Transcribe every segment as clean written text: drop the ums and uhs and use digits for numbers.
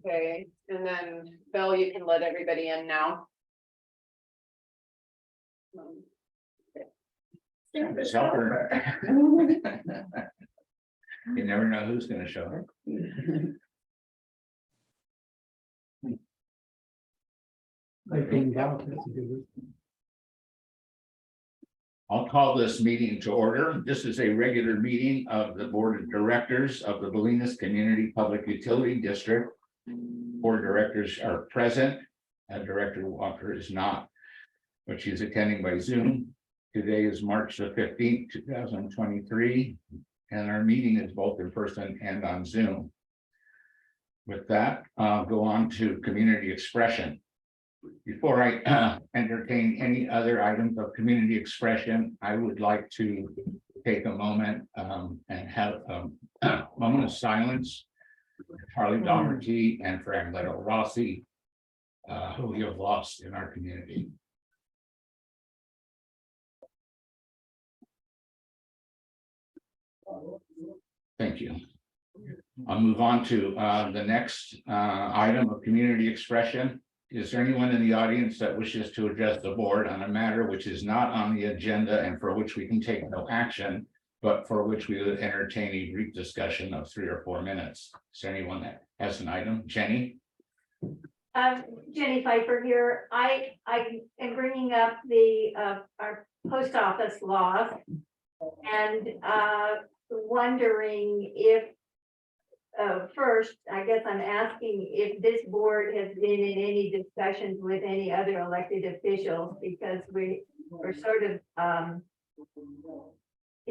Okay, and then Bill, you can let everybody in now. Just help her. You never know who's gonna show her. I'll call this meeting to order. This is a regular meeting of the Board of Directors of the Bolinas Community Public Utility District. Board directors are present, and Director Walker is not, but she's attending by Zoom. Today is March the 15th, 2023, and our meeting is both in person and on Zoom. With that, I'll go on to community expression. Before I entertain any other items of community expression, I would like to take a moment and have a moment of silence for Charlie Doherty and for Angelo Rossi, who we have lost in our community. Thank you. I'll move on to the next item of community expression. Is there anyone in the audience that wishes to address the board on a matter which is not on the agenda and for which we can take no action, but for which we would entertain a brief discussion of 3 or 4 minutes? Is there anyone that has an item? Jenny? Jenny Pfeiffer here. I am bringing up the our post office laws and wondering if first, I guess I'm asking if this board has been in any discussions with any other elected officials, because we're sort of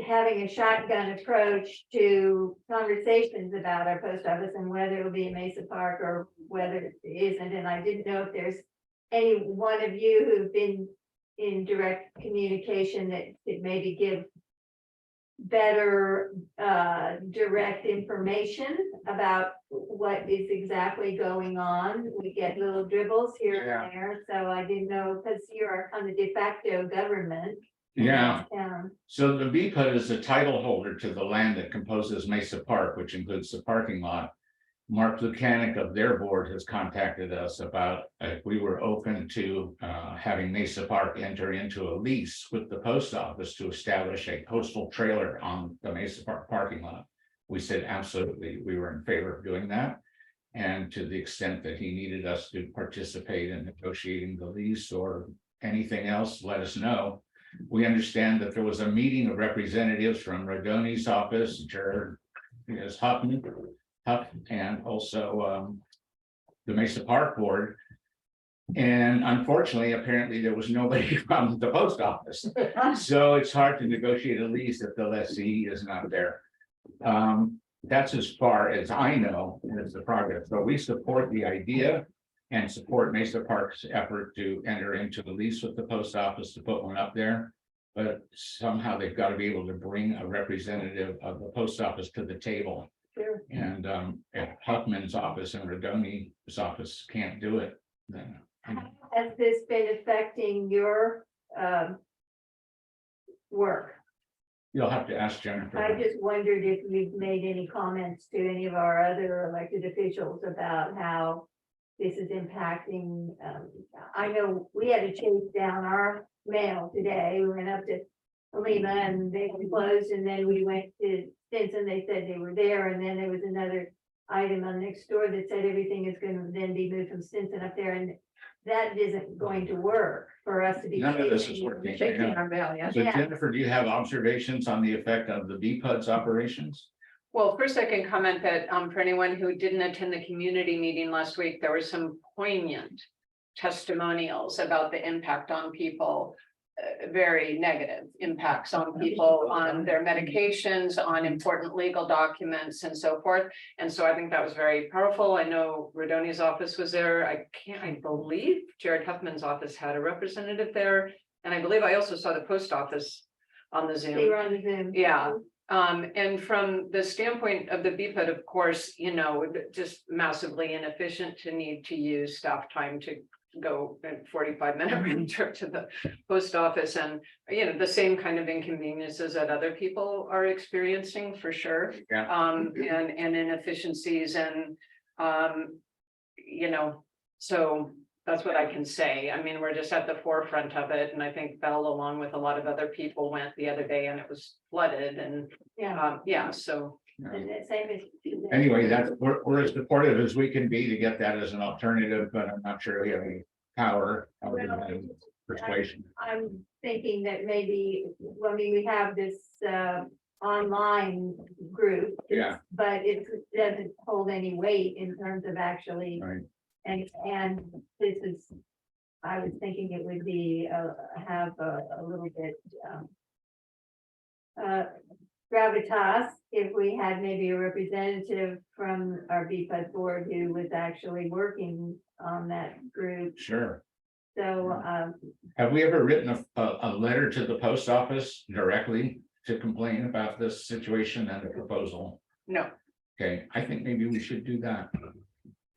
having a shotgun approach to conversations about our post office and whether it'll be in Mesa Park or whether it isn't. And I didn't know if there's any one of you who've been in direct communication that could maybe give better direct information about what is exactly going on. We get little dribbles here and there, so I didn't know, because you're on the de facto government. Yeah. So the BCPUD is the title holder to the land that composes Mesa Park, which includes the parking lot. Mark Lukanik of their board has contacted us about if we were open to having Mesa Park enter into a lease with the post office to establish a postal trailer on the Mesa Park parking lot. We said absolutely, we were in favor of doing that. And to the extent that he needed us to participate in negotiating the lease or anything else, let us know. We understand that there was a meeting of representatives from Rodoni's office, Jared Huffman, and also the Mesa Park board. And unfortunately, apparently there was nobody from the post office. So it's hard to negotiate a lease if the lessee is not there. That's as far as I know as the progress. So we support the idea and support Mesa Park's effort to enter into the lease with the post office to put one up there. But somehow they've got to be able to bring a representative of the post office to the table. Sure. And if Huffman's office and Rodoni's office can't do it, then Has this been affecting your work? you'll have to ask Jennifer. I just wondered if you've made any comments to any of our other elected officials about how this is impacting. I know we had to chase down our mail today. We went up to Lima and they were closed, and then we went to Stinson. They said they were there, and then there was another item on next door that said everything is going to then be moved from Stinson up there, and that isn't going to work for us to be. None of this is working. Shaking our mail, yeah. So Jennifer, do you have observations on the effect of the BCPUD's operations? Well, first I can comment that for anyone who didn't attend the community meeting last week, there were some poignant testimonials about the impact on people, very negative impacts on people, on their medications, on important legal documents and so forth. And so I think that was very powerful. I know Rodoni's office was there. I believe Jared Huffman's office had a representative there. And I believe I also saw the post office on the Zoom. They were on the Zoom. Yeah. And from the standpoint of the BCPUD, of course, you know, just massively inefficient to need to use staff time to go a 45-minute trip to the post office, and you know, the same kind of inconveniences that other people are experiencing for sure. Yeah. And inefficiencies, and you know, so that's what I can say. I mean, we're just at the forefront of it, and I think Belle, along with a lot of other people, went the other day and it was flooded and, yeah, so. And the same as. Anyway, we're as supportive as we can be to get that as an alternative, but I'm not sure we have any power. Persuasion. I'm thinking that maybe, I mean, we have this online group. Yeah. But it doesn't hold any weight in terms of actually, Right. and this is, I was thinking it would be, have a little bit gravitas if we had maybe a representative from our BPUD board who was actually working on that group. Sure. So, Have we ever written a letter to the post office directly to complain about this situation and the proposal? No, Okay, I think maybe we should do that.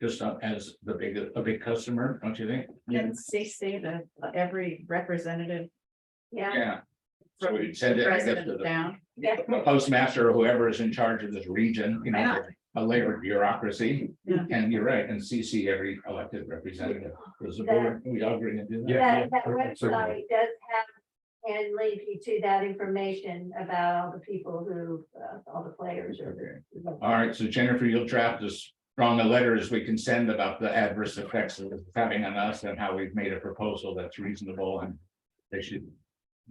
Just as a big customer, don't you think? And CC to every representative yeah, Yeah. So we send it, I guess, to resident the down. postmaster or whoever is in charge of this region, you know, Yeah. a labor bureaucity. Yeah. And you're right, and CC every elected representative. Does the board, we all agree to do that? that website does have and link you to that information about all the people who, all the players or. All right, so Jennifer, you'll draft as strong a letter as we can send about the adverse effects of it's having on us and how we've made a proposal that's reasonable and they should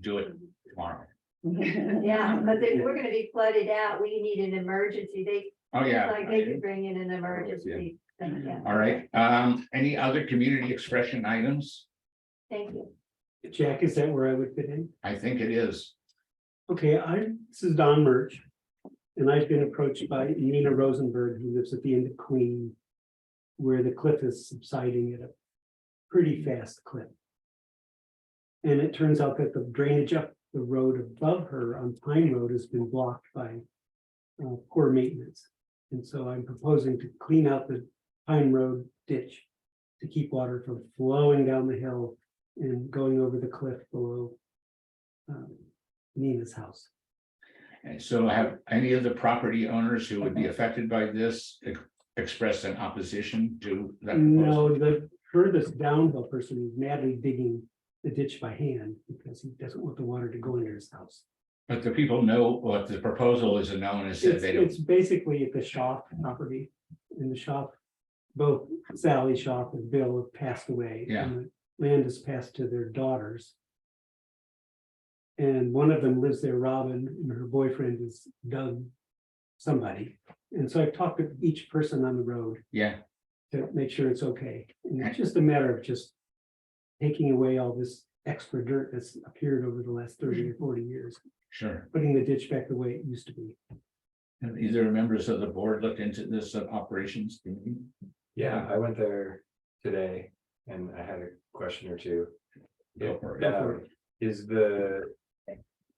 do it tomorrow. Yeah, but if we're gonna be flooded out, we need an emergency. Oh, yeah. Like they could bring in an emergency. Yeah. All right, any other community expression items? Thank you. Jack, is that where I would fit in? I think it is. Okay, this is Don Murch. And I've been approached by Nina Rosenberg, who lives at the end of Queen, where the cliff is subsiding at a pretty fast clip. And it turns out that the drainage up the road above her on Pine Road has been blocked by poor maintenance. And so I'm proposing to clean out the Pine Road ditch to keep water from flowing down the hill and going over the cliff below Nina's house. And so have any of the property owners who would be affected by this expressed an opposition to that? proposal? No, the furthest downhill person is madly digging the ditch by hand because he doesn't want the water to go into his house. But the people know what the proposal is known as, said they don't. It's basically at the Shaw property. In the Shaw, both Sally Shaw and Bill have passed away. Yeah. And the land is passed to their daughters. And one of them lives there, Robin, and her boyfriend is Doug somebody. And so I've talked to each person on the road Yeah, to make sure it's okay. And it's just a matter of just taking away all this extra dirt that's appeared over the last 30 or 40 years, sure. putting the ditch back the way it used to be. And either members of the board looked into this operations? Yeah, I went there today and I had a question or two. Go for it.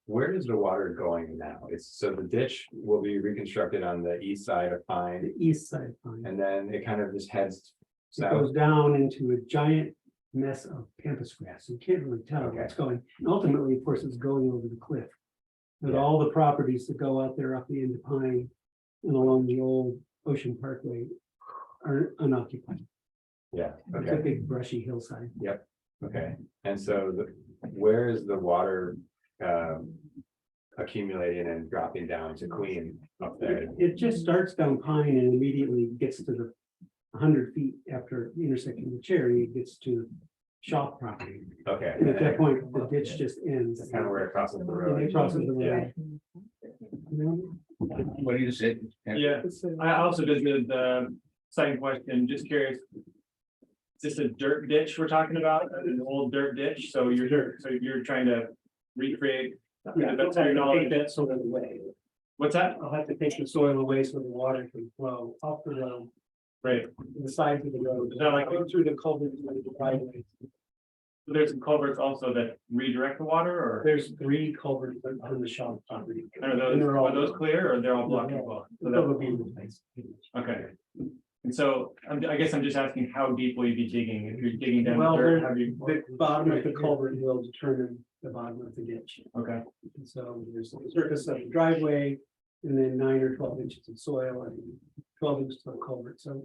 Where is the water going now? So the ditch will be reconstructed on the east side of The Pine, east side of Pine. and then it kind of just heads It goes south. down into a giant mess of pampas grass. You can't really tell where it's going. And ultimately, of course, it's going over the cliff. But Yeah. all the properties that go out there up the end of Pine and along the old Ocean Parkway are unoccupied. Yeah, It's a okay, big brushy hillside. okay. And so where is the water accumulating and dropping down to Queen up there? It just starts down Pine and immediately gets to the 100 feet after the intersection of Cherry, it gets to Shop property. Okay. And at that point, the ditch just ends. That's kind of where it crosses the And road. it crosses the Yeah. road. What do you say? Yeah, I also visited the site in question, just curious. Is this a dirt ditch we're talking about, an old dirt ditch, so you're trying to recreate? Yeah, That's how you're take that soil away. What's that? I'll have to take the soil away so the water can flow off the road, Right, the sides of the road. Is that like- Go through the culvert, the driveways. so there's some culverts also that redirect the water, or There's 3 culverts on the Shop property. are And they're all- are those clear, or they're all blocked as well? So that- They'll be replaced. Okay. And so I guess I'm just asking how deep will you be digging? If you're digging down Well, dirt, have you? the bottom of the culvert will determine the bottom of the ditch. Okay, And so there's the surface of the driveway and then 9 or 12 inches of soil and 12 inches of culvert. So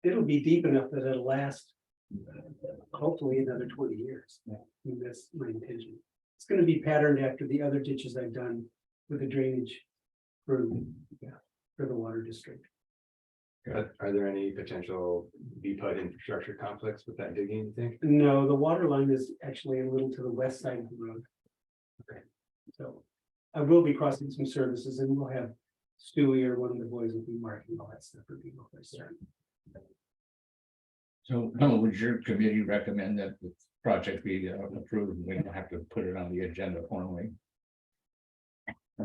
it'll be deep enough that it'll last hopefully another 20 years. I mean, that's my intention. It's gonna be patterned after the other ditches I've done with the drainage for, for the water district. Are there any potential BPUD infrastructure conflicts with that digging, you think? No, the water line is actually a little to the west side of the road. Okay. So I will be crossing some services and we'll have Stewie or one of the boys will be marking all that stuff for people if I start. So, would your committee recommend that the project be approved? We don't have to put it on the agenda formally. I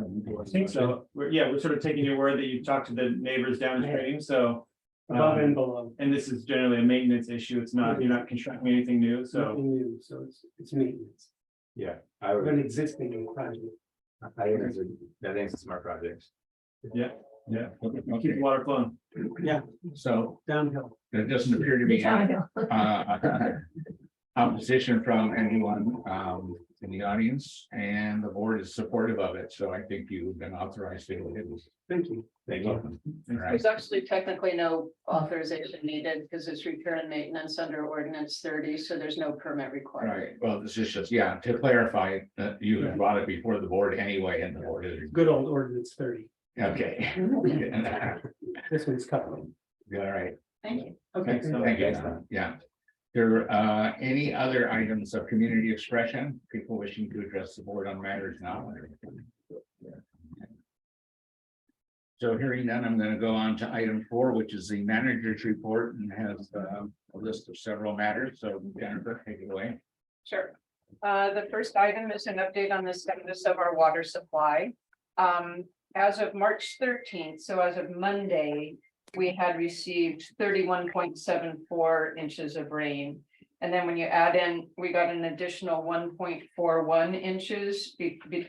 think so. We're sort of taking your word that you've talked to the neighbors downstream, so. Above and below. And this is generally a maintenance issue. It's not, you're not constructing anything new, so. Nothing new, so it's maintenance Yeah, I of would, an existing project. I think it's a smart project. Yeah, Okay. keep the water flowing. Yeah, So downhill. there doesn't appear to be any opposition from anyone in the audience, and the board is supportive of it, so I think you've been authorized to do it. Thank you. Thank you. All right. There's actually technically no authorization needed because it's repair and maintenance under ordinance 30, so there's no permit required. Right, well, this is just, to clarify that you have brought it before the board anyway, and the board is, Good old ordinance 30. okay. This one's covered. All right, Thank you. Okay. thank you, yeah. There any other items of community expression, people wishing to address the board on matters now? So hearing none, I'm gonna go on to item 4, which is the manager's report, and has a list of several matters, so Jennifer, take it away. Sure. The first item is an update on the status of our water supply. As of March 13th, so as of Monday, we had received 31.74 inches of rain. And then when you add in, we got an additional 1.41 inches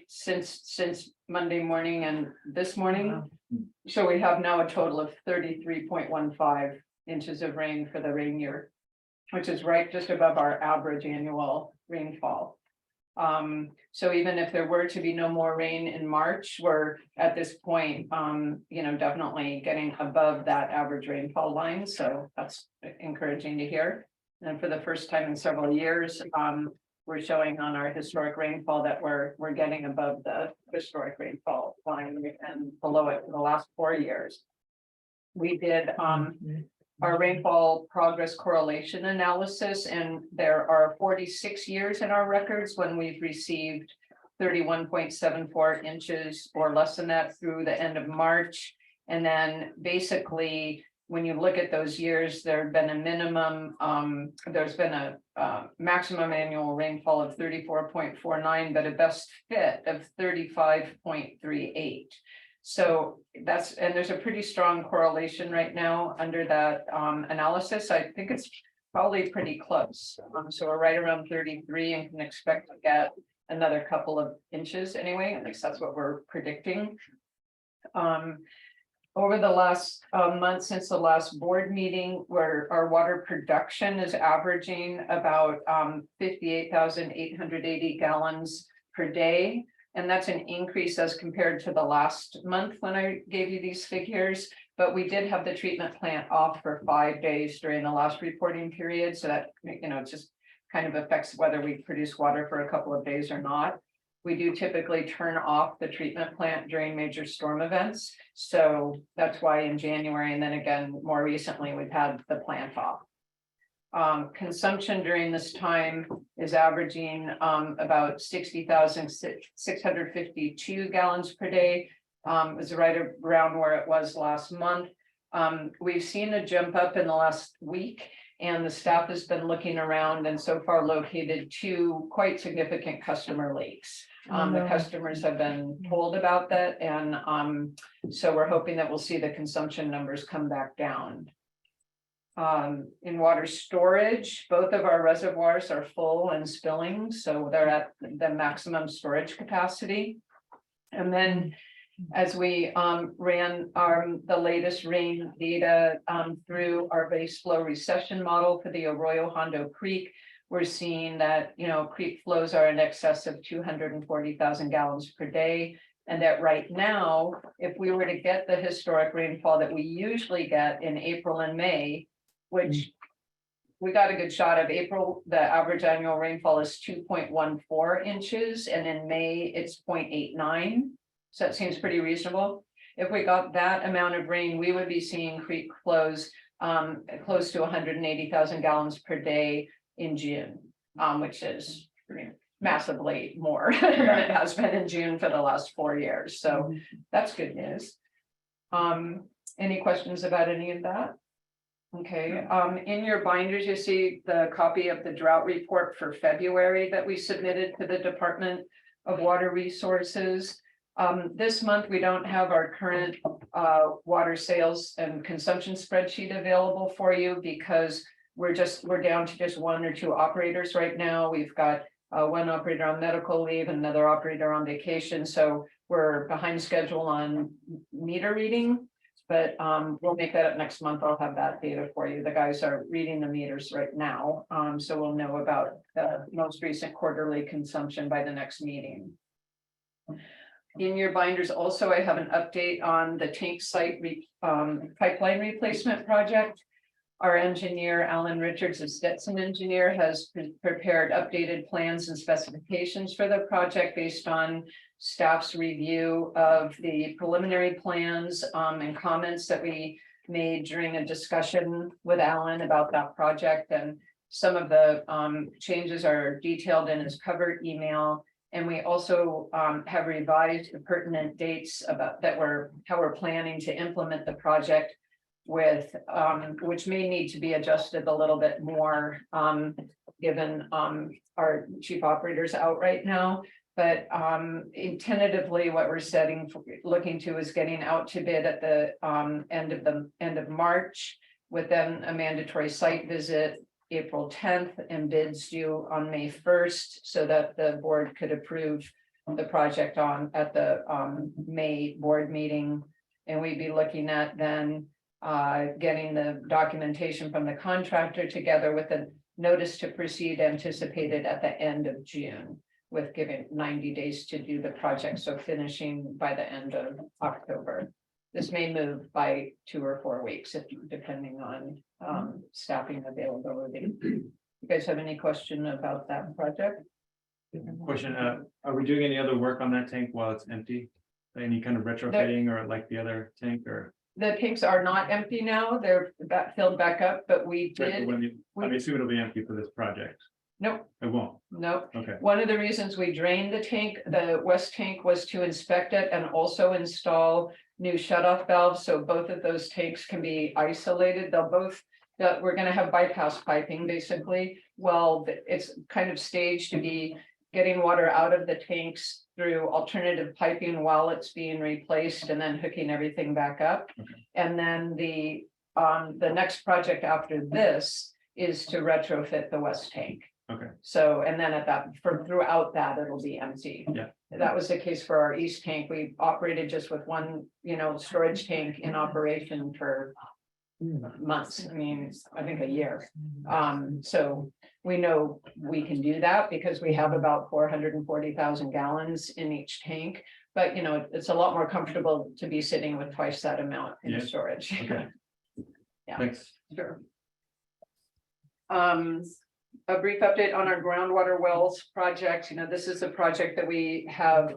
since Monday morning and this morning. So we have now a total of 33.15 inches of rain for the rain year, which is right just above our average annual rainfall. So even if there were to be no more rain in March, we're at this point, definitely getting above that average rainfall line. So that's encouraging to hear. And for the first time in several years, we're showing on our historic rainfall that we're getting above the historic rainfall line and below it for the last 4 years. We did our rainfall progress correlation analysis, and there are 46 years in our records when we've received 31.74 inches or less than that through the end of March. And then basically, when you look at those years, there's been a minimum, there's been a maximum annual rainfall of 34.49, but a best fit of 35.38. So and there's a pretty strong correlation right now under that analysis. I think it's probably pretty close. So we're right around 33 and can expect to get another couple of inches anyway. At least that's what we're predicting. Over the last month since the last board meeting, where our water production is averaging about 58,880 gallons per day. And that's an increase as compared to the last month when I gave you these figures. But we did have the treatment plant off for 5 days during the last reporting period. So that, it just kind of affects whether we produce water for a couple of days or not. We do typically turn off the treatment plant during major storm events. So that's why in January, and then again, more recently, we've had the plant off. Consumption during this time is averaging about 60,652 gallons per day. Is right around where it was last month. We've seen a jump up in the last week, and the staff has been looking around and so far located 2 quite significant customer leaks. The customers have been told about that, and so we're hoping that we'll see the consumption numbers come back down. In water storage, both of our reservoirs are full and spilling, so they're at the maximum storage capacity. And then as we ran the latest rain data through our base flow recession model for the Arroyo Hondo Creek, we're seeing that, creek flows are in excess of 240,000 gallons per day. And that right now, if we were to get the historic rainfall that we usually get in April and May, which we got a good shot of April. The average annual rainfall is 2.14 inches, and in May it's 0.89. So that seems pretty reasonable. If we got that amount of rain, we would be seeing creek flows close to 180,000 gallons per day in June, which is massively more than it has been in June for the last 4 years. So that's good news. Any questions about any of that? Okay, in your binders, you see the copy of the drought report for February that we submitted to the Department of Water Resources. This month, we don't have our current water sales and consumption spreadsheet available for you because we're down to just 1 or 2 operators right now. We've got one operator on medical leave, another operator on vacation, so we're behind schedule on meter reading. But we'll make that up next month. I'll have that data for you. The guys are reading the meters right now, so we'll know about the most recent quarterly consumption by the next meeting. In your binders also, I have an update on the tank site pipeline replacement project. Our engineer, Alan Richards, a Stetson engineer, has prepared updated plans and specifications for the project based on staff's review of the preliminary plans and comments that we made during a discussion with Alan about that project. And some of the changes are detailed in his cover email. And we also have revised the pertinent dates about how we're planning to implement the project with which may need to be adjusted a little bit more given our chief operators out right now. But tentatively, what we're looking to is getting out to bid at the end of March, with then a mandatory site visit April 10th and bids due on May 1st, so that the board could approve the project at the May board meeting. And we'd be looking at then getting the documentation from the contractor together with a notice to proceed anticipated at the end of June, with giving 90 days to do the project, so finishing by the end of October. This may move by 2 or 4 weeks, depending on staffing availability. You guys have any question about that project? Question, are we doing any other work on that tank while it's empty? Any kind of retrofitting or like the other tank, or? The tanks are not empty now, they're filled back up, but we did. I assume it'll be empty for this project. Nope. It won't. Nope. Okay. One of the reasons we drained the tank, the west tank, was to inspect it and also install new shutoff valves. So both of those tanks can be isolated. We're going to have bypass piping basically. Well, it's kind of staged to be getting water out of the tanks through alternative piping while it's being replaced, and then hooking everything back up. Okay. And then the next project after this is to retrofit the west tank. Okay. So, and then throughout that, it'll be empty. Yeah. That was the case for our east tank. We operated just with one, storage tank in operation for months. I mean, I think a year. So we know we can do that because we have about 440,000 gallons in each tank. But, it's a lot more comfortable to be sitting with twice that amount in storage. Okay. Yeah. Thanks. Sure. A brief update on our groundwater wells project. This is a project that we have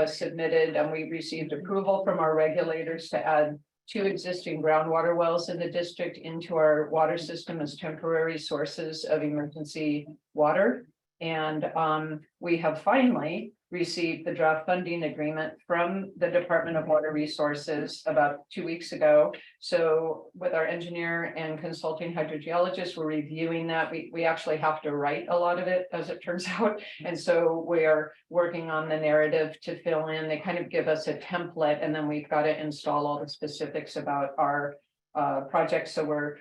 submitted, and we received approval from our regulators to add 2 existing groundwater wells in the district into our water system as temporary sources of emergency water. And we have finally received the draft funding agreement from the Department of Water Resources about 2 weeks ago. So with our engineer and consulting hydrogeologist, we're reviewing that. We actually have to write a lot of it, as it turns out. And so we're working on the narrative to fill in. They kind of give us a template, and then we've got to install all the specifics about our project. So we're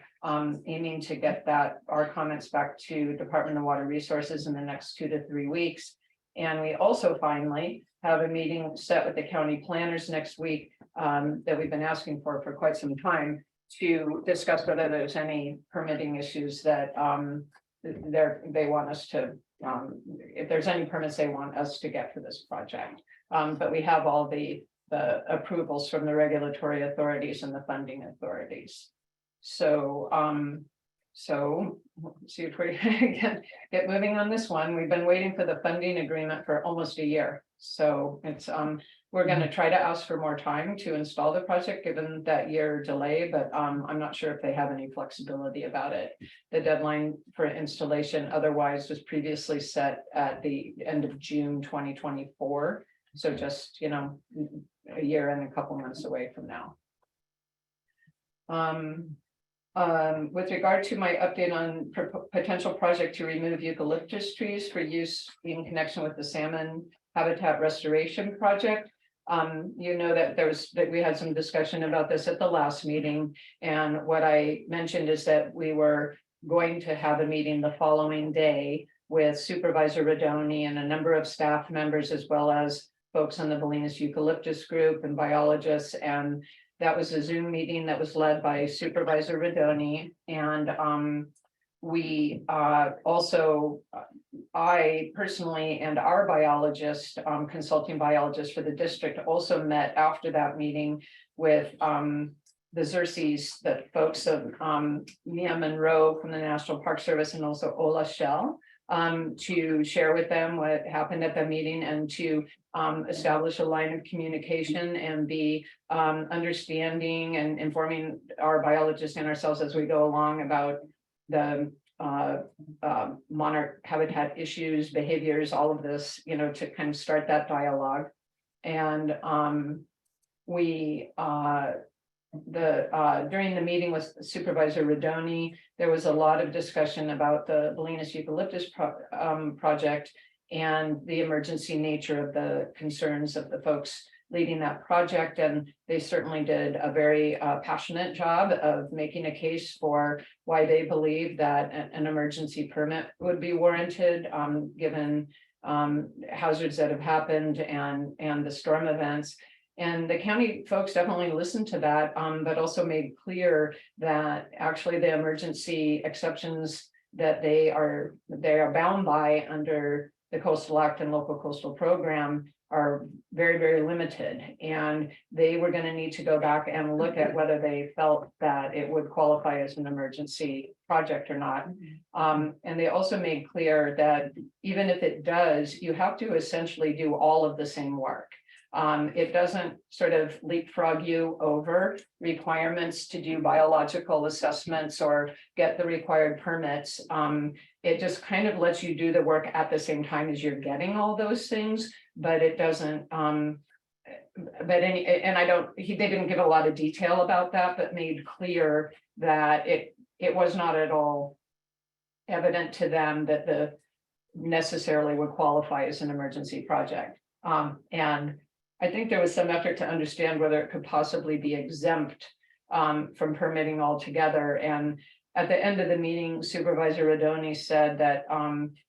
aiming to get our comments back to Department of Water Resources in the next 2 to 3 weeks. And we also finally have a meeting set with the county planners next week that we've been asking for quite some time, to discuss whether there's any permitting issues that they want us to, if there's any permits they want us to get for this project. But we have all the approvals from the regulatory authorities and the funding authorities. So So, let's see if we can get moving on this one. We've been waiting for the funding agreement for almost a year. So it's, we're gonna try to ask for more time to install the project, given that year delay, but I'm not sure if they have any flexibility about it. The deadline for installation otherwise was previously set at the end of June 2024. So just, you know, a year and a couple months away from now. With regard to my update on potential project to remove eucalyptus trees for use in connection with the salmon habitat restoration project. You know that we had some discussion about this at the last meeting, and what I mentioned is that we were going to have a meeting the following day with Supervisor Rodoni and a number of staff members, as well as folks on the Bolinas eucalyptus group and biologists, and that was a Zoom meeting that was led by Supervisor Rodoni, and we also, I personally and our biologist, consulting biologist for the district, also met after that meeting with the Xerces, the folks of Mia Monroe from the National Park Service, and also Ola Shell, to share with them what happened at the meeting and to establish a line of communication and be understanding and informing our biologists and ourselves as we go along about the monarch habitat issues, behaviors, all of this, you know, to kind of start that dialogue. And we during the meeting with Supervisor Rodoni, there was a lot of discussion about the Bolinas eucalyptus project and the emergency nature of the concerns of the folks leading that project. And they certainly did a very passionate job of making a case for why they believe that an emergency permit would be warranted, given hazards that have happened and the storm events. And the county folks definitely listened to that, but also made clear that actually the emergency exceptions that they are bound by under the Coastal Act and Local Coastal Program are very, very limited. And they were going to need to go back and look at whether they felt that it would qualify as an emergency project or not. And they also made clear that even if it does, you have to essentially do all of the same work. It doesn't sort of leapfrog you over requirements to do biological assessments or get the required permits. It just kind of lets you do the work at the same time as you're getting all those things, but it doesn't, they didn't give a lot of detail about that, but made clear that it was not at all evident to them that the necessarily would qualify as an emergency project. And I think there was some effort to understand whether it could possibly be exempt from permitting altogether. And at the end of the meeting, Supervisor Rodoni said that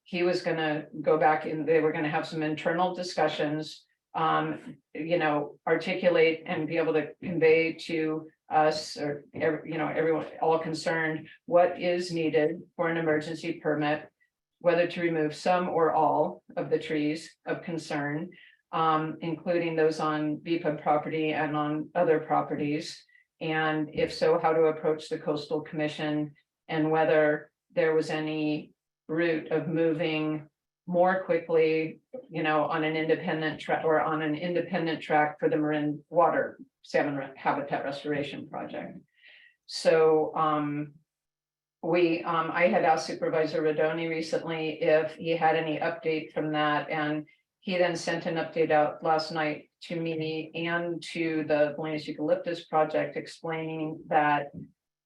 he was going to go back and they were going to have some internal discussions, you know, articulate and be able to convey to us or everyone, all concerned, what is needed for an emergency permit, whether to remove some or all of the trees of concern, including those on BCPUD property and on other properties. And if so, how to approach the Coastal Commission and whether there was any route of moving more quickly, you know, on an independent track or on an independent track for the marine water salmon habitat restoration project. So I had asked Supervisor Rodoni recently if he had any update from that, and he then sent an update out last night to me and to the Bolinas Eucalyptus project, explaining that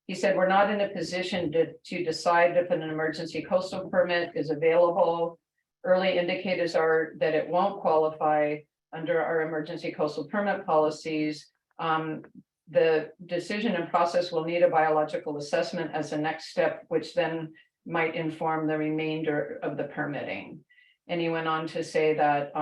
he said, we're not in a position to decide if an emergency coastal permit is available. Early indicators are that it won't qualify under our emergency coastal permit policies. The decision and process will need a biological assessment as a next step, which then might inform the remainder of the permitting. And he went on to say that,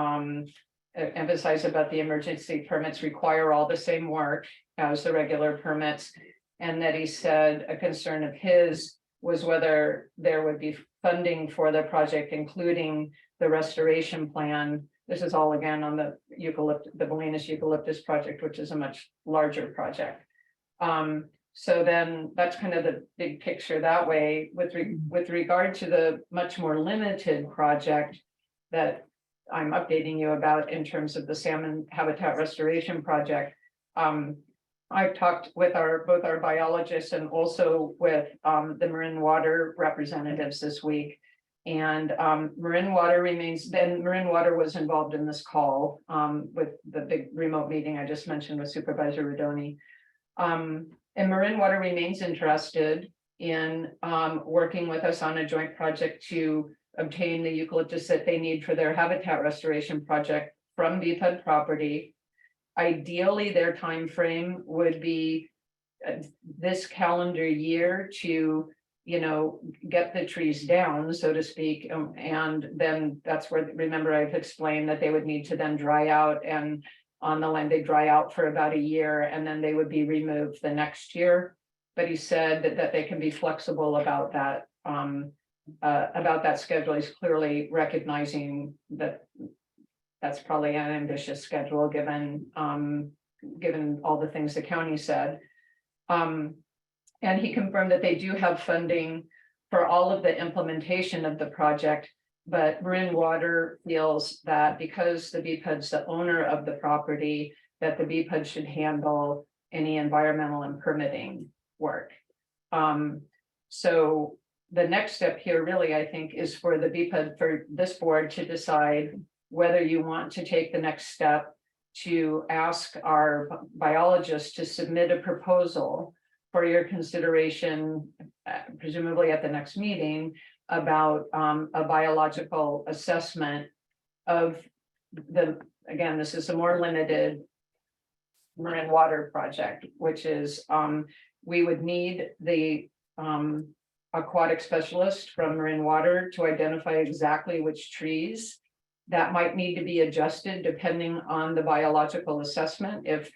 emphasize about the emergency permits require all the same work as the regular permits. And that he said a concern of his was whether there would be funding for the project, including the restoration plan. This is all again on the Bolinas Eucalyptus project, which is a much larger project. So then that's kind of the big picture that way with regard to the much more limited project that I'm updating you about in terms of the salmon habitat restoration project. I've talked with both our biologists and also with the Marin Water representatives this week. And Marin Water was involved in this call with the big remote meeting I just mentioned with Supervisor Rodoni. And Marin Water remains interested in working with us on a joint project to obtain the eucalyptus that they need for their habitat restoration project from BCPUD property. Ideally, their time frame would be this calendar year to, get the trees down, so to speak. And then that's where, remember, I've explained that they would need to then dry out, and on the land, they dry out for about a year and then they would be removed the next year. But he said that they can be flexible about that schedule. He's clearly recognizing that that's probably an ambitious schedule given all the things the county said. And he confirmed that they do have funding for all of the implementation of the project, but Marin Water feels that because the BCPUD's the owner of the property, that the BCPUD should handle any environmental and permitting work. So the next step here really, I think, is for the BCPUD, for this board to decide whether you want to take the next step to ask our biologists to submit a proposal for your consideration, presumably at the next meeting, about a biological assessment of again, this is a more limited Marin Water project, which is we would need the aquatic specialist from Marin Water to identify exactly which trees that might need to be adjusted depending on the biological assessment. If,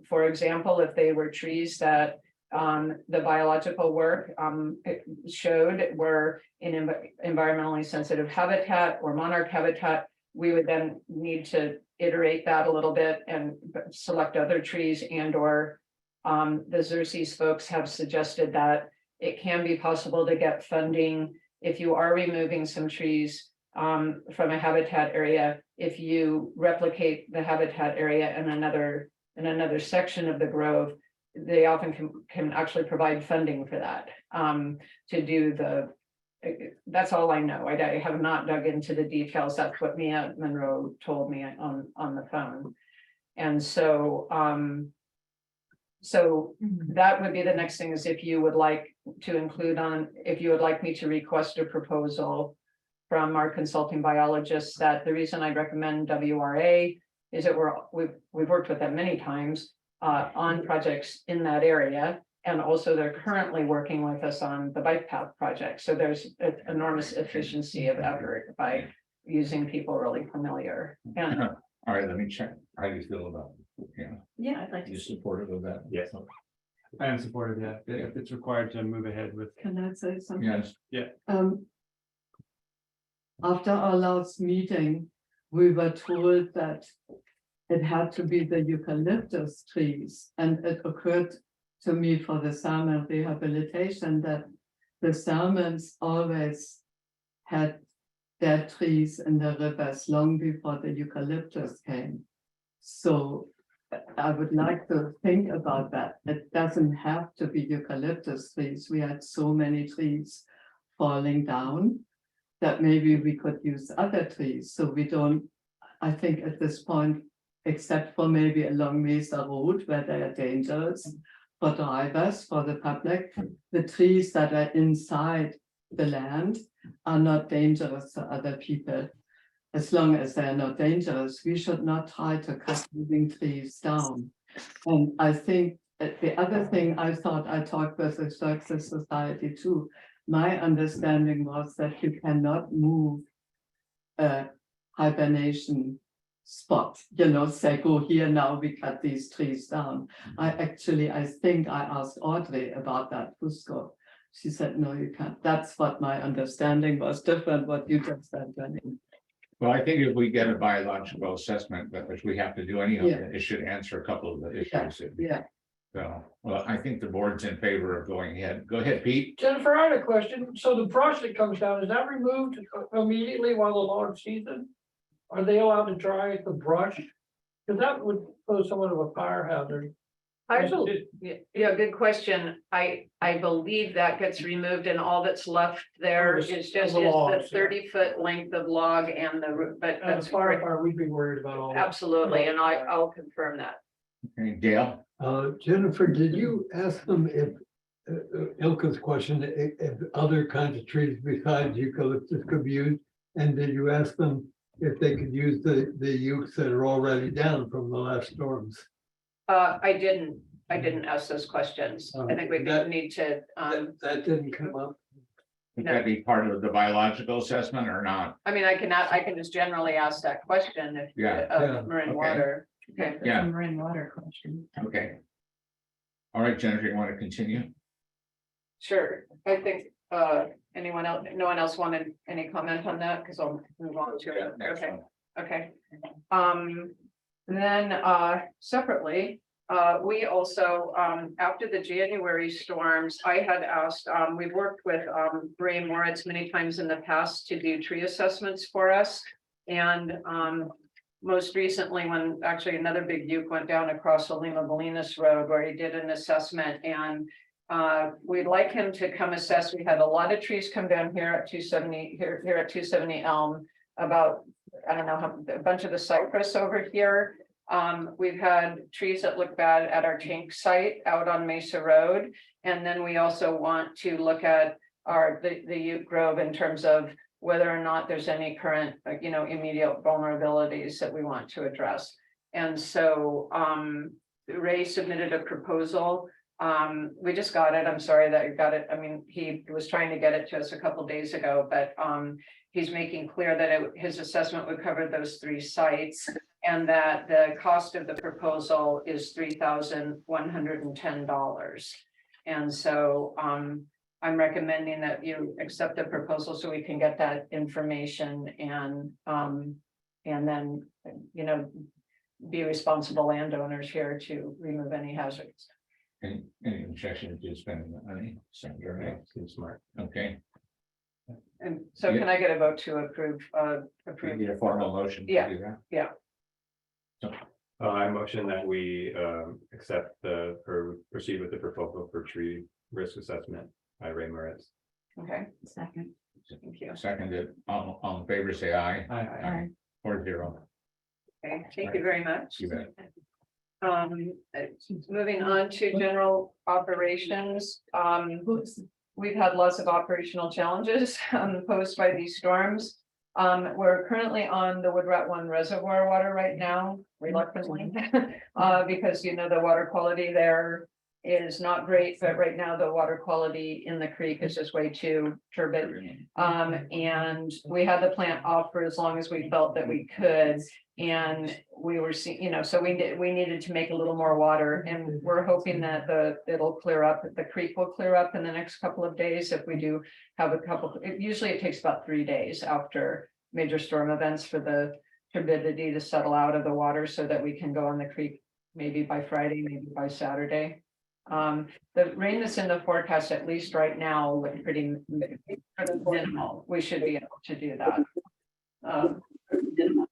for example, if they were trees that the biological work showed were in environmentally sensitive habitat or monarch habitat, we would then need to iterate that a little bit and select other trees, and or the Xerces folks have suggested that it can be possible to get funding if you are removing some trees from a habitat area. If you replicate the habitat area in another section of the grove, they often can actually provide funding for that to do that's all I know. I have not dug into the details. That's what Mia Monroe told me on the phone. And so that would be the next thing, is if you would like me to request a proposal from our consulting biologists. That the reason I recommend WRA is that we've worked with them many times on projects in that area, and also they're currently working with us on the bike path project. So there's an enormous efficiency of effort by using people really familiar. And All right, let me check. How do you feel about it? Yeah, I'd like You to. supportive of that? Yes. I am supportive, yeah, if it's required to move ahead with. Can I say something? Yes. After our last meeting, we were told that it had to be the eucalyptus trees, and it occurred to me for the salmon rehabilitation that the salmons always had their trees in the rivers long before the eucalyptus came. So I would like to think about that. It doesn't have to be eucalyptus trees. We had so many trees falling down that maybe we could use other trees. So we don't, I think at this point, except for maybe along Mesa Road where they are dangerous for drivers, for the public, the trees that are inside the land are not dangerous to other people. As long as they are not dangerous, we should not try to cut living trees down. And I think the other thing, I thought I talked with the Xerces Society too. My understanding was that you cannot move a hibernation spot, say, go here now, we cut these trees down. I think I asked Audrey about that, Fusco. She said, no, you can't. That's what my understanding was, different what you just said, Jenny. Well, I think if we get a biological assessment, which we have to do anyhow, it should answer a couple of the issues. Yeah. So, well, I think the board's in favor of going ahead. Go ahead, Pete. Jennifer, I had a question. So the brush that comes down, is that removed immediately while the lawn season? Are they allowed to dry the brush? Because that would pose somewhat of a fire hazard. I believe, yeah, good question. I believe that gets removed and all that's left there is just is The the logs, yeah. 30-foot length of log and but As that's a firefighter, we'd be worried about all that. absolutely, and I'll confirm that. Okay, Dale. Jennifer, did you ask them if, Ilka's question, if other kinds of trees besides eucalyptus could be used? And did you ask them if they could use the ukes that are already down from the last storms? I didn't ask those questions. I think we That- need to, That didn't come up. Would that be part of the biological assessment or not? I mean, I can just generally ask that question if. Yeah. Of Yeah. marine Okay. water. Okay, That's a Yeah. Marine water question. Okay. All right, Jennifer, you want to continue? sure. I think, anyone else, no one else wanted any comment on that? Because I'll move on to it. Next Okay. one. Okay. Then, separately, we also, after the January storms, I had asked, we've worked with, Ray Moritz many times in the past to do tree assessments for us. And, most recently, when actually another big uke went down across the Lima Bolinas Road where he did an assessment and we'd like him to come assess. We had a lot of trees come down here at 270, here at 270 Elm, about, I don't know, a bunch of the cypress over here. We've had trees that look bad at our tank site out on Mesa Road. And then we also want to look at the Ute Grove in terms of whether or not there's any current, immediate vulnerabilities that we want to address. And so Ray submitted a proposal. We just got it. I'm sorry that you got it. I mean, he was trying to get it to us a couple days ago, but he's making clear that his assessment would cover those 3 sites and that the cost of the proposal is $3,110. And so I'm recommending that you accept the proposal so we can get that information and then, be responsible landowners here to remove any hazards. Any objection to spending the money? Senator, right? Seems smart. Okay, And so can I get a vote to approve, we need a formal motion to Yeah. do that. I motion that we accept or proceed with the proposal for tree risk assessment by Ray Moritz. Okay, Second. thank you. Seconded, all in favor, say aye. Aye. 4-0. Okay, thank you very much. You bet. Moving on to general operations, we've had lots of operational challenges posed by these storms. We're currently on the Wood Rat 1 reservoir water right now, reluctantly, because the water quality there is not great, but right now the water quality in the creek is just way too turbid. And we had the plant off for as long as we felt that we could. And we were seeing, so we needed to make a little more water, and we're hoping that it'll clear up, the creek will clear up in the next couple of days. If we do have usually it takes about 3 days after major storm events for the turbidity to settle out of the water so that we can go on the creek maybe by Friday, maybe by Saturday. The rain that's in the forecast, at least right now, look pretty minimal. We should be able to do that.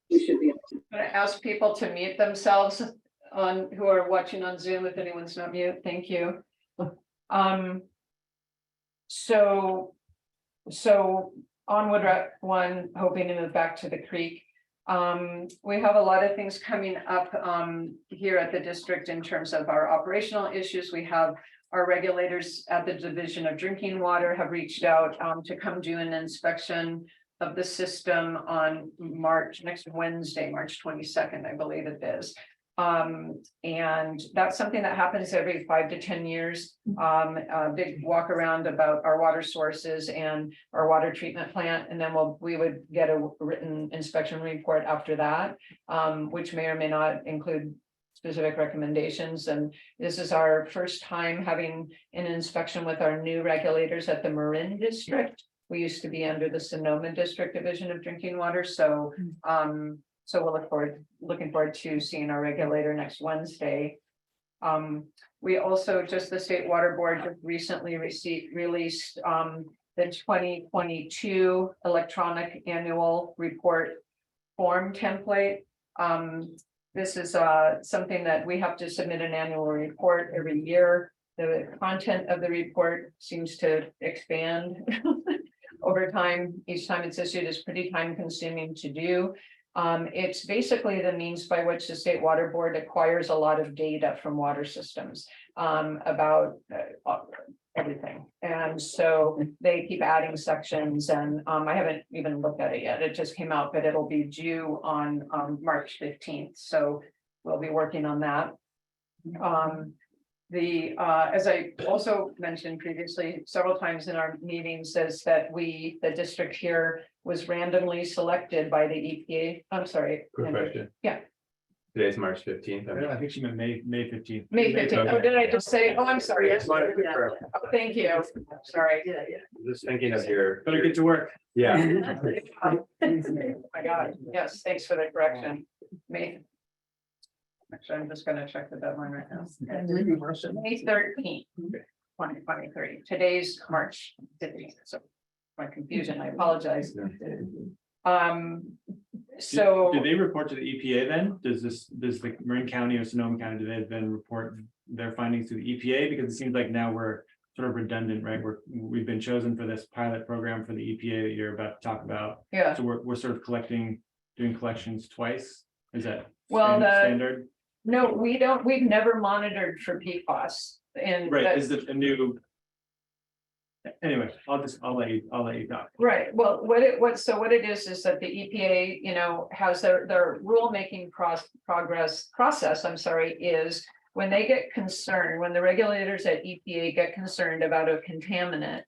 We should be able to. I'm gonna ask people to mute themselves who are watching on Zoom, if anyone's not mute, thank you. So on Wood Rat 1, hoping to move back to the creek. We have a lot of things coming up here at the district in terms of our operational issues. We have our regulators at the Division of Drinking Water have reached out to come do an inspection of the system on next Wednesday, March 22nd, I believe it is. And that's something that happens every 5 to 10 years. A big walk around about our water sources and our water treatment plant, and then we would get a written inspection report after that, which may or may not include specific recommendations. And this is our first time having an inspection with our new regulators at the Marin District. We used to be under the Sonoma District Division of Drinking Water, so we'll looking forward to seeing our regulator next Wednesday. We also, just the State Water Board have recently released the 2022 electronic annual report form template. This is something that we have to submit an annual report every year. The content of the report seems to expand over time. Each time it's issued is pretty time consuming to do. It's basically the means by which the State Water Board acquires a lot of data from water systems about everything. And so they keep adding sections, and I haven't even looked at it yet. It just came out, but it'll be due on March 15th. So we'll be working on that. As I also mentioned previously, several times in our meetings, is that the district here was randomly selected by the EPA. I'm sorry. Quick question. Yeah. Today's March 15th. I think she meant May 15th. May 15th. Oh, did I just say? Oh, I'm sorry. Just wanted to confirm. Oh, thank you. Sorry. Just thinking of your. Better get to work. Yeah. Oh my God. Yes, thanks for the correction. Actually, I'm just gonna check the deadline right now. May 13th, 2023. Today's March 15th. So my confusion, I apologize. So Do they report to the EPA then? Does the Marin County or Sonoma County, do they then report their findings to the EPA? Because it seems like now we're sort of redundant, right? We've been chosen for this pilot program for the EPA that you're about to talk about. yeah, So we're sort of doing collections twice. Is that well, standard? no, we've never monitored for PFAS. And Right, is it a new? Anyway, I'll let you talk. right, well, what it is that the EPA, has their rulemaking process, I'm sorry, is when they get concerned, when the regulators at EPA get concerned about a contaminant,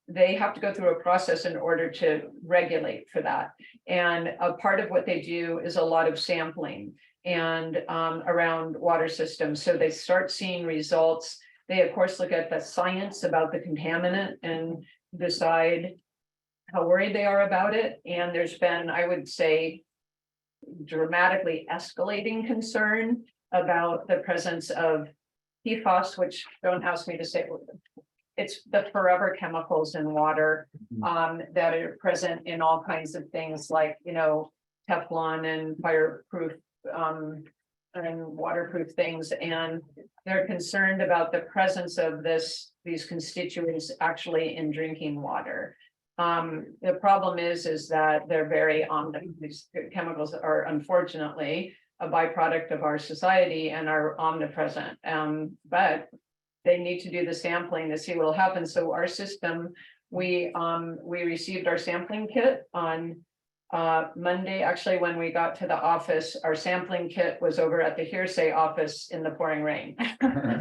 they have to go through a process in order to regulate for that. And a part of what they do is a lot of sampling and around water systems. So they start seeing results. They, of course, look at the science about the contaminant and decide how worried they are about it. And there's been, I would say, dramatically escalating concern about the presence of PFAS, which, don't ask me to say, it's the forever chemicals in water that are present in all kinds of things like, Teflon and fireproof and waterproof things. And they're concerned about the presence of these constituents actually in drinking water. The problem is that they're very these chemicals are unfortunately a byproduct of our society and are omnipresent. But they need to do the sampling to see what will happen. So our system, we received our sampling kit on Monday. Actually, when we got to the office, our sampling kit was over at the hearsay office in the pouring rain.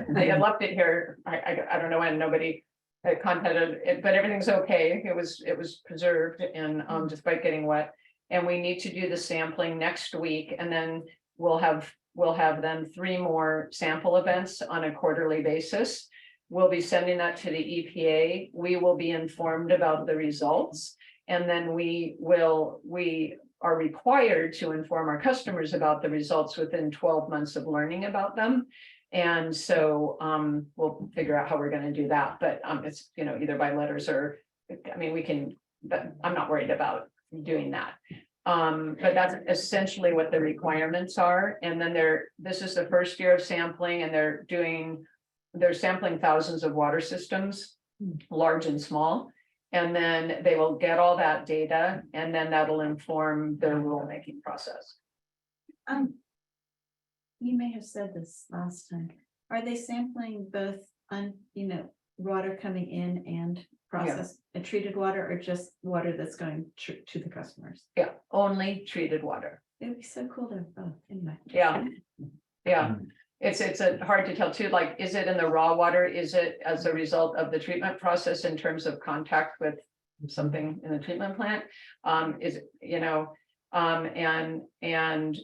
They had left it here. I don't know when, nobody contacted it, but everything's okay. It was preserved and despite getting wet. And we need to do the sampling next week, and then we'll have then 3 more sample events on a quarterly basis. We'll be sending that to the EPA. We will be informed about the results. And then we are required to inform our customers about the results within 12 months of learning about them. And so we'll figure out how we're going to do that. But it's, either by letters or, we can, but I'm not worried about doing that. But that's essentially what the requirements are. And then this is the first year of sampling, and they're sampling thousands of water systems, large and small. And then they will get all that data, and then that'll inform their rulemaking process. You may have said this last time. Are they sampling both water coming in and processed and treated water, or just water that's going to the customers? Yeah, only treated water. It would be so cool to have both anyway. Yeah. It's hard to tell too, like, is it in the raw water? Is it as a result of the treatment process in terms of contact with something in the treatment plant? Is it, and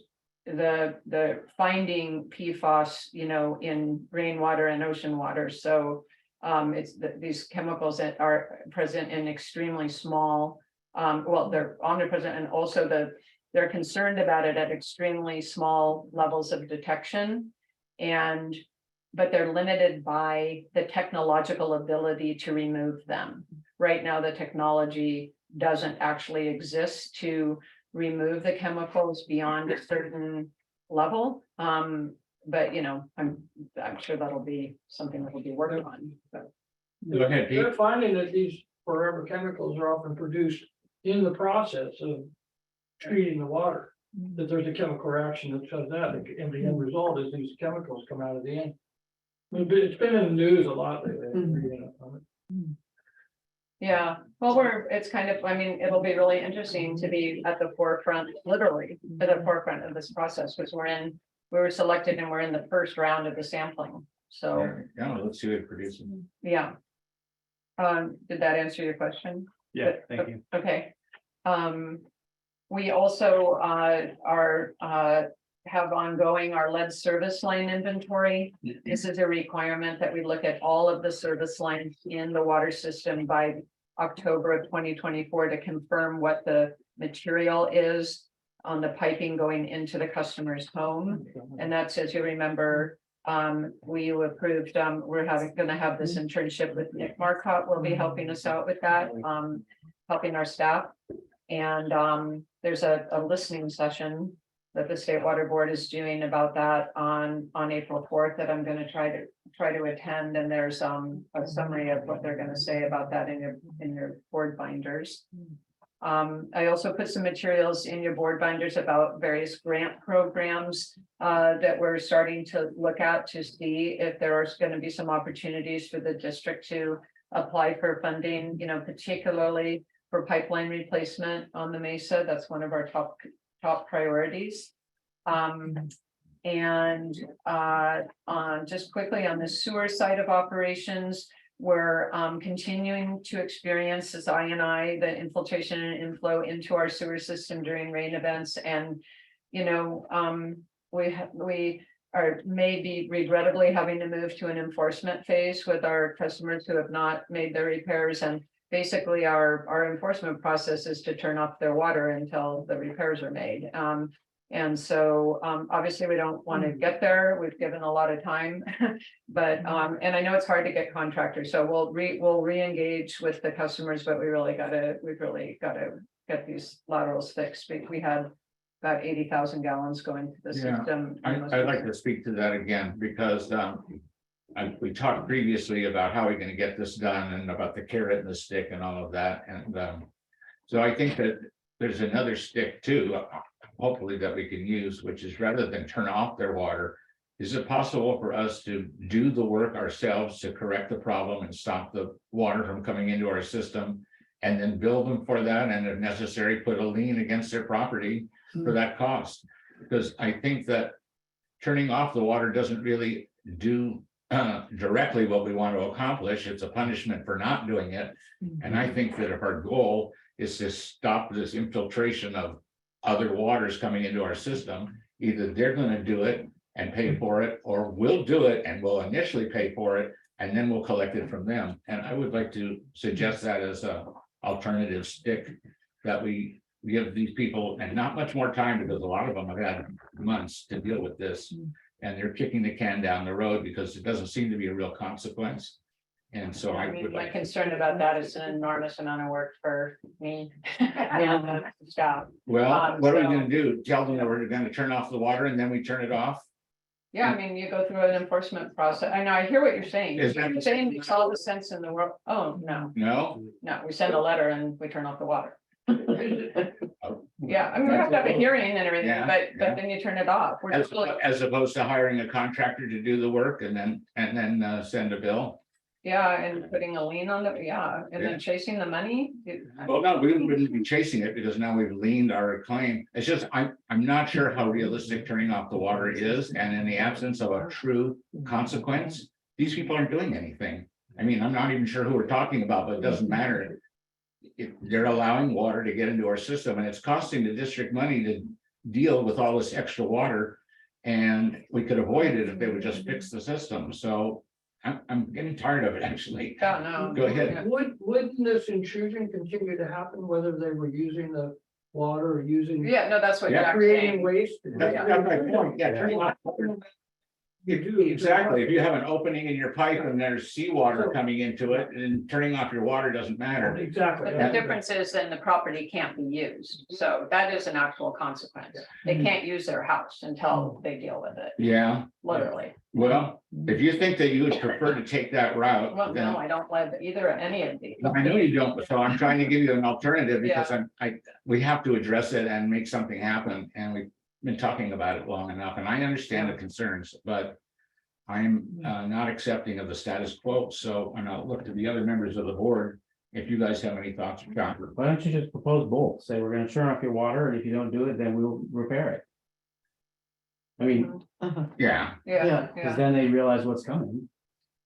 the finding PFAS, in rainwater and ocean water. So it's these chemicals that are present in extremely small, they're omnipresent, and also they're concerned about it at extremely small levels of detection. But they're limited by the technological ability to remove them. Right now, the technology doesn't actually exist to remove the chemicals beyond a certain level. But I'm sure that'll be something that will be worked on. But Go ahead, Pete. They're finding that these forever chemicals are often produced in the process of treating the water. That there's a chemical reaction that says that, and the end result is these chemicals come out of the end. It's been in the news a lot lately. yeah, well, it's kind of, it'll be really interesting to be at the forefront, literally, at the forefront of this process, because we were selected and we're in the first round of the sampling. So, Yeah, let's see what it produces. yeah. Did that answer your question? Yeah, thank you. Okay. We also have ongoing our lead service line inventory. This is a requirement that we look at all of the service lines in the water system by October of 2024 to confirm what the material is on the piping going into the customer's home. And that's, as you remember, we approved, we're going to have this internship with Nick Marcotte will be helping us out with that, helping our staff. And there's a listening session that the State Water Board is doing about that on April 4th that I'm going to try to attend. And there's a summary of what they're going to say about that in your board binders. I also put some materials in your board binders about various grant programs that we're starting to look at to see if there's going to be some opportunities for the district to apply for funding, particularly for pipeline replacement on the Mesa. That's one of our top priorities. Just quickly on the sewer side of operations, we're continuing to experience as I&I, the infiltration and inflow into our sewer system during rain events. And, we are maybe regrettably having to move to an enforcement phase with our customers who have not made their repairs. And basically our enforcement process is to turn off their water until the repairs are made. And so obviously we don't want to get there. We've given a lot of time, but and I know it's hard to get contractors, so we'll re-engage with the customers, but we've really got to get these laterals fixed. We had about 80,000 gallons going through the system. I'd like to speak to that again because we talked previously about how we're going to get this done and about the carrot and the stick and all of that. And so I think that there's another stick too, hopefully that we can use, which is rather than turn off their water, is it possible for us to do the work ourselves to correct the problem and stop the water from coming into our system and then bill them for that, and if necessary, put a lien against their property for that cost? Because I think that turning off the water doesn't really do directly what we want to accomplish. It's a punishment for not doing it. And I think that if our goal is to stop this infiltration of other waters coming into our system, either they're going to do it and pay for it, or we'll do it and we'll initially pay for it and then we'll collect it from them. And I would like to suggest that as a alternative stick that we give these people, and not much more time because a lot of them have had months to deal with this, and they're kicking the can down the road because it doesn't seem to be a real consequence. And so my concern about that is an enormous amount of work for me and the staff. Well, what are we going to do? Tell them that we're going to turn off the water and then we turn it off? Yeah, you go through an enforcement process. I know, I hear what you're saying. Is that- You're saying makes all the sense in the world. Oh, no, we send a letter and we turn off the water. Yeah, we have to have a hearing and everything, but then you turn it off. We're just As opposed to hiring a contractor to do the work and then send a bill. Yeah, and putting a lien on and then chasing the money. Well, no, we wouldn't be chasing it because now we've leaned our claim. It's just, I'm not sure how realistic turning off the water is. And in the absence of a true consequence, these people aren't doing anything. I'm not even sure who we're talking about, but it doesn't matter. They're allowing water to get into our system, and it's costing the district money to deal with all this extra water. And we could avoid it if they would just fix the system. So I'm getting tired of it, actually. Yeah, no. Go ahead. Wouldn't this intrusion continue to happen whether they were using the water or using? Yeah, no, that's what Yeah. Jack's Creating saying. waste? That's my point. Yeah. Exactly. If you have an opening in your pipe and there's seawater coming into it and turning off your water doesn't matter. Exactly. But the difference is then the property can't be used. So that is an actual consequence. They can't use their house until they deal with it, Yeah, literally. well, if you think that you would prefer to take that route, Well, then. no, I don't like either of any of these. I know you don't, so I'm trying to give you an alternative because we have to address it and make something happen, and we've been talking about it long enough, and I understand the concerns, but I'm not accepting of the status quo, so, and I'll look to the other members of the board, if you guys have any thoughts. John. Why don't you just propose both? Say we're gonna turn off your water, and if you don't do it, then we'll repair it. I mean, Yeah, Yeah, because then they realize what's coming.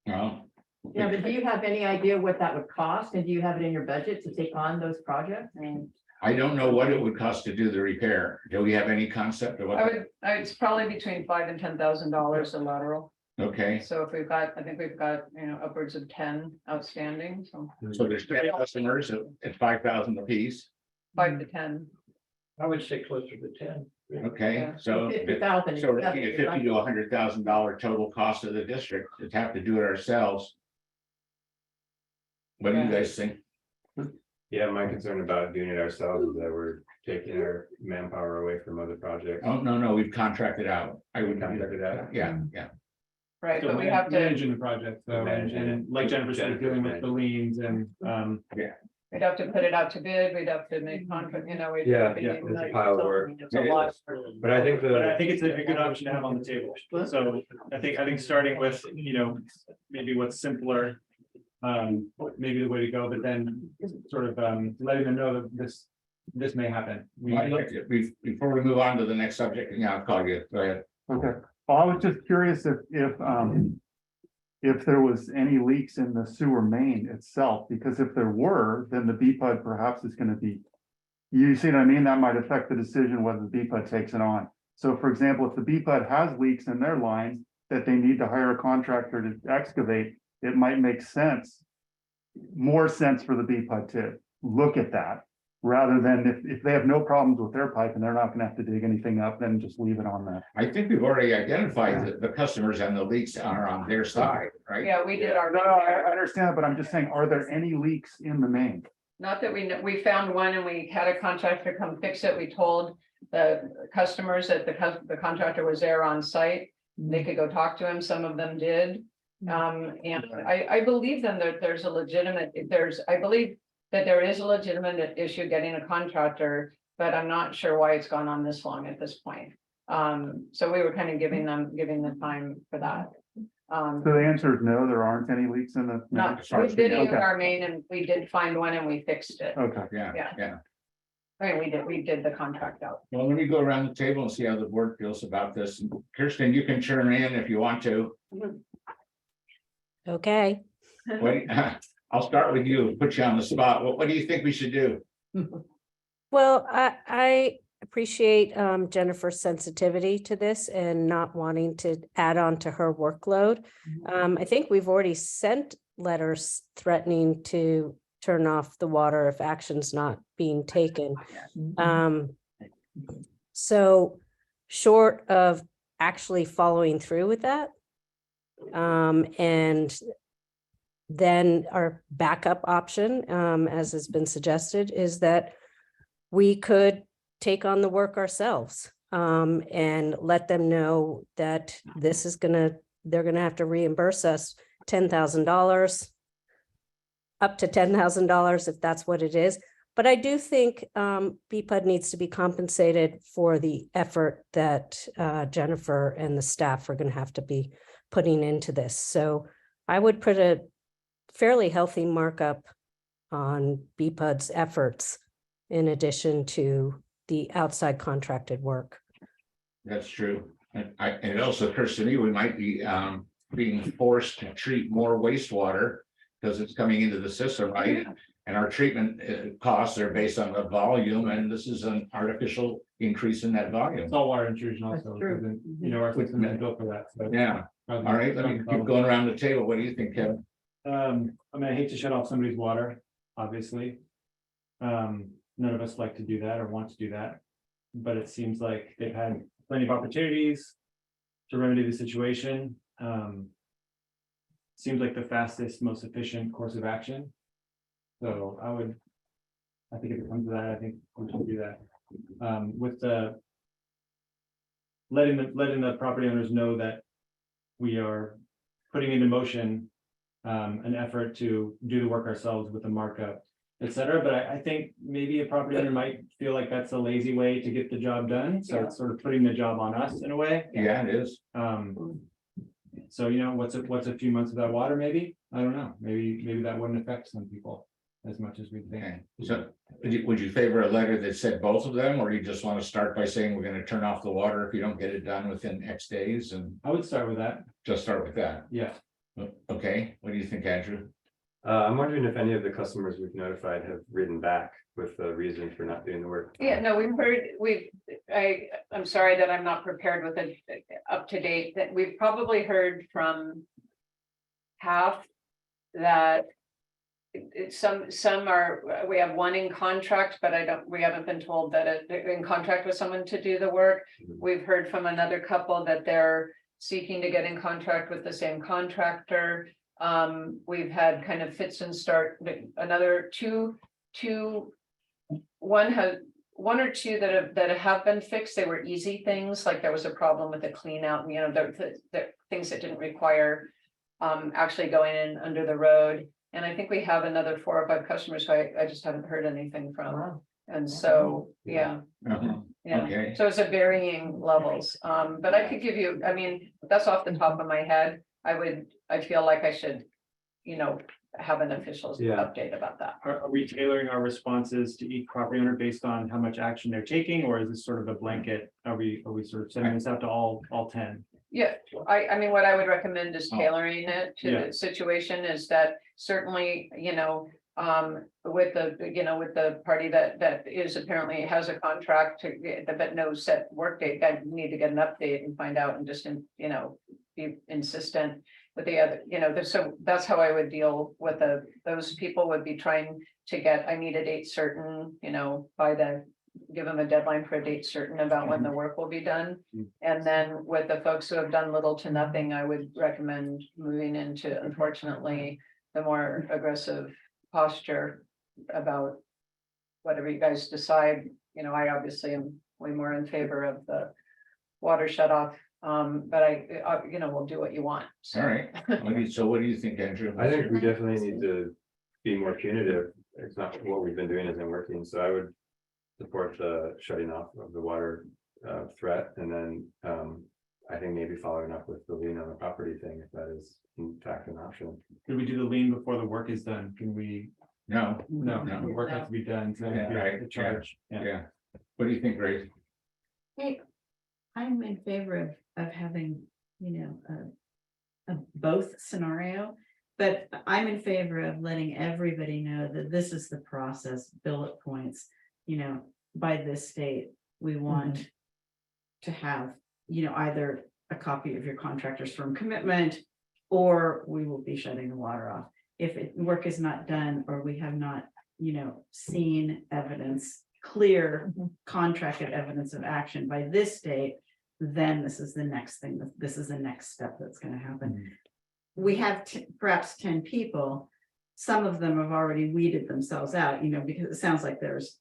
well, Yeah, but do you have any idea what that would cost? And do you have it in your budget to take on those projects? I don't know what it would cost to do the repair. Do we have any concept of I what? would, it's probably between $5,000 and $10,000 a lateral. Okay, So if we've got, I think we've got, upwards of 10 outstanding, so so there's 10 customers at 5,000 apiece. 5 to 10. I would say closer to 10. Okay, Yeah. so. 50,000. So we're looking at $50,000 to $100,000 total cost of the district to have to do it ourselves. What do you guys think? Yeah, my concern about doing it ourselves is that we're taking our manpower away from other projects. Oh, no, we've contracted out. I would Contracted out? Yeah. Right, So but we have to, managing the project, though, and like Jennifer said, dealing with the liens and, we'd have to put it out to bid, we'd have to make contract, we'd. Yeah, it's a pile of work. It's a lot. But I think but I think it's a good option to have on the table. So I think starting with, maybe what's simpler. Maybe the way to go, but then sort of letting them know that this may happen. Before we move on to the next subject, I'll call you. Go ahead. Okay, well, I was just curious if there was any leaks in the sewer main itself, because if there were, then the BPUD perhaps is gonna be. You see what I mean? That might affect the decision whether the BPUD takes it on. So for example, if the BPUD has leaks in their lines that they need to hire a contractor to excavate, it might make more sense for the BPUD to look at that. Rather than if they have no problems with their pipe and they're not gonna have to dig anything up, then just leave it on that. I think we've already identified the customers and the leaks are on their side, right? Yeah, we did our. No, I understand, but I'm just saying, are there any leaks in the main? Not that we found one and we had a contractor come fix it. We told the customers that the contractor was there on site. They could go talk to him. Some of them did. And I believe then that there's a legitimate, I believe that there is a legitimate issue getting a contractor, but I'm not sure why it's gone on this long at this point. So we were kind of giving the time for that. So the answer is no, there aren't any leaks in the. Not, we did it in our main and we did find one and we fixed it. Okay. Yeah. I mean, we did the contract out. Well, let me go around the table and see how the board feels about this. Kirsten, you can chime in if you want to. Okay. I'll start with you, put you on the spot. What do you think we should do? Well, I appreciate Jennifer's sensitivity to this and not wanting to add on to her workload. I think we've already sent letters threatening to turn off the water if action's not being taken. So short of actually following through with that, and then our backup option, as has been suggested, is that we could take on the work ourselves and let them know that this is they're gonna have to reimburse us $10,000, up to $10,000 if that's what it is. But I do think BPUD needs to be compensated for the effort that Jennifer and the staff are gonna have to be putting into this. So I would put a fairly healthy markup on BPUD's efforts in addition to the outside contracted work. That's true. And it also occurs to me, we might be being forced to treat more wastewater because it's coming into the system, right? And our treatment costs are based on the volume, and this is an artificial increase in that volume. Saltwater intrusion also, because, our system is built for that. So. Yeah. All right, let me keep going around the table. What do you think, Kevin? I mean, I hate to shut off somebody's water, obviously. None of us like to do that or want to do that, but it seems like they've had plenty of opportunities to remedy the situation. Seems like the fastest, most efficient course of action. So I think if it comes to that, I think we should do that. With the letting the property owners know that we are putting into motion an effort to do the work ourselves with the markup, et cetera. But I think maybe a property owner might feel like that's a lazy way to get the job done. So it's sort of putting the job on us in a way. Yeah, it is. So, you know, what's a few months without water, maybe? I don't know. Maybe that wouldn't affect some people as much as we think. Okay, so would you favor a letter that said both of them, or you just want to start by saying we're going to turn off the water if you don't get it done within X days, and I would start with that. just start with that? Yeah. Okay, what do you think, Andrew? I'm wondering if any of the customers we've notified have written back with the reason for not doing the work. Yeah, no, I'm sorry that I'm not prepared with it up to date, that we've probably heard from half that some are, we have one in contract, but we haven't been told that they're in contract with someone to do the work. We've heard from another couple that they're seeking to get in contract with the same contractor. We've had kind of fits and start, another one or two that have been fixed. They were easy things, like there was a problem with the clean out, you know, the things that didn't require actually going in under the road. And I think we have another 4 or 5 customers who I just haven't heard anything from. And so, yeah. Yeah, Okay, so it's at varying levels, but I could give you, I mean, that's off the top of my head. I feel like I should, you know, have an official update about that. Are we tailoring our responses to each property owner based on how much action they're taking, or is this sort of a blanket? Are we sort of sending this out to all 10? Yeah, I mean, what I would recommend is tailoring it to the situation is that certainly, you know, with the party that is apparently has a contract to but no set work date, I need to get an update and find out and just, you know, be insistent with the other, you know, so that's how I would deal with those people would be trying to get, I need a date certain, you know, give them a deadline for a date certain about when the work will be done. And then with the folks who have done little to nothing, I would recommend moving into, unfortunately, the more aggressive posture about whatever you guys decide. You know, I obviously am way more in favor of the water shut off. But I you know, we'll do what you want. So. all right. So what do you think, Andrew? I think we definitely need to be more punitive. It's not what we've been doing isn't working, so I would support the shutting off of the water threat, and then I think maybe following up with the lien on the property thing, if that is in fact an option. Could we do the lien before the work is done? Can we? No, No, the work has to be done. So Yeah, right, the charge. yeah. What do you think, Grace? Hey, I'm in favor of having, you know, a both scenario, but I'm in favor of letting everybody know that this is the process, bullet points, you know, by this date, we want to have, you know, either a copy of your contractor's firm commitment, or we will be shutting the water off. If work is not done, or we have not, you know, seen evidence, clear contracted evidence of action by this date, then this is the next thing, this is the next step that's going to happen. We have perhaps 10 people. Some of them have already weeded themselves out, you know, because it sounds like there's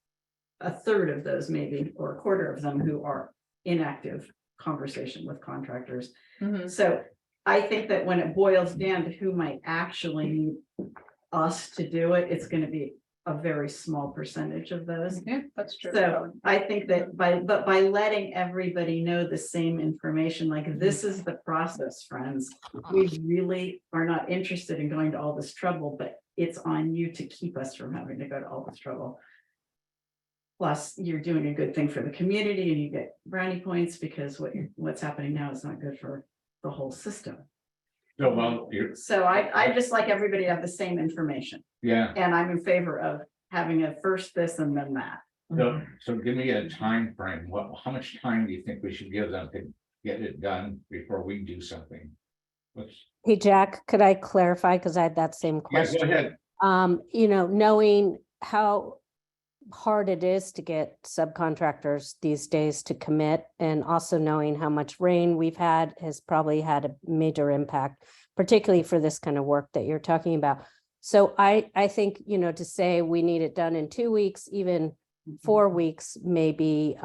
a third of those maybe, or a quarter of them who are inactive conversation with contractors. So I think that when it boils down to who might actually need us to do it, it's going to be a very small percentage of those. Yeah, that's true. So I think that by letting everybody know the same information, like this is the process, friends. We really are not interested in going to all this trouble, but it's on you to keep us from having to go to all this trouble. Plus, you're doing a good thing for the community and you get brownie points because what's happening now is not good for the whole system. So I just like everybody to have the same information. Yeah. And I'm in favor of having a first this and then that. So give me a time frame. How much time do you think we should give them to get it done before we do something? Hey, Jack, could I clarify? Because I had that same Yeah, question. go ahead. You know, knowing how hard it is to get subcontractors these days to commit, and also knowing how much rain we've had has probably had a major impact, particularly for this kind of work that you're talking about. So I think, you know, to say we need it done in 2 weeks, even 4 weeks may be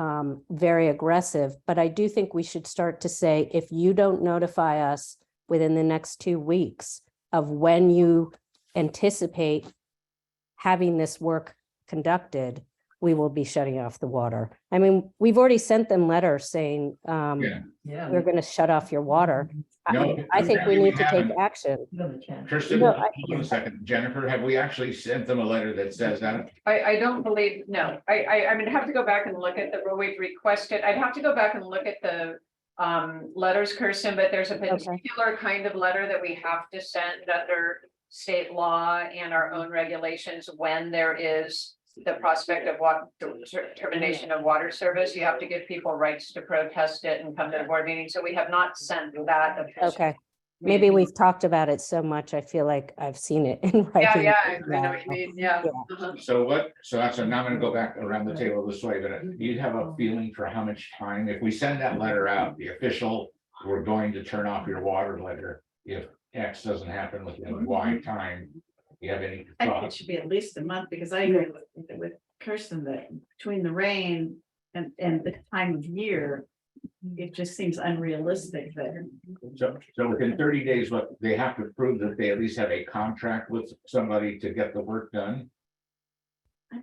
very aggressive, but I do think we should start to say, if you don't notify us within the next 2 weeks of when you anticipate having this work conducted, we will be shutting off the water. I mean, we've already sent them letters saying, Yeah. Yeah. we're going to shut off your water. No, I think we apparently need to take haven't. action. Really can. Kirsten, No, hold on a second. Jennifer, have we actually sent them a letter that says that? I don't believe, no, I mean, have to go back and look at the, where we've requested, I'd have to go back and look at the letters, Kirsten, but there's a particular kind of letter that we have to send under state law and our own regulations when there is the prospect of what termination of water service. You have to give people rights to protest it and come to the board meeting. So we have not sent that. officially. Okay, maybe we've talked about it so much, I feel like I've seen it in Yeah, writing. yeah, I know what you mean, yeah. Yeah. Uh-huh. So that's, now I'm gonna go back around the table this way, but do you have a feeling for how much time, if we send that letter out, the official, we're going to turn off your water letter, if X doesn't happen within Y time, you have any I think it thoughts? should be at least a month, because I agree with Kirsten that between the rain and the time of year, it just seems unrealistic that. So within 30 days, what they have to prove that they at least have a contract with somebody to get the work done.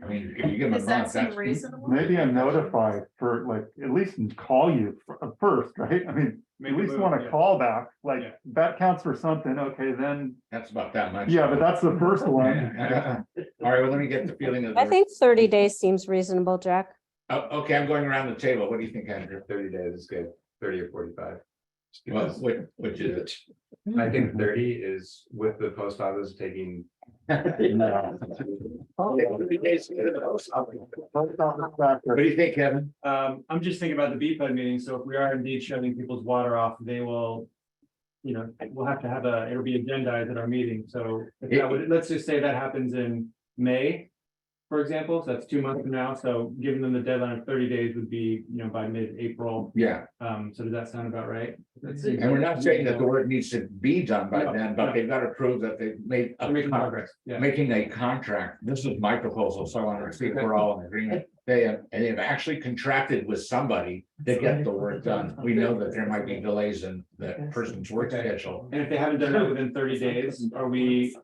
I mean, if you give them a Does that month, seem that's reasonable? Maybe a notify for like, at least call you first, right? I mean, Make at a least move, want to yeah. call back, like, Yeah. that counts for something, okay, then, that's about that much. yeah, but that's the first one. All right, well, let me get the feeling of. I think 30 days seems reasonable, Jack. Okay, I'm going around the table. What do you think, Andrew? 30 days is good, 30 or 45. Well, Because which is it? I think 30 is with the post office taking. What do you think, Kevin? I'm just thinking about the BPUD meeting, so if we are indeed shutting people's water off, they will. You know, we'll have to have it'll be agendized at our meeting, so if that would, let's just say that happens in May. For example, so that's 2 months from now, so giving them the deadline of 30 days would be, you know, by mid-April. Yeah, So does that sound about right? and we're not saying that the work needs to be done by No, then, but no. they've got to prove that they've made. We're making progress, yeah. Making a contract. This is my proposal, so I want to see if we're all in agreement. They have actually contracted with somebody to get the work done. We know that there might be delays in the person's work schedule. And if they haven't done it within 30 days, are we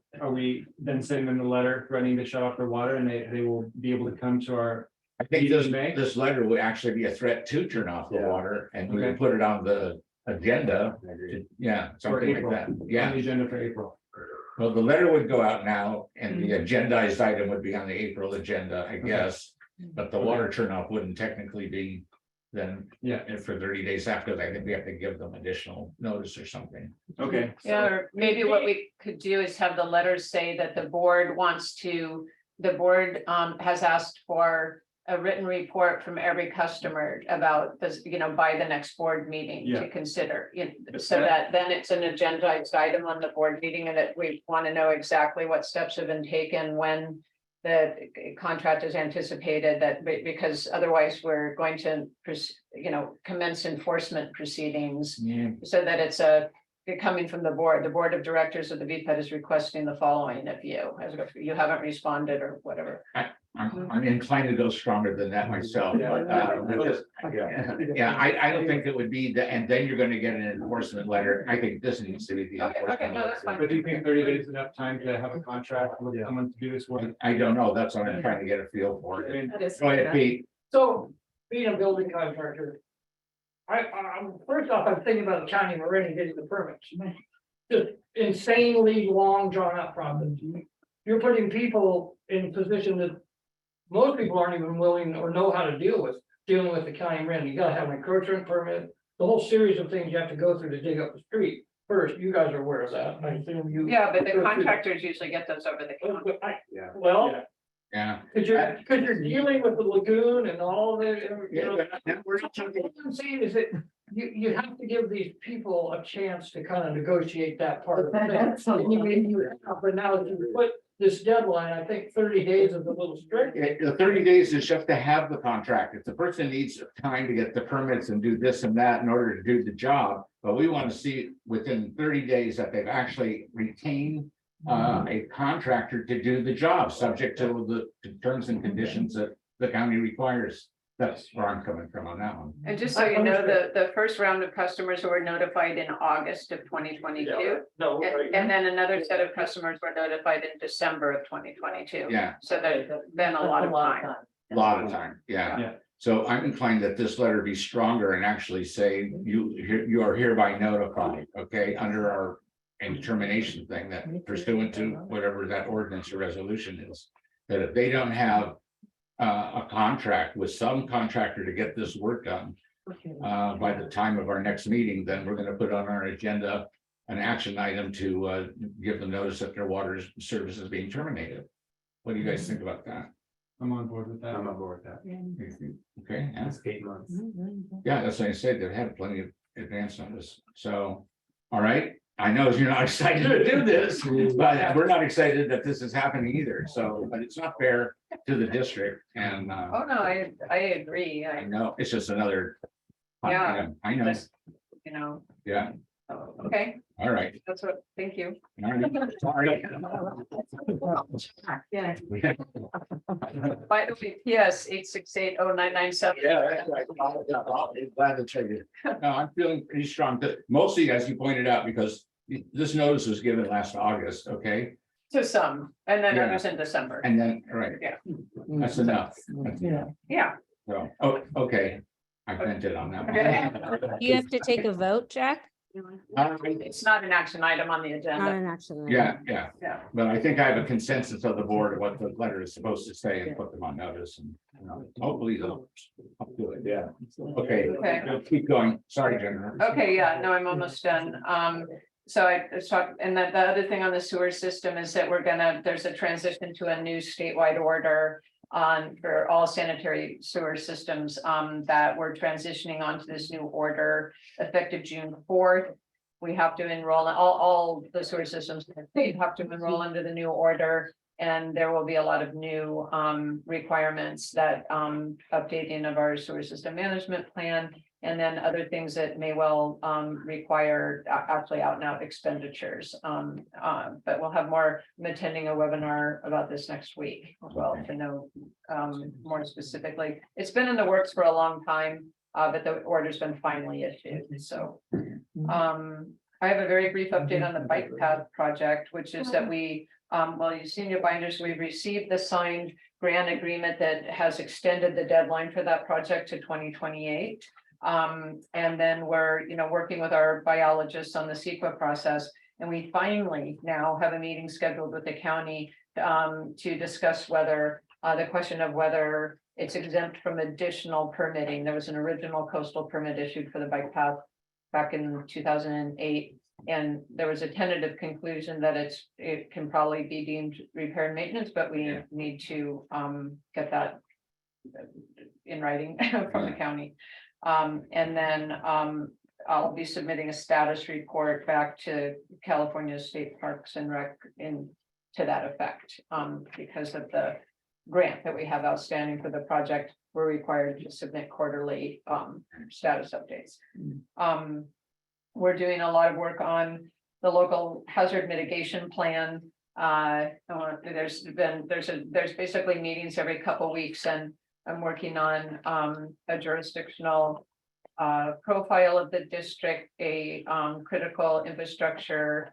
then sending them the letter threatening to shut off their water, and they will be able to come to our. I think Meeting in May? this letter would actually be a threat to turn off the Yeah. water, and we Okay. would put it on the agenda. I agree. Yeah, For something like April, that. on Yeah, the agenda for April. well, the letter would go out now, and the agendized item would be on the April agenda, I guess. But the water turn off wouldn't technically be then. Yeah. And for 30 days after, I think we have to give them additional notice or something. Okay. Yeah, or maybe what we could do is have the letters say that the board has asked for a written report from every customer about this, you know, by the next board meeting Yeah. to consider. So that then it's an agendized item on the board meeting, and that we want to know exactly what steps have been taken when the contract is anticipated, that because otherwise we're going to, you know, commence enforcement proceedings. Yeah. So that it's coming from the board of directors of the BPUD is requesting the following of you, as if you haven't responded or whatever. I'm inclined to go stronger than that myself, but yeah, I don't think it would be, and then you're gonna get an enforcement letter. I think this needs to be the. Okay, enforcement no, that's letter. But do you think 30 days is enough time to have a contract with someone to do this work? I don't know, that's what I'm trying to get a feel for. I mean, Go ahead, Pete. So, being a building contractor. I'm first off, I'm thinking about the county of Marin getting the permits. Just insanely long drawn out process. You're putting people in a position that most people aren't even willing or know how to dealing with the county of Marin. You gotta have an encroachment permit, the whole series of things you have to go through to dig up the street. First, you guys are aware of that. I assume you. Yeah, but the contractors usually get those over the counter. Yeah. Well, Yeah. cause you're dealing with the lagoon and all the, you know. We're not talking- What I'm saying is that you have to give these people a chance to kind of negotiate that part of the thing. Absolutely. But now you put this deadline, I think 30 days is a little strict. The 30 days is just to have the contract. If the person needs time to get the permits and do this and that in order to do the job, but we want to see within 30 days that they've actually retained a contractor to do the job, subject to the terms and conditions that the county requires. That's where I'm coming from on that one. And just so you know, the first round of customers were notified in August of 2022. No, And then another set of customers were notified in December of 2022. Yeah, So there's been a lot of time. a lot of time, yeah. Yeah. So I'm inclined that this letter be stronger and actually say you are hereby notified, okay, under our determination thing that pursuant to whatever that ordinance or resolution is. That if they don't have a contract with some contractor to get this work done by the time of our next meeting, then we're gonna put on our agenda an action item to give them notice that their water service is being terminated. What do you guys think about that? I'm on board with that. I'm on board with that. Okay, yeah. It's 8 months. Yeah, that's what I said. They've had plenty of advance notice. So, all right. I know you're not excited to do this, but we're not excited that this is happening either. So, but it's not fair to the district and Oh, no, I agree. I know it's just another. Yeah. I know. You know, Yeah. okay, All right. that's what, thank you. All right. Sorry. Yeah. By the way, PS 8680997. Yeah, that's right. Glad to tell you. No, I'm feeling pretty strong, mostly as you pointed out, because this notice was given last August, okay? To some, and then Yeah. others in December. And then, all right. Yeah. That's enough. Yeah, So, oh, okay. I vented on that Okay. one. You have to take a vote, Jack? it's not an action item on the Not agenda. an action. item. Yeah, Yeah. but I think I have a consensus of the board of what the letter is supposed to say and put them on notice and, you know, hopefully they'll do it, yeah. Okay, Okay. keep going. Sorry, Jennifer. Okay, yeah, no, I'm almost done. So I talked, and the other thing on the sewer system is that there's a transition to a new statewide order for all sanitary sewer systems, that we're transitioning onto this new order effective June 4th. We have to enroll, all the sewer systems in the state have to enroll under the new order. And there will be a lot of new requirements that updating of our sewer system management plan. And then other things that may well require actually out and out expenditures. But we'll have more, I'm attending a webinar about this next week as well to know more specifically. It's been in the works for a long time, but the order's been finally issued, so. I have a very brief update on the bike path project, which is that well, you've seen your binders, we've received the signed grant agreement that has extended the deadline for that project to 2028. And then we're, working with our biologists on the CEQA process. And we finally now have a meeting scheduled with the county to discuss whether the question of whether it's exempt from additional permitting. There was an original coastal permit issued for the bike path back in 2008. And there was a tentative conclusion that it can probably be deemed repair and maintenance, but we need to get that in writing from the county. And then I'll be submitting a status report back to California State Parks and Rec to that effect. Because of the grant that we have outstanding for the project, we're required to submit quarterly status updates. We're doing a lot of work on the local hazard mitigation plan. There's basically meetings every couple weeks, and I'm working on a jurisdictional profile of the district, a critical infrastructure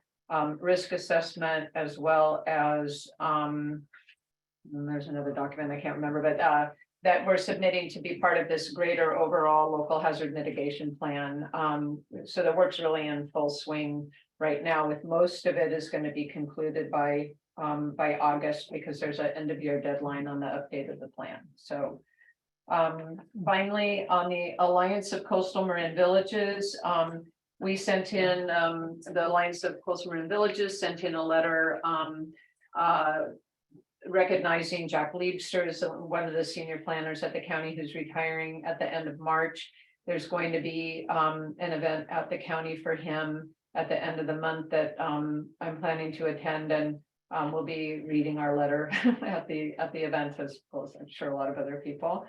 risk assessment, as well as and there's another document I can't remember, but that we're submitting to be part of this greater overall local hazard mitigation plan. So the work's really in full swing right now, with most of it is going to be concluded by August, because there's an end of year deadline on the update of the plan. So finally, on the Alliance of Coastal Marin Villages, we sent in the Alliance of Coastal Marin Villages sent in a letter recognizing Jack Liebster as one of the senior planners at the county who's retiring at the end of March. There's going to be an event at the county for him at the end of the month that I'm planning to attend, and will be reading our letter at the event, as well as I'm sure a lot of other people.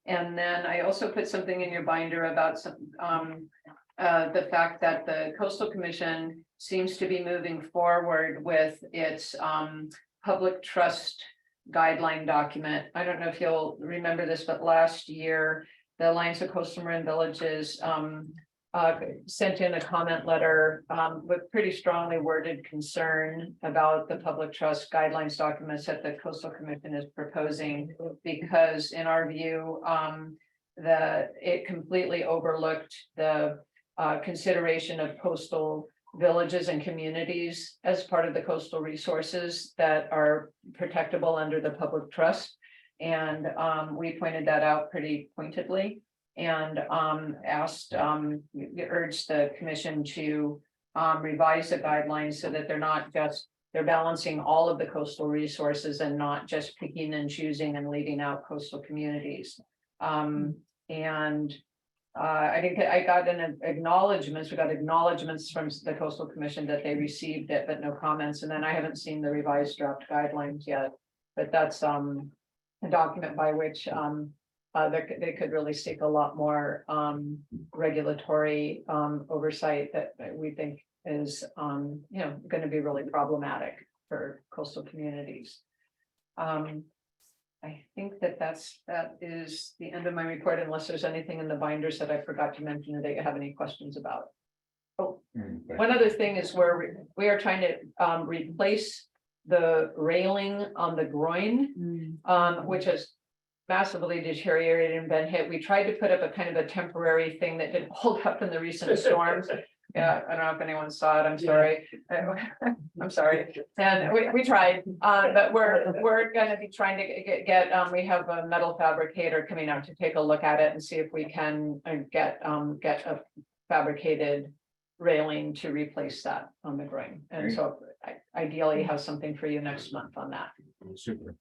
And then I also put something in your binder about the fact that the Coastal Commission seems to be moving forward with its public trust guideline document. I don't know if you'll remember this, but last year, the Alliance of Coastal Marin Villages sent in a comment letter with pretty strongly worded concern about the public trust guidelines documents that the Coastal Commission is proposing, because in our view, it completely overlooked the consideration of coastal villages and communities as part of the coastal resources that are protectable under the public trust. And we pointed that out pretty pointedly and urged the commission to revise the guidelines so that they're balancing all of the coastal resources and not just picking and choosing and leaving out coastal communities. I think I got we got acknowledgements from the Coastal Commission that they received it, but no comments. And then I haven't seen the revised draft guidelines yet, but that's a document by which they could really seek a lot more regulatory oversight that we think is going to be really problematic for coastal communities. I think that is the end of my report, unless there's anything in the binders that I forgot to mention or that you have any questions about. Oh, one other thing is where we are trying to replace the railing on the groin, which has massively deteriorated and been hit. We tried to put up a kind of a temporary thing that didn't hold up in the recent storms. Yeah, I don't know if anyone saw it. I'm sorry. I'm sorry. And we tried, but we're going to be trying to get we have a metal fabricator coming out to take a look at it and see if we can get a fabricated railing to replace that on the groin. And so I ideally have something for you next month on that. Super.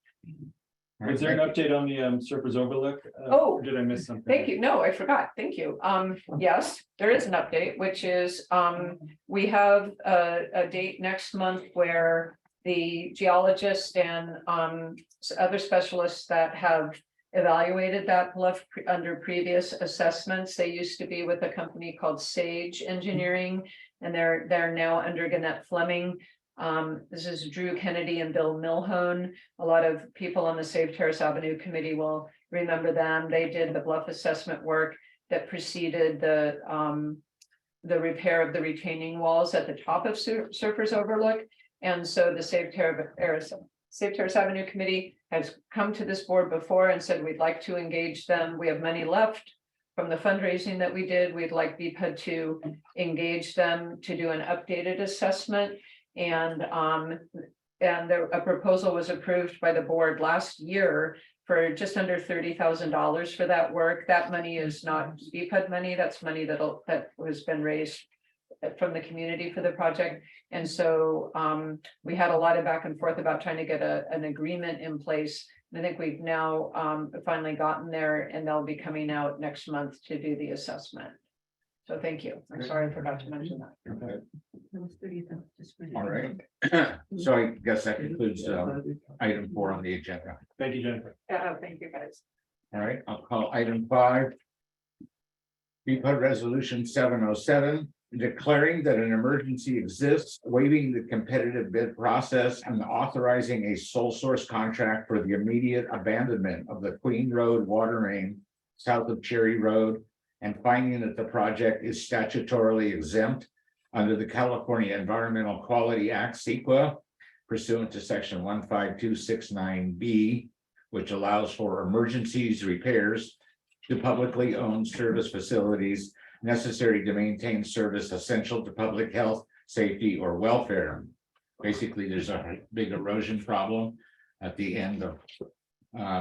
Was there an update on the Surfers Overlook? Oh, or did I miss something? Thank you. No, I forgot. Thank you. Yes, there is an update, which is we have a date next month where the geologists and other specialists that have evaluated that bluff under previous assessments. They used to be with a company called Sage Engineering, and they're now under Gannett Fleming. This is Drew Kennedy and Bill Milhone. A lot of people on the Save Terrace Avenue committee will remember them. They did the bluff assessment work that preceded the repair of the retaining walls at the top of Surfers Overlook. And so the Save Terrace Avenue committee has come to this board before and said, we'd like to engage them. We have money left from the fundraising that we did. We'd like BCPUD to engage them to do an updated assessment. And a proposal was approved by the board last year for just under $30,000 for that work. That money is not BCPUD money. That's money that has been raised from the community for the project. And so we had a lot of back and forth about trying to get an agreement in place. I think we've now finally gotten there, and they'll be coming out next month to do the assessment. So thank you. I'm sorry I forgot to mention that. Okay. All right. So I guess that concludes item 4 on the agenda. Thank you, Jennifer. Thank you, guys. All right, I'll call item 5. BCPUD Resolution 707, declaring that an emergency exists, waiving the competitive bid process and authorizing a sole source contract for the immediate abandonment of the Queen Road water main south of Cherry Road, and finding that the project is statutorily exempt under the California Environmental Quality Act, CEQA, pursuant to section 15269B, which allows for emergencies repairs to publicly owned service facilities necessary to maintain service essential to public health, safety, or welfare. Basically, there's a big erosion problem at the end of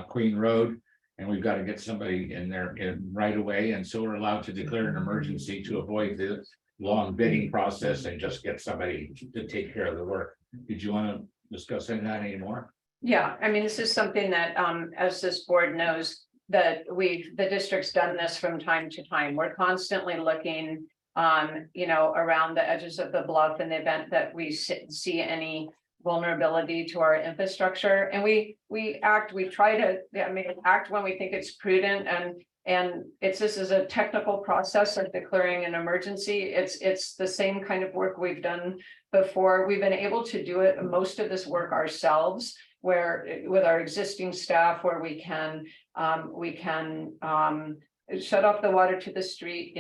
Queen Road, and we've got to get somebody in there right away. And so we're allowed to declare an emergency to avoid the long bidding process and just get somebody to take care of the work. Did you want to discuss any of that anymore? Yeah, I mean, this is something that, as this board knows, that the district's done this from time to time. We're constantly looking, around the edges of the bluff in the event that we see any vulnerability to our infrastructure. And we try to, act when we think it's prudent, and this is a technical process of declaring an emergency. It's the same kind of work we've done before. We've been able to do it, most of this work ourselves, where with our existing staff, where we can shut off the water to the street,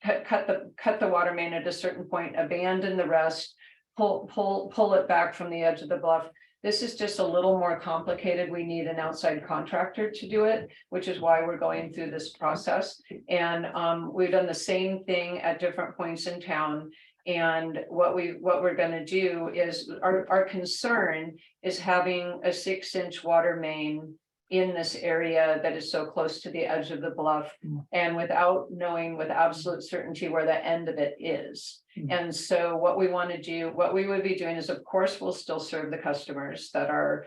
cut the water main at a certain point, abandon the rest, pull it back from the edge of the bluff. This is just a little more complicated. We need an outside contractor to do it, which is why we're going through this process. And we've done the same thing at different points in town. And what we're going to do is our concern is having a 6-inch water main in this area that is so close to the edge of the bluff, and without knowing with absolute certainty where the end of it is. And so what we want to do, what we would be doing is, of course, we'll still serve the customers that are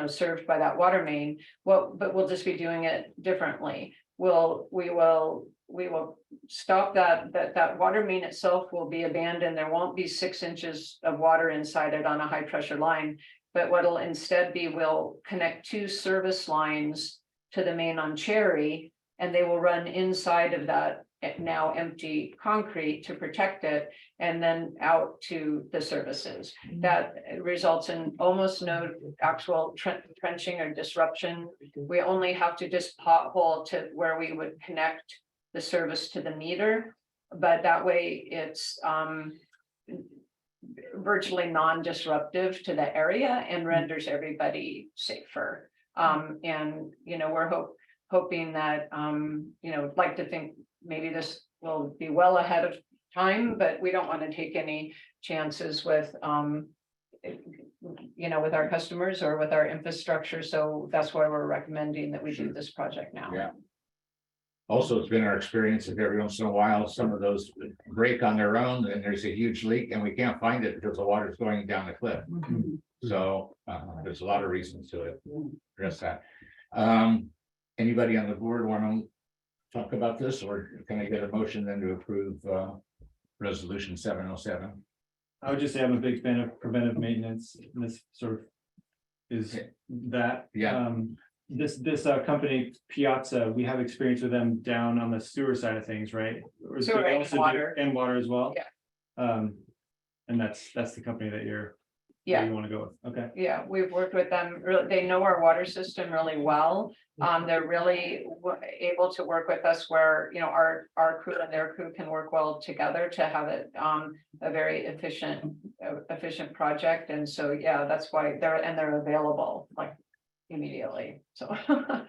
served by that water main. But we'll just be doing it differently. We will stop that water main itself will be abandoned. There won't be 6 inches of water inside it on a high pressure line. But what'll instead be, we'll connect 2 service lines to the main on Cherry, and they will run inside of that now empty concrete to protect it, and then out to the services. That results in almost no actual trenching or disruption. We only have to just pothole to where we would connect the service to the meter, but that way it's virtually non-disruptive to the area and renders everybody safer. And we're hoping that like to think maybe this will be well ahead of time, but we don't want to take any chances with with our customers or with our infrastructure. So that's why we're recommending that we do this project now. Yeah. Also, it's been our experience that every once in a while, some of those break on their own and there's a huge leak and we can't find it because the water's going down the cliff. So there's a lot of reasons to address that. Anybody on the board want to talk about this, or can I get a motion then to approve resolution 707? I would just say I'm a big fan of preventive maintenance. And this sort of is that. Yeah. This company Piazza, we have experience with them down on the sewer side of things, right? Or do Sewer they and also do- water. and water as well. Yeah. And that's the company that you want to go with. Okay. Yeah, we've worked with them. They know our water system really well. They're really able to work with us where, our crew and their crew can work well together to have it a very efficient project. And so, yeah, that's why they're available like immediately. So.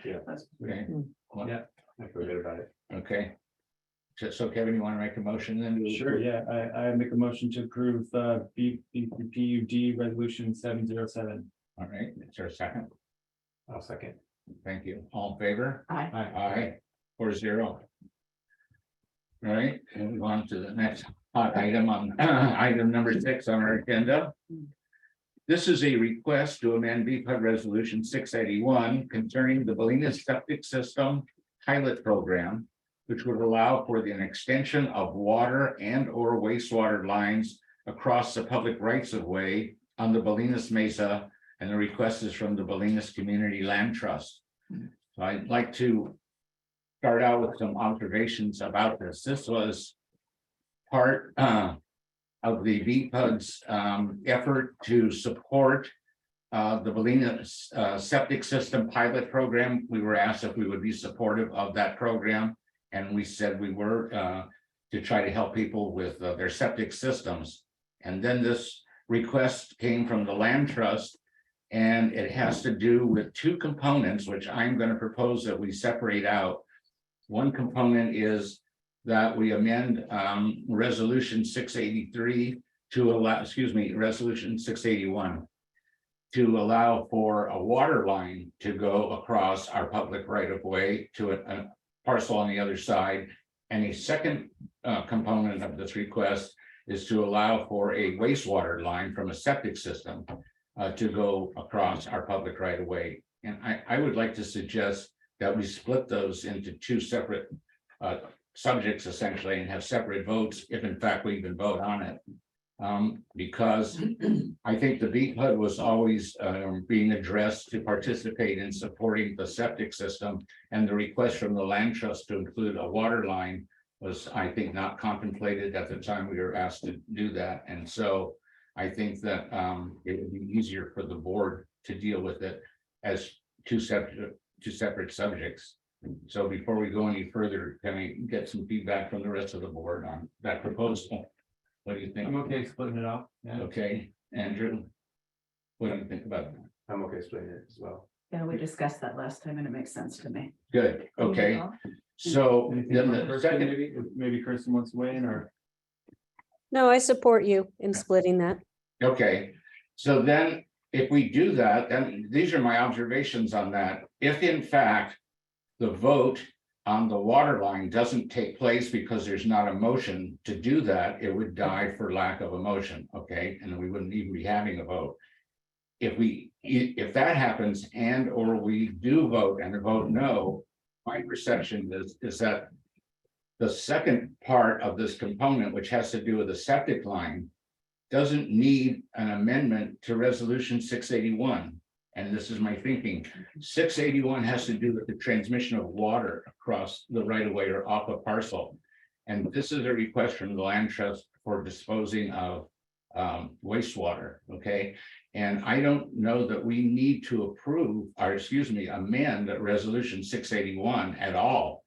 Yeah. Okay. Well, Yeah. I feel good about it. Okay. So Kevin, you want to make a motion then? Sure. Yeah. I make a motion to approve BCPUD resolution 707. All right. Is there a second? I'll second. Thank you. All in favor? Aye. Aye. 4-0. All right, and move on to the next hot item on item number 6 on our agenda. This is a request to amend BPUD resolution 681 concerning the Bolinas septic system pilot program, which would allow for an extension of water and or wastewater lines across the public rights of way on the Bolinas Mesa, and the request is from the Bolinas Community Land Trust. So I'd like to start out with some observations about this. This was part of the BPUD's effort to support the Bolinas septic system pilot program. We were asked if we would be supportive of that program, and we said we were to try to help people with their septic systems. And then this request came from the Land Trust, and it has to do with 2 components, which I'm going to propose that we separate out. One component is that we amend resolution 683 to allow, resolution 681 to allow for a water line to go across our public right of way to a parcel on the other side. And a second component of this request is to allow for a wastewater line from a septic system to go across our public right of way. And I would like to suggest that we split those into 2 separate subjects essentially, and have separate votes if in fact we even vote on it. Because I think the BPUD was always being addressed to participate in supporting the septic system. And the request from the land trust to include a water line was, I think, not contemplated at the time we were asked to do that. And so I think that it would be easier for the board to deal with it as two separate subjects. So before we go any further, can I get some feedback from the rest of the board on that proposal? What do you think? I'm okay splitting it off. Yeah. Okay, Andrew? What do you think about that? I'm okay splitting it as well. Yeah, we discussed that last time and it makes sense to me. Good, okay, so Anything then from the Kirsten, second, maybe Kirsten wants to weigh in, or No, I support you in splitting that. okay, so then if we do that, then these are my observations on that. If in fact the vote on the water line doesn't take place because there's not a motion to do that, it would die for lack of a motion, okay? And we wouldn't even be having a vote. If that happens and or we do vote and vote no, my perception is that the second part of this component, which has to do with the septic line, doesn't need an amendment to resolution 681. And this is my thinking. 681 has to do with the transmission of water across the right of way or off a parcel. And this is a request from the land trust for disposing of wastewater, okay? And I don't know that we need to approve, or excuse me, amend resolution 681 at all,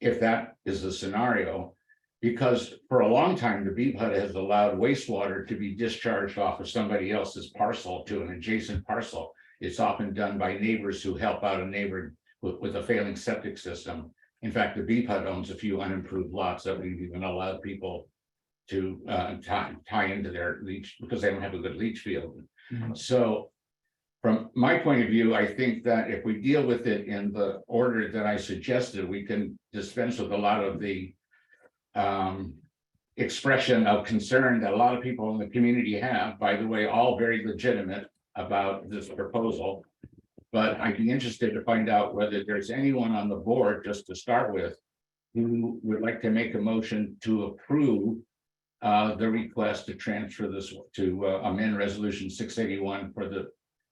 if that is the scenario. Because for a long time, the BPUD has allowed wastewater to be discharged off of somebody else's parcel to an adjacent parcel. It's often done by neighbors who help out a neighbor with a failing septic system. In fact, the BPUD owns a few unimproved lots that we've even allowed people to tie into their leach because they don't have a good leach field. So from my point of view, I think that if we deal with it in the order that I suggested, we can dispense with a lot of the expression of concern that a lot of people in the community have, by the way, all very legitimate about this proposal. But I'd be interested to find out whether there's anyone on the board, just to start with, who would like to make a motion to approve the request to transfer this to amend resolution 681 for the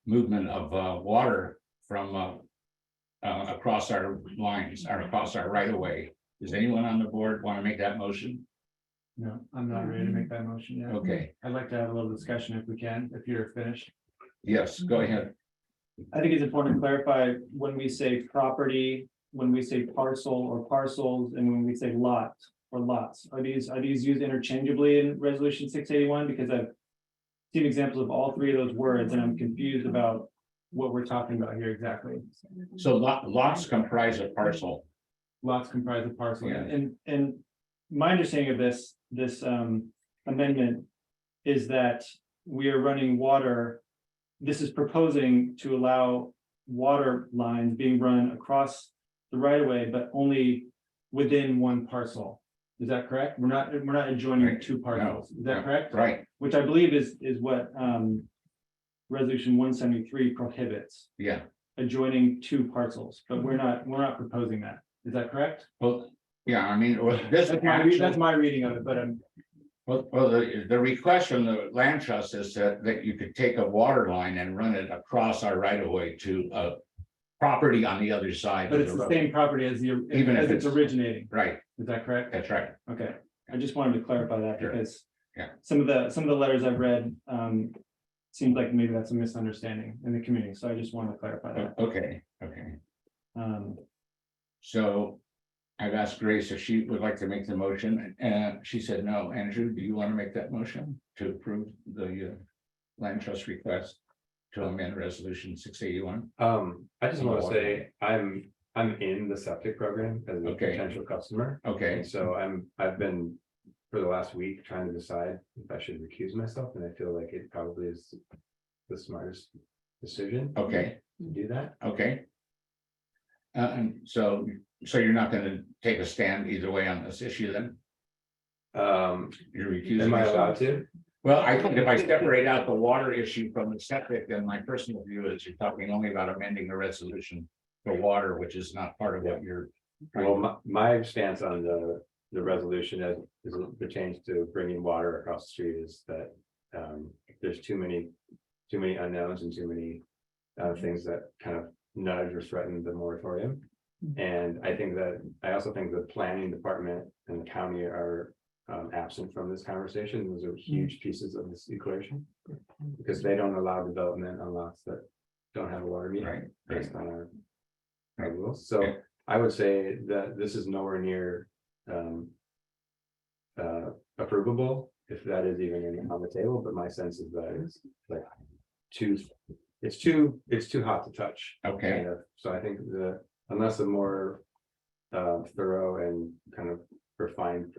movement of water from across our lines or across our right of way. Does anyone on the board want to make that motion? no, I'm not ready to make that motion yet. Okay, I'd like to have a little discussion if we can, if you're finished. yes, go ahead. I think it's important to clarify when we say property, when we say parcel or parcels, and when we say lot or lots. Are these used interchangeably in resolution 681? Because I've seen examples of all three of those words and I'm confused about what we're talking about here exactly. So lots comprise a parcel. Lots comprise a parcel. Yeah. And my understanding of this amendment is that we are running water. This is proposing to allow water lines being run across the right of way, but only within one parcel. Is that correct? We're not adjoining Right. two parcels. Is that No. correct? Right, Which I believe is what resolution 173 prohibits, yeah. adjoining two parcels, but we're not proposing that. Is that correct? Well, yeah, I mean, this That's my reading of it, but well, the request from the land trust is that you could take a water line and run it across our right of way to a property on the other side. but of it's the the road. same property as Even if it's it's- originating. Right, Is that correct? that's right. Okay, I just wanted to clarify that Sure. because Yeah. some of the letters I've read, seems like maybe that's a misunderstanding in the community, so I just wanted to clarify that. Okay. So I've asked Grace if she would like to make the motion, and she said no. Andrew, do you want to make that motion to approve the land trust request to amend resolution 681? I just want to say, I'm in the septic program as a Okay. potential customer. Okay, And so I've been for the last week trying to decide if I should recuse myself, and I feel like it probably is the smartest decision okay, to do that. okay. And so you're not going to take a stand either way on this issue then? You're recusing Am I yourself? allowed to? Well, I think if I separate out the water issue from the septic, then my personal view is you're talking only about amending the resolution for water, which is not part of what you're. Well, my stance on the the resolution as it pertains to bringing water across the street is that there's too many unknowns and too many things that kind of nudge or threaten the moratorium. And I also think the planning department and the county are absent from this conversation. Those are huge pieces of this equation because they don't allow development on lots that don't have a water meter based on our rules. So I would say that this is nowhere near approvable, if that is even on the table, but my sense is that it's like it's too hot to touch. Okay. Kind of. So I think unless a more thorough and kind of refined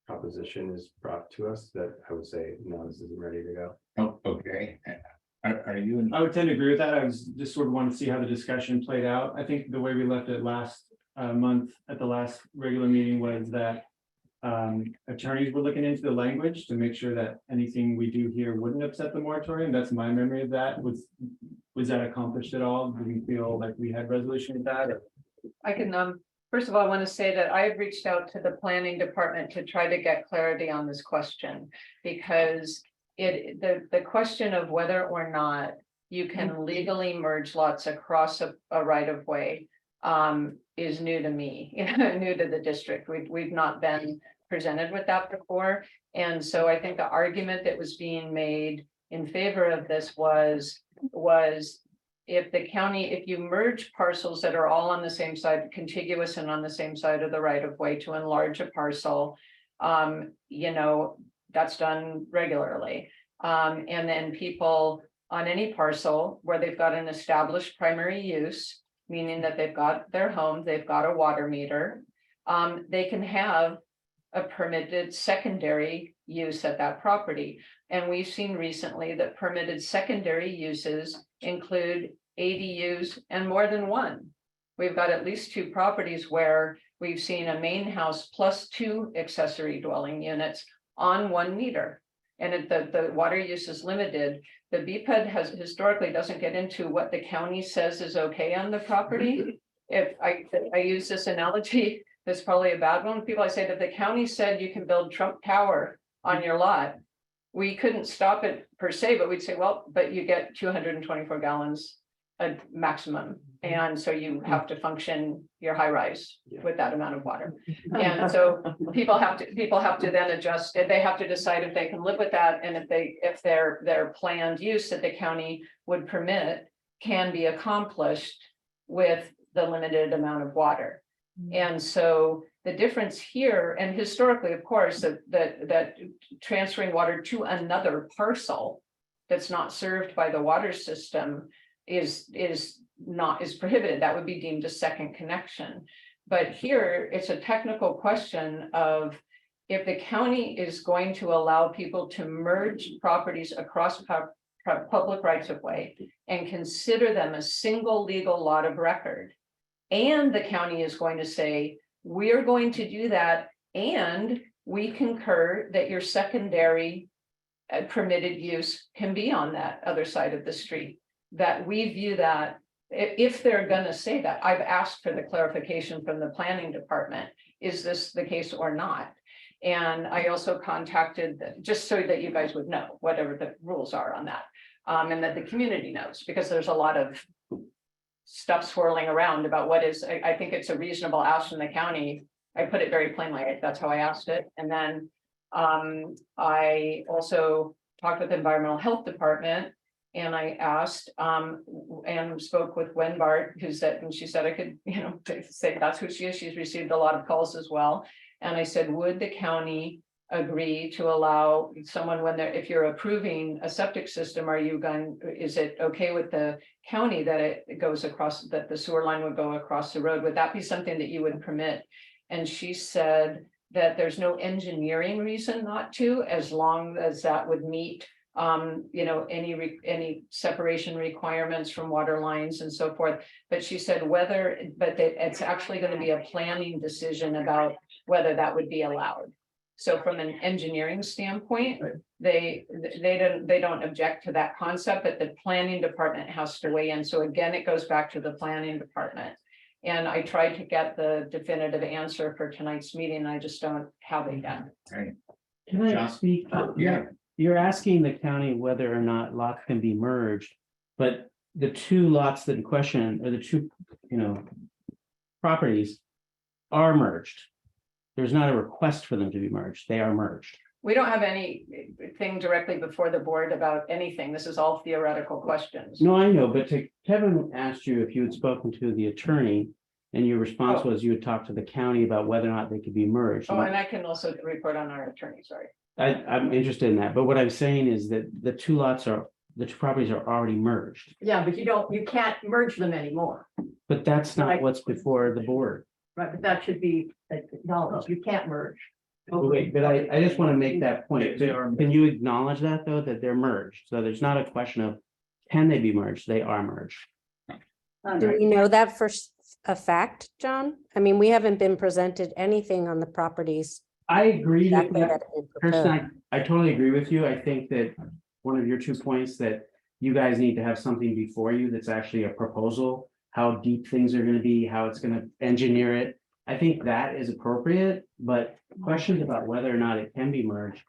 proposition is brought to us, that I would say, no, this isn't ready to go. Oh, okay. Are you in? I would tend to agree with that. I was just sort of want to see how the discussion played out. I think the way we left it last month at the last regular meeting was that attorneys were looking into the language to make sure that anything we do here wouldn't upset the moratorium. That's my memory of that. Was that accomplished at all? Do we feel like we had resolution with that? I can, first of all, I want to say that I have reached out to the planning department to try to get clarity on this question. Because the question of whether or not you can legally merge lots across a right of way is new to me, new to the district. We've not been presented with that before. And so I think the argument that was being made in favor of this was if the county, if you merge parcels that are all on the same side, contiguous and on the same side of the right of way to enlarge a parcel, that's done regularly. And then people on any parcel where they've got an established primary use, meaning that they've got their home, they've got a water meter, they can have a permitted secondary use at that property. And we've seen recently that permitted secondary uses include ADUs and more than one. We've got at least 2 properties where we've seen a main house plus 2 accessory dwelling units on 1 meter. And if the water use is limited, the BPUD has historically doesn't get into what the county says is okay on the property. If I use this analogy, that's probably a bad one. People, I say that the county said you can build Trump Tower on your lot. We couldn't stop it per se, but we'd say, well, but you get 224 gallons a maximum. And so you have to function your high rise with that amount of water. And so people have to then adjust, they have to decide if they can live with that. And if their planned use that the county would permit can be accomplished with the limited amount of water. And so the difference here, and historically, of course, that transferring water to another parcel that's not served by the water system is prohibited. That would be deemed a second connection. But here it's a technical question of if the county is going to allow people to merge properties across public rights of way and consider them a single legal lot of record. And the county is going to say, we're going to do that. And we concur that your secondary permitted use can be on that other side of the street. That we view that, if they're going to say that, I've asked for the clarification from the planning department. Is this the case or not? And I also contacted, just so that you guys would know, whatever the rules are on that. And that the community knows, because there's a lot of stuff swirling around about what is, I think it's a reasonable ask from the county. I put it very plainly, that's how I asked it. And then I also talked with the environmental health department, and I asked and spoke with Gwen Bart, and she said I could, say that's who she is. She's received a lot of calls as well. And I said, would the county agree to allow someone if you're approving a septic system, is it okay with the county that it goes across, that the sewer line would go across the road? Would that be something that you would permit? And she said that there's no engineering reason not to, as long as that would meet any separation requirements from water lines and so forth. But she said it's actually going to be a planning decision about whether that would be allowed. So from an engineering standpoint, they don't object to that concept, but the planning department has to weigh in. So again, it goes back to the planning department. And I tried to get the definitive answer for tonight's meeting, and I just don't have it yet. Right. Can I John? speak? Yeah. You're asking the county whether or not lots can be merged, but the two lots that in question, or the two, properties are merged. There's not a request for them to be merged. They are merged. We don't have anything directly before the board about anything. This is all theoretical questions. No, I know, but Kevin asked you if you had spoken to the attorney, and your response Oh. was you had talked to the county about whether or not they could be merged. Oh, and I can also report on our attorney, sorry. I'm interested in that, but what I'm saying is that the two properties are already merged, Yeah, but you can't merge them anymore, but that's not Right. what's before the board. right? But that should be acknowledged. You can't merge. Wait, but I just want to make that point. They are Can you acknowledge that, though, that they're merged? So there's not a question of can they be merged? They are merged. Do we know that for a fact, John? I mean, we haven't been presented anything on the properties. I agree with Exactly that. that have been Kirsten, proposed. I totally agree with you. I think that one of your 2 points that you guys need to have something before you that's actually a proposal, how deep things are gonna be, how it's gonna engineer it. I think that is appropriate, but questions about whether or not it can be merged,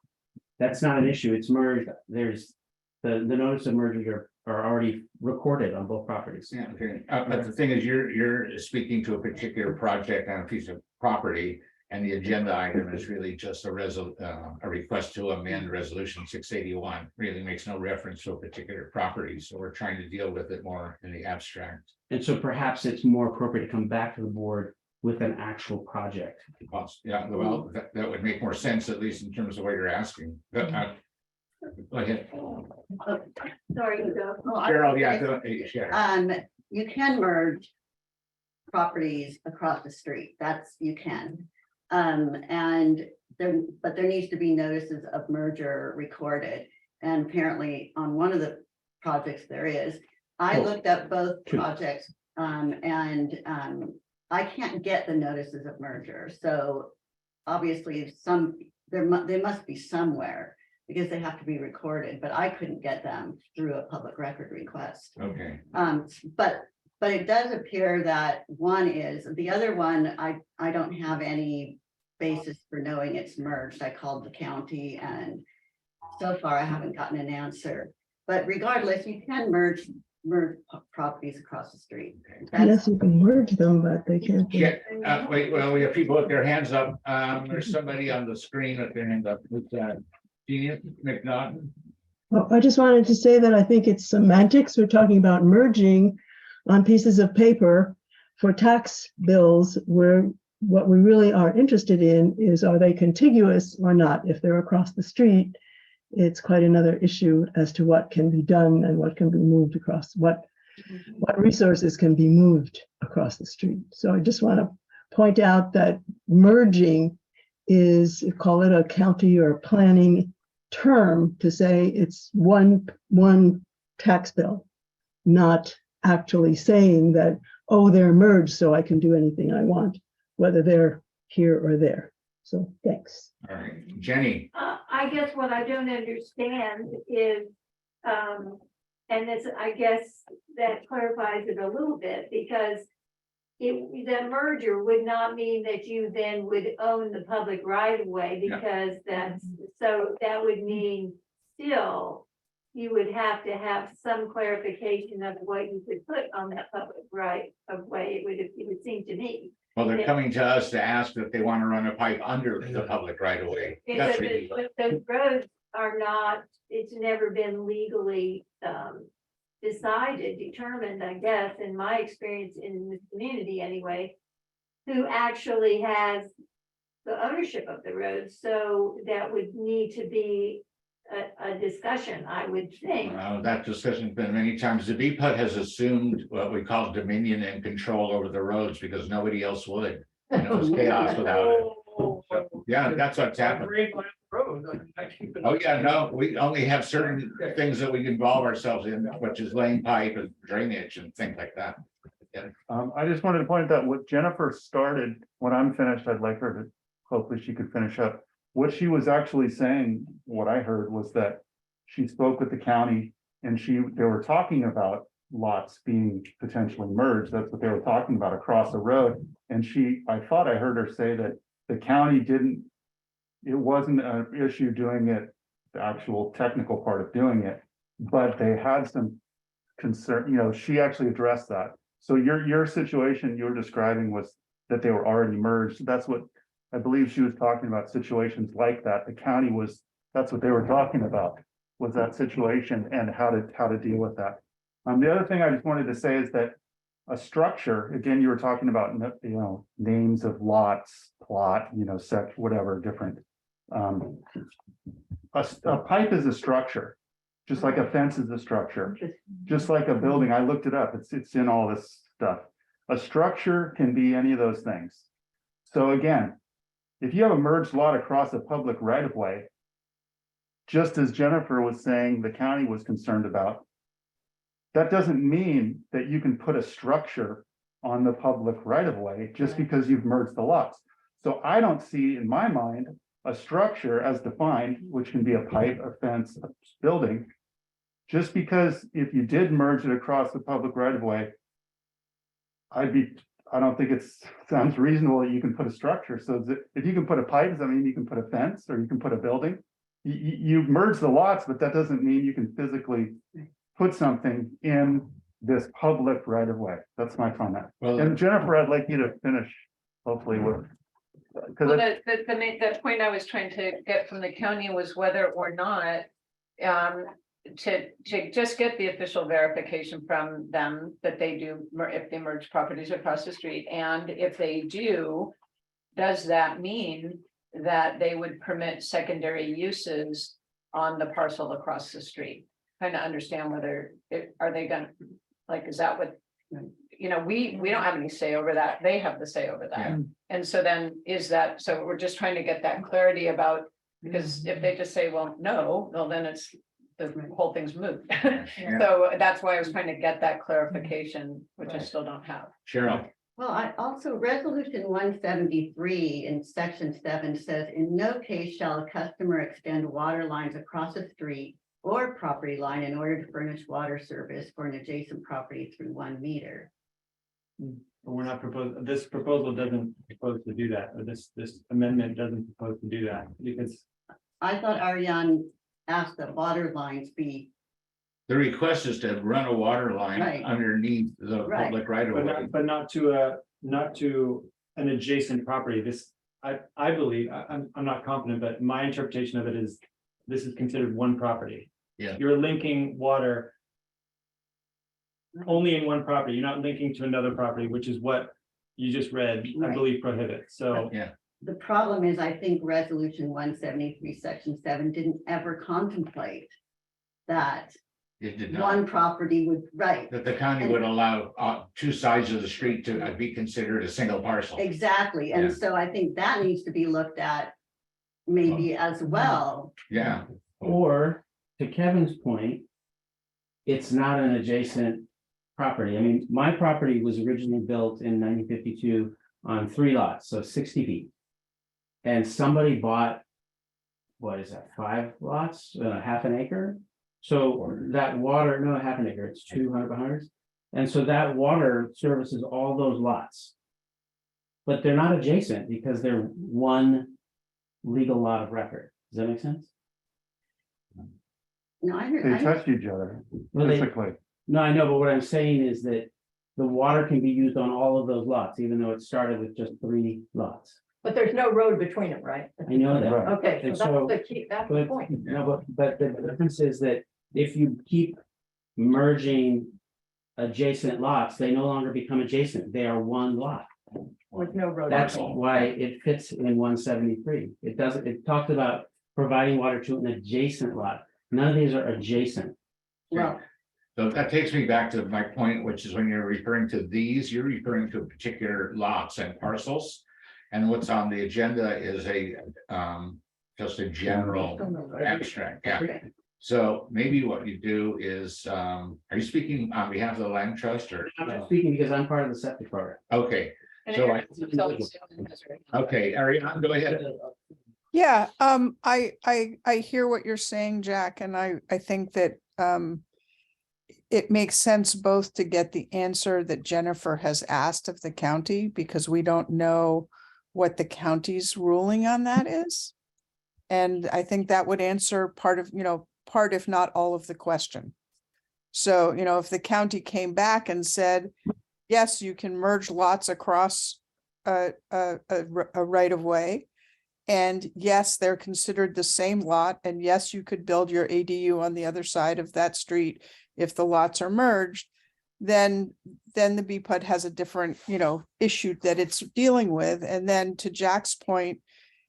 that's not an issue. It's merged. There's the notice of merger are already recorded on both properties. Yeah, okay, but the thing is, you're speaking to a particular project on a piece of property. And the agenda item is really just a request to amend resolution 681, really makes no reference to a particular property, so we're trying to deal with it more in the abstract. And so perhaps it's more appropriate to come back to the board with an actual project. Yeah, well, that would make more sense, at least in terms of what you're asking. Go ahead. Sorry, Hugo. Cheryl, yeah, go ahead, share. You can merge properties across the street, you can. And but there needs to be notices of merger recorded. And apparently on one of the projects there is. I looked up both projects, and I can't get the notices of merger, so obviously they must be somewhere. Because they have to be recorded, but I couldn't get them through a public record request. Okay, But it does appear that one is, the other one, I don't have any basis for knowing it's merged. I called the county and so far I haven't gotten an answer. But regardless, you can merge properties across the street. Yes, you can merge them, but they can't. yeah, wait, well, we have people with their hands up, there's somebody on the screen with their hand up, who's that? Gina McNaughton? Well, I just wanted to say that I think it's semantics. We're talking about merging on pieces of paper for tax bills where what we really are interested in is, are they contiguous or not? If they're across the street, it's quite another issue as to what can be done and what can be moved across, what resources can be moved across the street. So I just want to point out that merging is, call it a county or planning term to say it's one tax bill, not actually saying that, oh, they're merged, so I can do anything I want, whether they're here or there. So thanks. All right, Jenny. I guess what I don't understand is, and this, I guess that clarifies it a little bit, because the merger would not mean that you then would own the public right of way, because so that would mean still you would have to have some clarification of what you could put on that public right of way. It would seem to me. Well, they're coming to us to ask if they want to run a pipe under the public right of way. That's really. But those roads are not, it's never been legally determined, I guess, in my experience in the community anyway, who actually has the ownership of the road. So that would need to be a discussion, I would think. That discussion's been many times. The BPUD has assumed what we call dominion and control over the roads because nobody else would. And it was chaos without it. So, yeah, that's what's happened. Oh, yeah, no, we only have certain things that we involve ourselves in, which is laying pipe and drainage and things like that. Yeah. I just wanted to point out what Jennifer started. When I'm finished, I'd like her to, hopefully she could finish up. What she was actually saying, what I heard was that she spoke with the county and they were talking about lots being potentially merged. That's what they were talking about across the road. And I thought I heard her say that the county didn't, it wasn't an issue doing it, the actual technical part of doing it, but they had some concern, she actually addressed that. So your situation you were describing was that they were already merged. That's what I believe she was talking about, situations like that. The county that's what they were talking about, was that situation and how to deal with that. The other thing I just wanted to say is that a structure, again, you were talking about, names of lots, plot, sect, whatever, different. A pipe is a structure, just like a fence is a structure, just like a building. I looked it up. It's in all this stuff. A structure can be any of those things. So again, if you have a merged lot across a public right of way, just as Jennifer was saying, the county was concerned about, that doesn't mean that you can put a structure on the public right of way just because you've merged the lots. So I don't see in my mind a structure as defined, which can be a pipe, a fence, a building, just because if you did merge it across the public right of way, I don't think sounds reasonable that you can put a structure. So if you can put a pipe, does that mean you can put a fence or you can put a building? You merge the lots, but that doesn't mean you can physically put something in this public right of way. That's my comment. Well, And Jennifer, I'd like you to finish, hopefully, with. Well, the point I was trying to get from the county was whether or not to just get the official verification from them that they do, if they merge properties across the street, and if they do, does that mean that they would permit secondary uses on the parcel across the street? Trying to understand whether are they gonna, like, is that what, we don't have any say over that, they have the say over that. Yeah. And so then is that, so we're just trying to get that clarity about, because if they just say, well, no, well, then it's, the whole thing's moot. Yeah. So that's why I was trying to get that clarification, which I still don't have. Cheryl, Well, I also, resolution 173 in section 7 says, in no case shall a customer extend water lines across a street or property line in order to furnish water service for an adjacent property through 1 meter. But we're not proposing, this proposal doesn't propose to do that, or this amendment doesn't propose to do that, because I thought Ariane asked that water lines be, the request is to run a water line Right. underneath the Right. public right of way. but not to an adjacent property. This, I believe, I'm not confident, but my interpretation of it is this is considered one property. Yeah. You're linking water only in one property. You're not linking to another property, which is what you just read, I Right. believe prohibits. So the problem is, I think resolution 173, section 7 didn't ever contemplate that It did not. one property would, right, That the county would allow two sides of the street to be considered a single parcel. exactly. Yeah. And so I think that needs to be looked at maybe as well. Yeah, Or to Kevin's point, it's not an adjacent property. I mean, my property was originally built in 1952 on 3 lots, so 60 feet. And somebody bought, what is that, 5 lots, half an acre? So that water, no, half an acre, it's 200 by 100. And so that water services all those lots. But they're not adjacent because they're one legal lot of record. Does that make sense? No, I They heard, touch each other, Well, they- physically. No, I know, but what I'm saying is that the water can be used on all of those lots, even though it started with just 3 lots. But there's no road between them, right? I know that. Right. Okay, And so so- that's the key, that's the But, point. no, but the difference is that if you keep merging adjacent lots, they no longer become adjacent. They are one lot. With no road. That's between. why it fits in 173. It doesn't, it talks about providing water to an adjacent lot. None of these are adjacent. well, so that takes me back to my point, which is when you're referring to these, you're referring to particular lots and parcels. And what's on the agenda is just a general abstract, yeah. okay. So maybe what you do is, are you speaking on behalf of the land trust or? I'm speaking because I'm part of the septic program. Okay, And So Eric himself is doing this right now. okay, Ariana, go ahead. Yeah, I hear what you're saying, Jack, and I think that it makes sense both to get the answer that Jennifer has asked of the county, because we don't know what the county's ruling on that is. And I think that would answer part of, part if not all of the question. So, if the county came back and said, yes, you can merge lots across a right of way. And yes, they're considered the same lot. And yes, you could build your ADU on the other side of that street if the lots are merged. Then the BPUD has a different, issue that it's dealing with. And then to Jack's point,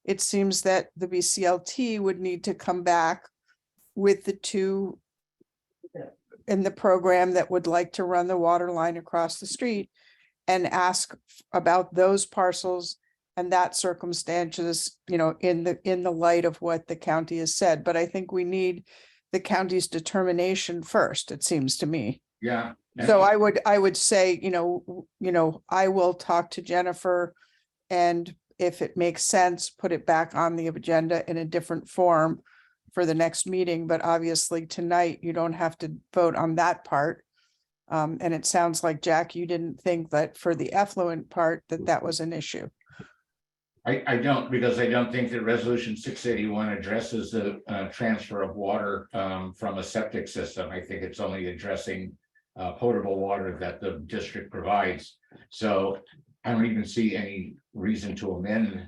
it seems that the BCLT would need to come back with the two in the program that would like to run the water line across the street and ask about those parcels and that circumstances, in the light of what the county has said. But I think we need the county's determination first, it seems to me. Yeah. So I would say, I will talk to Jennifer, and if it makes sense, put it back on the agenda in a different form for the next meeting. But obviously tonight you don't have to vote on that part. And it sounds like, Jack, you didn't think that for the effluent part that was an issue. I don't, because I don't think that resolution 681 addresses the transfer of water from a septic system. I think it's only addressing potable water that the district provides. So I don't even see any reason to amend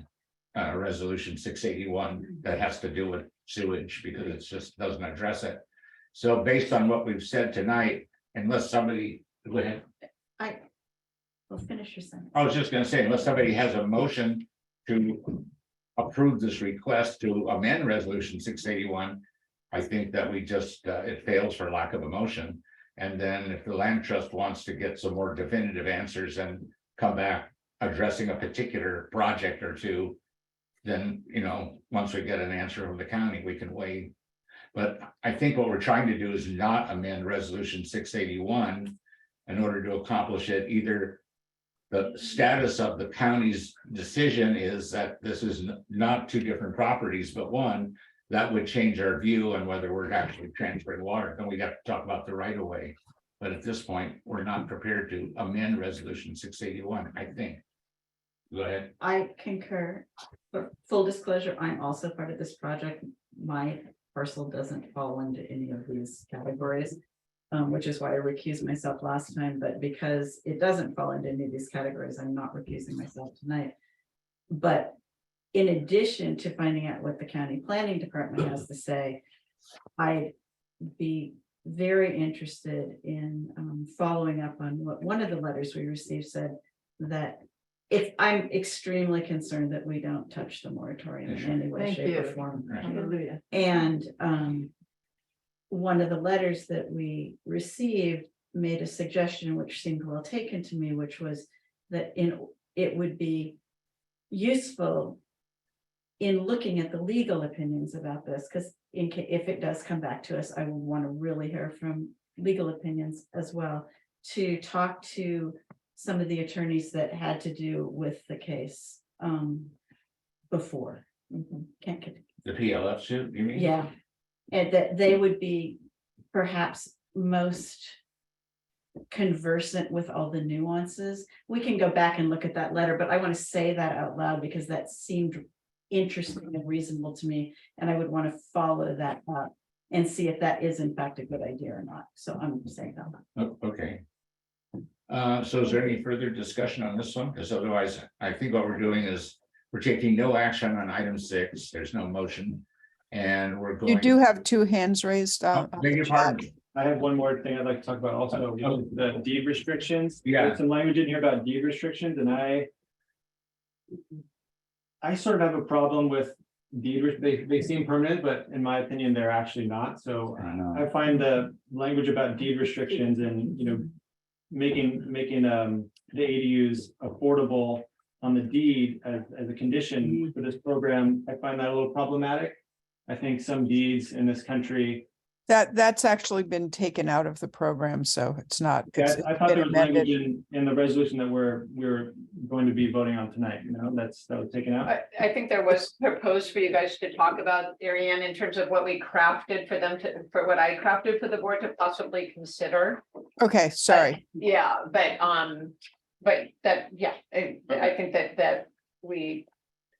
resolution 681 that has to do with sewage, because it just doesn't address it. So based on what we've said tonight, unless somebody, go ahead. We'll finish your sentence. I was just gonna say, unless somebody has a motion to approve this request to amend resolution 681, I think that we just, it fails for lack of a motion. And then if the land trust wants to get some more definitive answers and come back addressing a particular project or two, then, once we get an answer from the county, we can weigh. But I think what we're trying to do is not amend resolution 681 in order to accomplish it. Either the status of the county's decision is that this is not two different properties, but one, that would change our view on whether we're actually transferring water. Then we have to talk about the right of way. But at this point, we're not prepared to amend resolution 681, I think. Go ahead. I concur. For full disclosure, I'm also part of this project. My parcel doesn't fall into any of these categories, which is why I recused myself last time. But because it doesn't fall into any of these categories, I'm not recusing myself tonight. But in addition to finding out what the county planning department has to say, I'd be very interested in following up on what one of the letters we received said, that if I'm extremely concerned that we don't touch the moratorium in any way, Thank shape, or you. form. Hallelujah. And one of the letters that we received made a suggestion which seemed well taken to me, which was that it would be useful in looking at the legal opinions about this, because if it does come back to us, I would want to really hear from legal opinions as well, to talk to some of the attorneys that had to do with the case before. Can't get The PLF suit, you mean? yeah, and that they would be perhaps most conversant with all the nuances. We can go back and look at that letter, but I want to say that out loud because that seemed interesting and reasonable to me, and I would want to follow that up and see if that is in fact a good idea or not. So I'm saying that. Oh, okay. So is there any further discussion on this one? Because otherwise, I think what we're doing is we're taking no action on item 6. There's no motion. And we're going. You do have two hands raised. Beg your pardon. I have one more thing I'd like to talk about also, the deed restrictions. Yeah. There's some language in here about deed restrictions, and I sort of have a problem with they seem permanent, but in my opinion, they're actually not. So I find the language about deed restrictions and, making the ADUs affordable on the deed as a condition for this program, I find that a little problematic. I think some deeds in this country That's actually been taken out of the program, so it's not. Yeah, it's I thought been there was language amended. in the resolution that we're going to be voting on tonight, that was taken out. I think there was proposed for you guys to talk about, Ariane, in terms of what we crafted for them to, for what I crafted for the board to possibly consider. Okay, sorry. Yeah, but that, yeah, I think that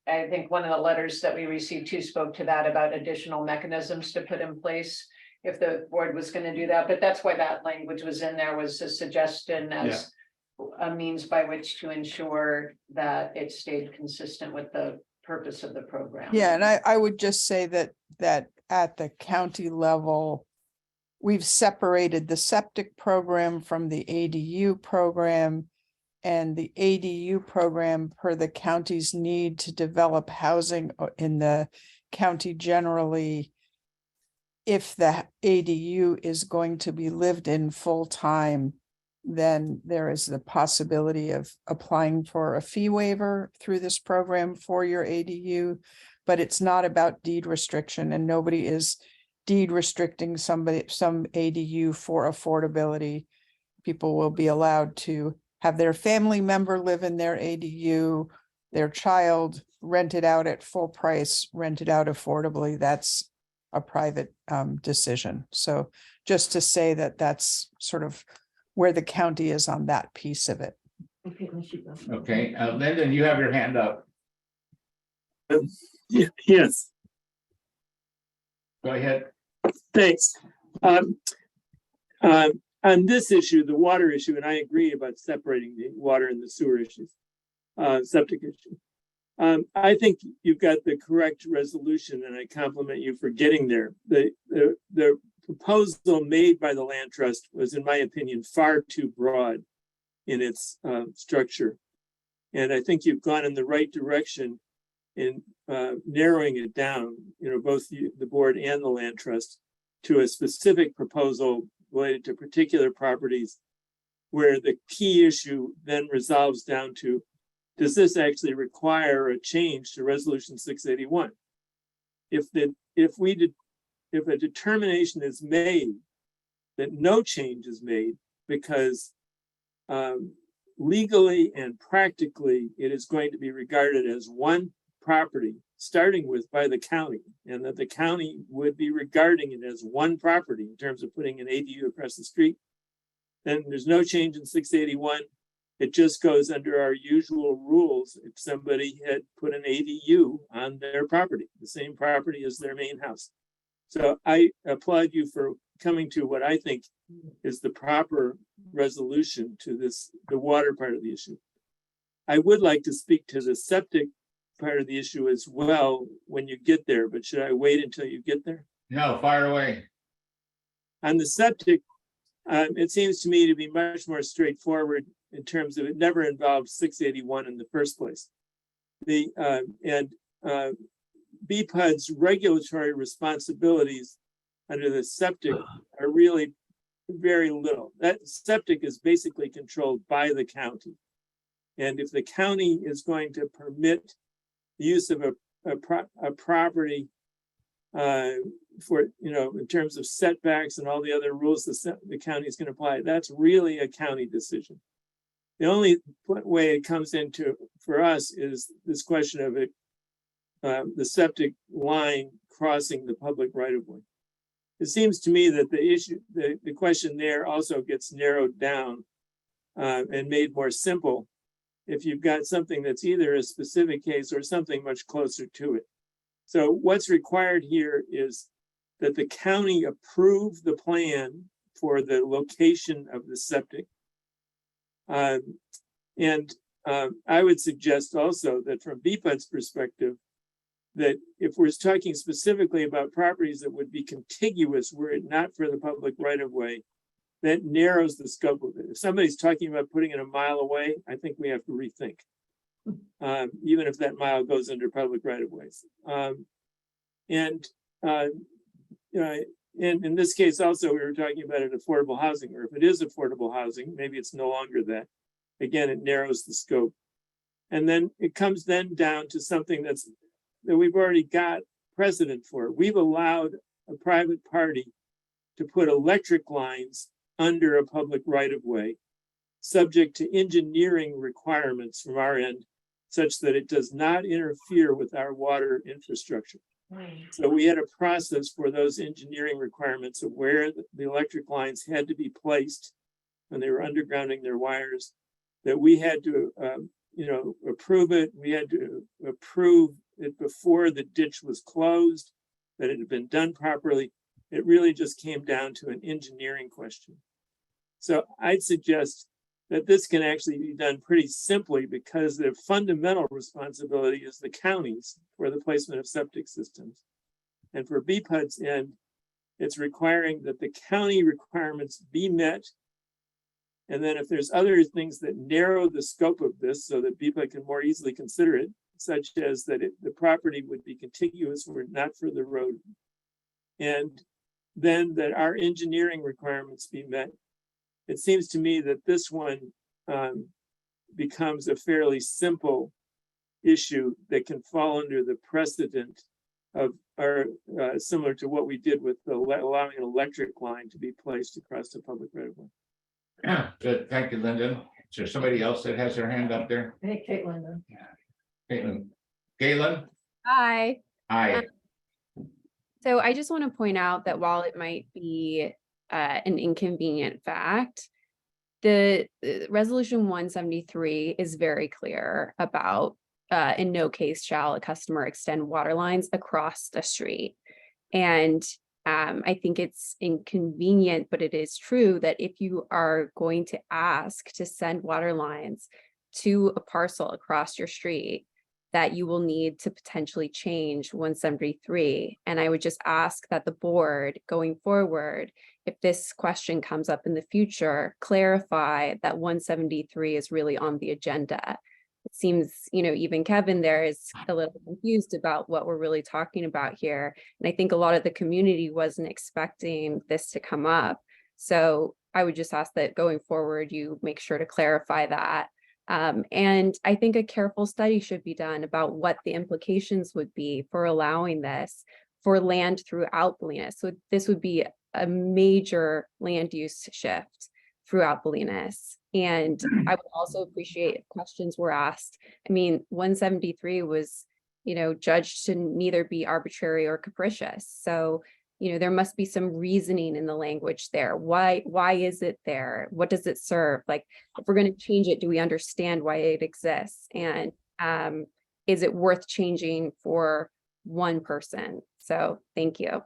I think one of the letters that we received too spoke to that about additional mechanisms to put in place if the board was going to do that, but that's why that language was in there, was a suggestion as a means by which to ensure that it stayed consistent with the purpose of the program. Yeah, and I would just say that at the county level, we've separated the septic program from the ADU program. And the ADU program, per the county's need to develop housing in the county generally, if the ADU is going to be lived in full time, then there is the possibility of applying for a fee waiver through this program for your ADU. But it's not about deed restriction, and nobody is deed restricting some ADU for affordability. People will be allowed to have their family member live in their ADU, their child rented out at full price, rented out affordably. That's a private decision. So just to say that that's sort of where the county is on that piece of it. Okay, Lyndon, you have your hand up. Yes, Go ahead. thanks. On this issue, the water issue, and I agree about separating the water and the sewer issues, septic issue. I think you've got the correct resolution, and I compliment you for getting there. The proposal made by the land trust was, in my opinion, far too broad in its structure. And I think you've gone in the right direction in narrowing it down, both the board and the land trust, to a specific proposal related to particular properties, where the key issue then resolves down to, does this actually require a change to resolution 681? If a determination is made that no change is made because legally and practically it is going to be regarded as one property, starting with by the county, and that the county would be regarding it as one property in terms of putting an ADU across the street, then there's no change in 681. It just goes under our usual rules if somebody had put an ADU on their property, the same property as their main house. So I applaud you for coming to what I think is the proper resolution to this, the water part of the issue. I would like to speak to the septic part of the issue as well when you get there, but should I wait until you get there? No, fire away. On the septic, it seems to me to be much more straightforward in terms of it never involved 681 in the first place. BPUD's regulatory responsibilities under the septic are really very little. That septic is basically controlled by the county. And if the county is going to permit the use of a property for, in terms of setbacks and all the other rules the county is going to apply, that's really a county decision. The only way it comes into for us is this question of it, the septic line crossing the public right of way. It seems to me that the question there also gets narrowed down and made more simple if you've got something that's either a specific case or something much closer to it. So what's required here is that the county approve the plan for the location of the septic. I would suggest also that from BPUD's perspective, that if we're talking specifically about properties that would be contiguous were it not for the public right of way, that narrows the scope of it. If somebody's talking about putting it a mile away, I think we have to rethink, even if that mile goes under public right of ways. And in this case also, we were talking about an affordable housing, or if it is affordable housing, maybe it's no longer that. Again, it narrows the scope. And then it comes then down to something that we've already got precedent for. We've allowed a private party to put electric lines under a public right of way, subject to engineering requirements from our end, such that it does not interfere with our water infrastructure. So we had a process for those engineering requirements of where the electric lines had to be placed when they were undergrounding their wires, that we had to, approve it. We had to approve it before the ditch was closed, that it had been done properly. It really just came down to an engineering question. So I'd suggest that this can actually be done pretty simply, because the fundamental responsibility is the county's for the placement of septic systems. And for BPUD's end, it's requiring that the county requirements be met. And then if there's other things that narrow the scope of this so that BPUD can more easily consider it, such as that the property would be contiguous or not for the road. And then that our engineering requirements be met. It seems to me that this one becomes a fairly simple issue that can fall under the precedent of our similar to what we did with allowing an electric line to be placed across the public right of way. Yeah, good. Thank you, Lyndon. Is there somebody else that has their hand up there? I think Caitlin, though. Caitlin? Galen? Hi. Hi. So I just want to point out that while it might be an inconvenient fact, the resolution 173 is very clear about in no case shall a customer extend water lines across the street. And I think it's inconvenient, but it is true that if you are going to ask to send water lines to a parcel across your street, that you will need to potentially change 173. And I would just ask that the board going forward, if this question comes up in the future, clarify that 173 is really on the agenda. It seems, even Kevin there is a little confused about what we're really talking about here. And I think a lot of the community wasn't expecting this to come up. So I would just ask that going forward, you make sure to clarify that. And I think a careful study should be done about what the implications would be for allowing this for land throughout Bolinas. So this would be a major land use shift throughout Bolinas. And I would also appreciate if questions were asked. I mean, 173 was, judged to neither be arbitrary or capricious. So, there must be some reasoning in the language there. Why is it there? What does it serve? Like, if we're going to change it, do we understand why it exists? And is it worth changing for one person? So thank you.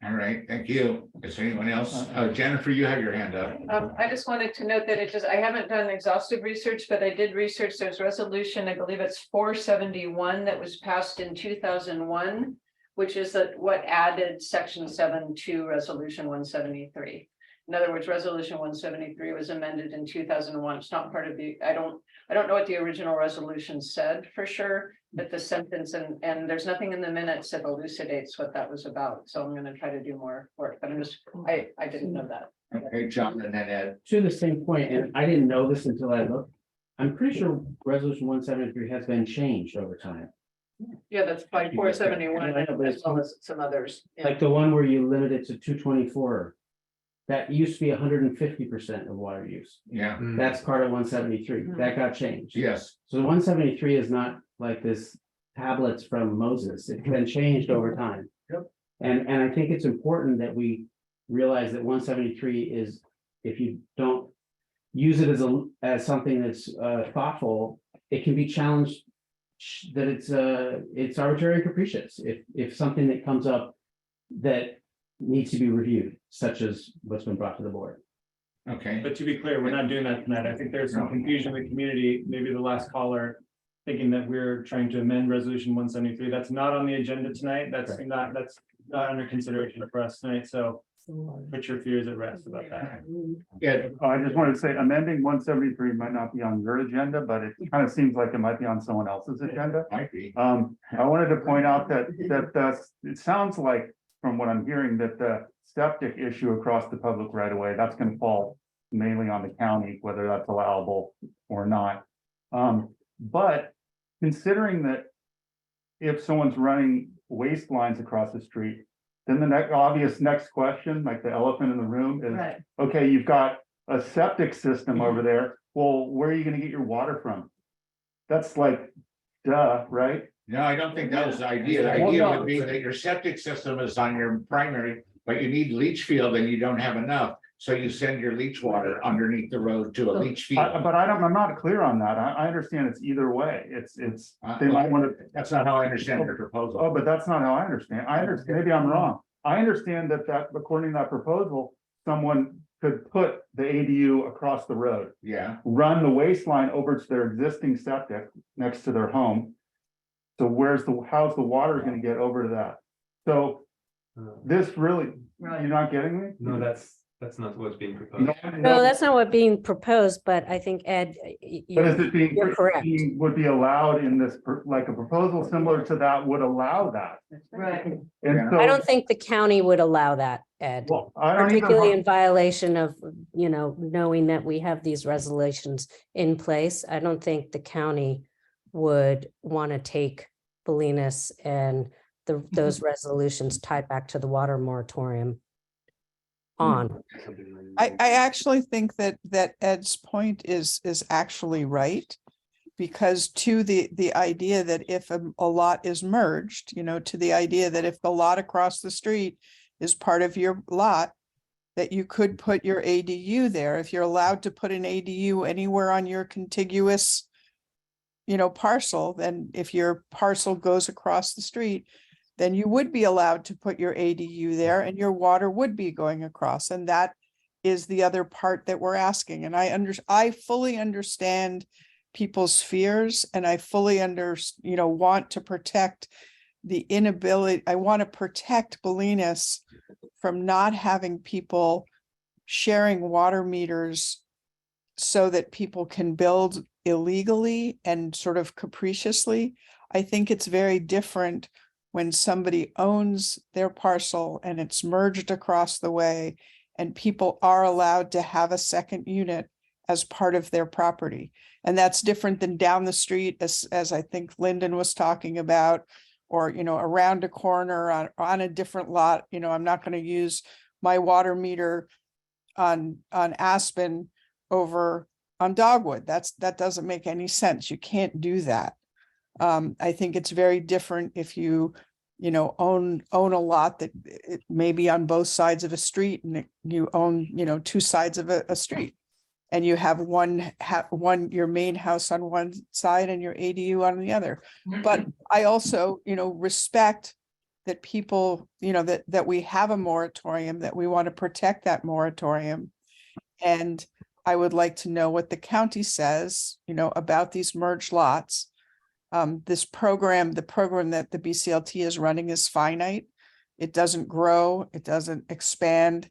All right, thank you. Is there anyone else? Jennifer, you have your hand up. I just wanted to note that I haven't done exhaustive research, but I did research. There's resolution, I believe it's 471 that was passed in 2001, which is what added section 7 to resolution 173. In other words, resolution 173 was amended in 2001. It's not part of I don't know what the original resolution said for sure, but the sentence and there's nothing in the minutes that elucidates what that was about. So I'm going to try to do more work, but I didn't know that. Okay, John, and then Ed. To the same point, and I didn't know this until I looked, I'm pretty sure resolution 173 has been changed over time. Yeah, that's by 471 I know, but as well as some others. Yeah. Like the one where you limit it to 224. That used to be 150% of water use. Yeah. That's part of 173. That got changed. Yes. So the 173 is not like this tablets from Moses. It's been changed over time. Yep. And I think it's important that we realize that 173 is, if you don't use it as something that's thoughtful, it can be challenged that it's arbitrary and capricious. If something that comes up that needs to be reviewed, such as what's been brought to the board. Okay. But to be clear, we're not doing that tonight. I think there's some confusion in the community, maybe the last caller thinking that we're trying to amend resolution 173. That's not on the agenda tonight. That's not under consideration for us tonight. So put your fears at rest about that. Yeah. I just wanted to say amending 173 might not be on your agenda, but it kind of seems like it might be on someone else's agenda. Might be. I wanted to point out that it sounds like, from what I'm hearing, that the septic issue across the public right of way, that's going to fall mainly on the county, whether that's allowable or not. But considering that if someone's running waste lines across the street, then the next obvious next question, like the elephant in the room is, Right. okay, you've got a septic system over there. Well, where are you gonna get your water from? That's like, duh, right? No, I don't think that was the idea. The idea would be that your septic system is on your primary, but you need leach field and you don't have enough. So you send your leach water underneath the road to a leach field. But I'm not clear on that. I understand it's either way. They might want to. That's not how I understand your Oh, proposal. but that's not how I understand. I understand, maybe I'm wrong. I understand that according to that proposal, someone could put the ADU across the road, Yeah, run the waistline over to their existing septic next to their home. So how's the water gonna get over to that? So this really, you're not getting me? No, that's not what's being proposed. No, that's not what being proposed, but I think Ed, But you're, is it being, you're correct. would be allowed in this, like a proposal similar to that would allow that? Right. And so. I don't think the county would allow that, Ed. Well, I don't Particularly even, in violation of, knowing that we have these resolutions in place. I don't think the county would want to take Bolinas and those resolutions tied back to the water moratorium on. I actually think that Ed's point is actually right. Because to the idea that if a lot is merged, to the idea that if the lot across the street is part of your lot, that you could put your ADU there, if you're allowed to put an ADU anywhere on your contiguous, parcel, then if your parcel goes across the street, then you would be allowed to put your ADU there and your water would be going across. And that is the other part that we're asking. And I fully understand people's fears and I fully want to protect the inability. I want to protect Bolinas from not having people sharing water meters so that people can build illegally and sort of capriciously. I think it's very different when somebody owns their parcel and it's merged across the way and people are allowed to have a second unit as part of their property. And that's different than down the street, as I think Lyndon was talking about, or, around a corner on a different lot. I'm not going to use my water meter on Aspen over on Dogwood. That doesn't make any sense. You can't do that. I think it's very different if you own a lot that it may be on both sides of a street and you own, two sides of a street. And you have your main house on one side and your ADU on the other. But I also, respect that people, that we have a moratorium, that we want to protect that moratorium. And I would like to know what the county says, about these merged lots. The program that the BCLT is running is finite. It doesn't grow, it doesn't expand.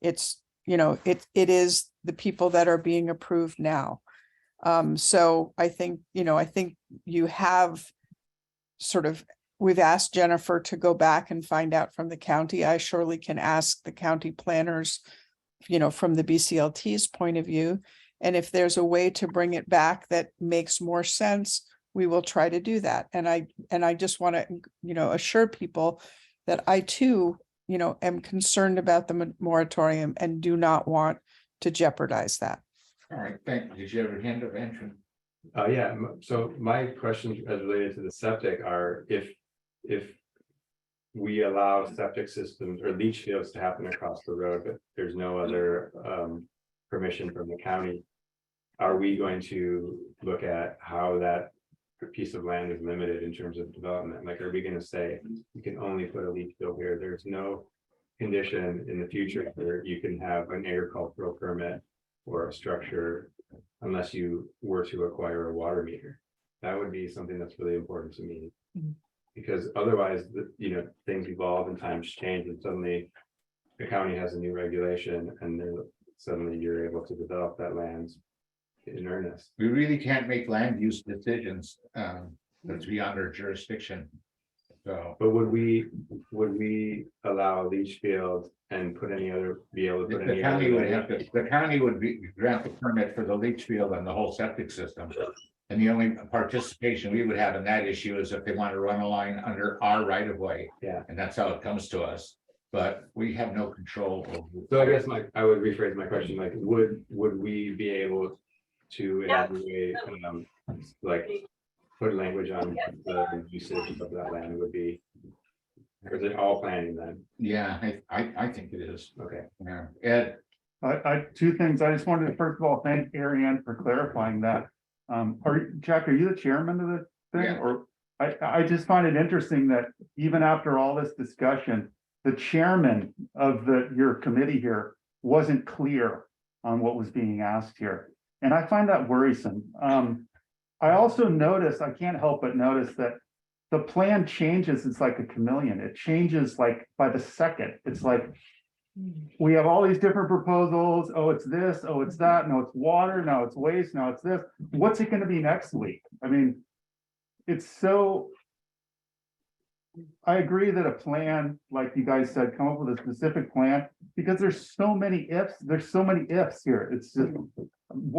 It's, it is the people that are being approved now. So I think you have we've asked Jennifer to go back and find out from the county. I surely can ask the county planners, from the BCLT's point of view. And if there's a way to bring it back that makes more sense, we will try to do that. And I just want to, assure people that I too, am concerned about the moratorium and do not want to jeopardize that. all right, thank you. Did you have your hand up, Andrew? Yeah, so my questions as related to the septic are if we allow septic systems or leach fields to happen across the road, but there's no other permission from the county, are we going to look at how that piece of land is limited in terms of development? Like, are we going to say you can only put a leach field here? There's no condition in the future where you can have an agricultural permit or a structure unless you were to acquire a water meter. That would be something that's really important to me. Because otherwise, things evolve and times change, and suddenly the county has a new regulation, and then suddenly you're able to develop that land in earnest. We really can't make land use decisions that's beyond our jurisdiction. So, but would we allow a leach field and be able to put the county would have to, the county would grant the permit for the leach field and the whole septic system. And the only participation we would have in that issue is if they want to run a line under our right of way. Yeah. And that's how it comes to us. but we have no control over. So I guess I would rephrase my question, like, would we be able to in any way, like, put language on the usage of that land would be? Or is it all planning then? Yeah, I think it is. Okay. Yeah, Ed, Two things. I just wanted to, first of all, thank Ariane for clarifying that. Jack, are you the chairman of the thing? Yeah. Or I just find it interesting that even after all this discussion, the chairman of your committee here wasn't clear on what was being asked here. And I find that worrisome. I also noticed, I can't help but notice that the plan changes. It's like a chameleon. It changes like by the second. It's like, we have all these different proposals. Oh, it's this. Oh, it's that. No, it's water. Now it's waste. Now it's this. What's it going to be next week? I mean, it's so. I agree that a plan, like you guys said, come up with a specific plan, because there's so many ifs. There's so many ifs here. It's just,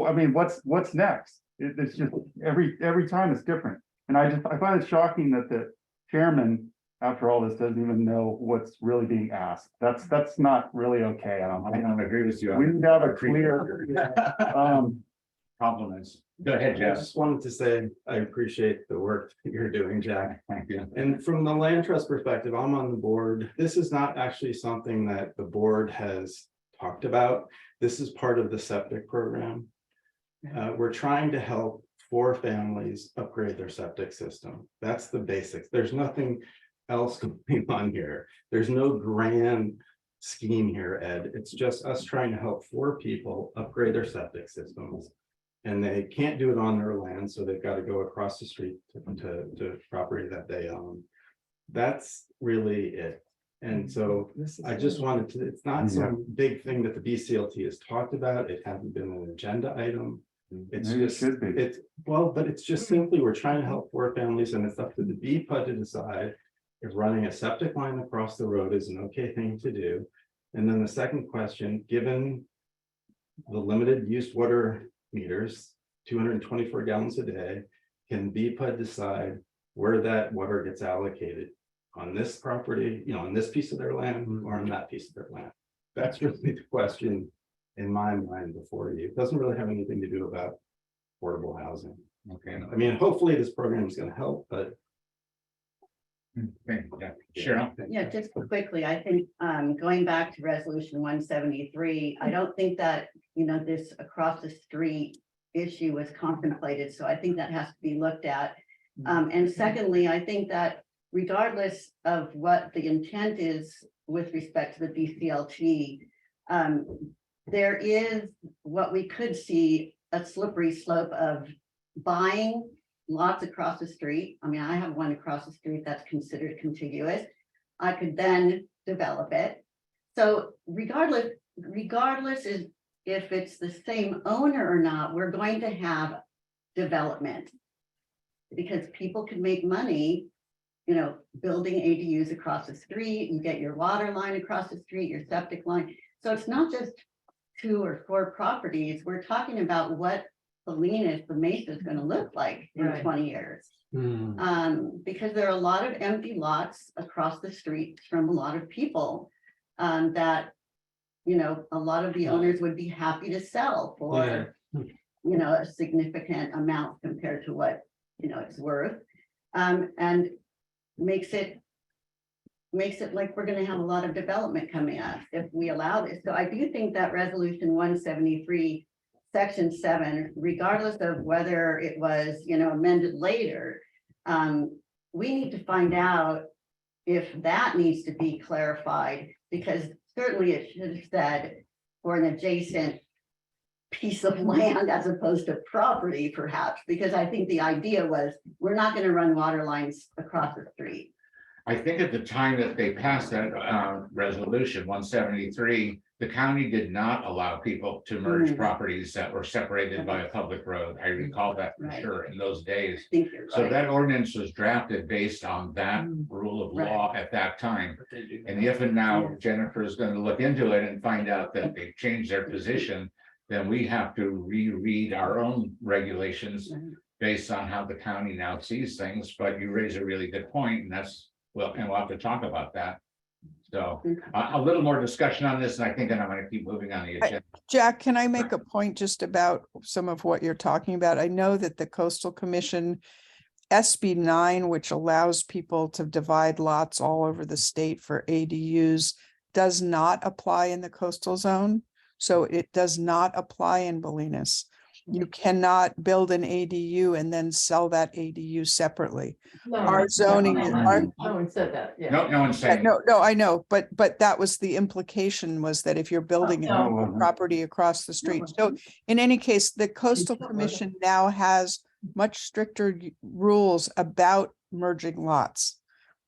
I mean, what's next? It's just every time it's different. And I find it shocking that the chairman, after all this, doesn't even know what's really being asked. That's not really okay. I don't agree with you. We need to have a clear, Compliments. Go ahead, I Jeff. just wanted to say, I appreciate the work that you're doing, Jack. Thank you. And from the land trust perspective, I'm on the board. This is not actually something that the board has talked about. This is part of the septic program. We're trying to help 4 families upgrade their septic system. That's the basics. There's nothing else going on here. There's no grand scheme here, Ed. It's just us trying to help 4 people upgrade their septic systems. And they can't do it on their land, so they've got to go across the street to property that they own. That's really it. And so I just wanted to, it's not some big thing that the BCLT has talked about. It hasn't been an agenda item. It's Maybe it just, should be. it's, well, but it's just simply, we're trying to help 4 families, and it's up to the BPUD to decide if running a septic line across the road is an okay thing to do. And then the second question, given the limited use water meters, 224 gallons a day, can BPUD decide where that water gets allocated on this property, on this piece of their land or on that piece of their land? That's really the question in my mind before you. It doesn't really have anything to do about affordable housing. Okay. I mean, hopefully this program is going to help, but. Okay, yeah, Cheryl. Yeah, just quickly, I think, going back to resolution 173, I don't think that, this across the street issue was contemplated. So I think that has to be looked at. And secondly, I think that regardless of what the intent is with respect to the BCLT, there is what we could see a slippery slope of buying lots across the street. I mean, I have one across the street that's considered contiguous. I could then develop it. So regardless is if it's the same owner or not, we're going to have development. Because people can make money, building ADUs across the street, you get your water line across the street, your septic line. So it's not just 2 or 4 properties. We're talking about what the Mesa is going to look like in 20 years. Because there are a lot of empty lots across the street from a lot of people that, a lot of the owners would be happy to sell for, a significant amount compared to what, it's worth. And makes it like we're going to have a lot of development coming up if we allow this. So I do think that resolution 173 section 7, regardless of whether it was, amended later, we need to find out if that needs to be clarified, because certainly it should have said for an adjacent piece of land as opposed to property, perhaps, because I think the idea was we're not going to run water lines across the street. I think at the time that they passed that resolution 173, the county did not allow people to merge properties that were separated by a public road. I recall that for sure in those days. So that ordinance was drafted based on that rule of law at that time. And if and now Jennifer is going to look into it and find out that they've changed their position, then we have to reread our own regulations based on how the county now sees things. But you raise a really good point, and that's, well, and we'll have to talk about that So a little more discussion on this, and I think I'm going to keep moving on the agenda. Jack, can I make a point just about some of what you're talking about? I know that the Coastal Commission SB 9, which allows people to divide lots all over the state for ADUs, does not apply in the coastal zone. So it does not apply in Bolinas. You cannot build an ADU and then sell that ADU separately. Our zoning, No one said that, yeah. No one's saying. no, I know, but that was the implication, was that if you're building Oh, a property across the street. So in any case, the Coastal Commission now has much stricter rules about merging lots.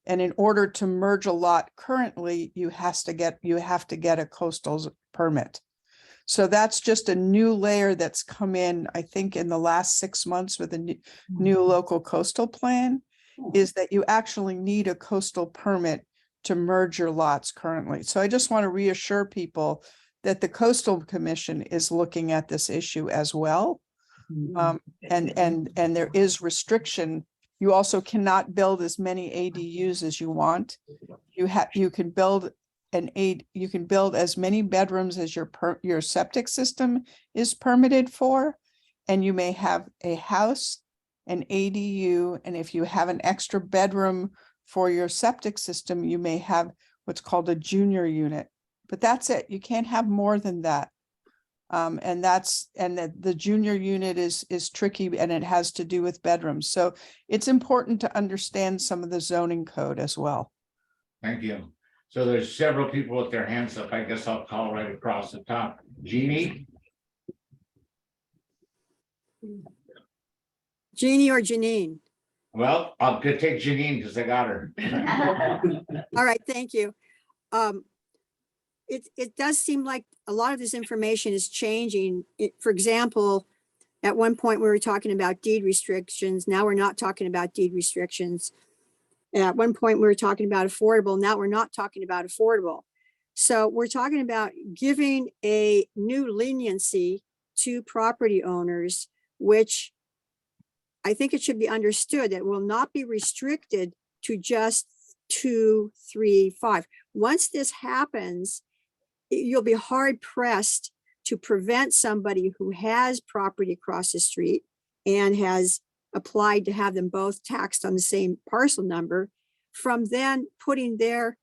And in order to merge a lot currently, you have to get a coastal permit. So that's just a new layer that's come in, I think, in the last 6 months with a new local coastal plan, is that you actually need a coastal permit to merge your lots currently. So I just want to reassure people that the Coastal Commission is looking at this issue as well. And there is restriction. You also cannot build as many ADUs as you want. You can build as many bedrooms as your septic system is permitted for, and you may have a house, an ADU, and if you have an extra bedroom for your septic system, you may have what's called a junior unit. But that's it. You can't have more than that. And the junior unit is tricky, and it has to do with bedrooms. So it's important to understand some of the zoning code as well. Thank you. So there's several people with their hands up. I guess I'll call right across the top. Jeannie? Jeannie or Janine? Well, I'll go take Janine because I got her. All right, thank you. It does seem like a lot of this information is changing. For example, at one point we were talking about deed restrictions. Now we're not talking about deed restrictions. At one point we were talking about affordable. Now we're not talking about affordable. So we're talking about giving a new leniency to property owners, which I think it should be understood that will not be restricted to just 2, 3, 5. Once this happens, you'll be hard pressed to prevent somebody who has property across the street and has applied to have them both taxed on the same parcel number from then putting their,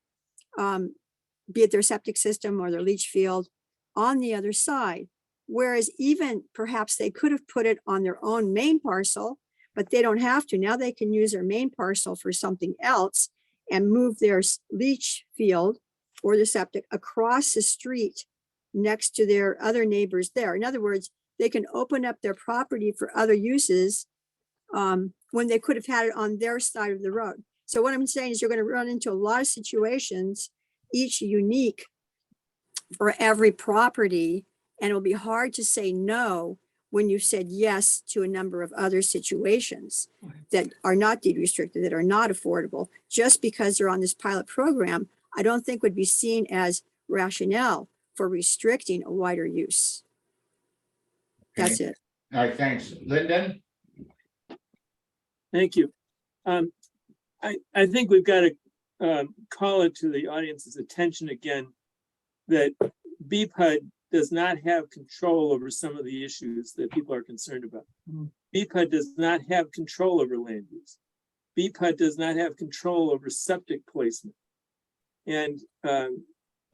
be it their septic system or their leach field on the other side. Whereas even perhaps they could have put it on their own main parcel, but they don't have to. Now they can use their main parcel for something else and move their leach field or the septic across the street next to their other neighbors there. In other words, they can open up their property for other uses when they could have had it on their side of the road. So what I'm saying is you're going to run into a lot of situations, each unique for every property, and it'll be hard to say no when you've said yes to a number of other situations that are not deed restricted, that are not affordable, just because they're on this pilot program. I don't think would be seen as rationale for restricting a wider use. That's it. All right, thanks. Lyndon? Thank you. I think we've got to call it to the audience's attention again that BPUD does not have control over some of the issues that people are concerned about. BPUD does not have control over land use. BPUD does not have control over septic placement. And,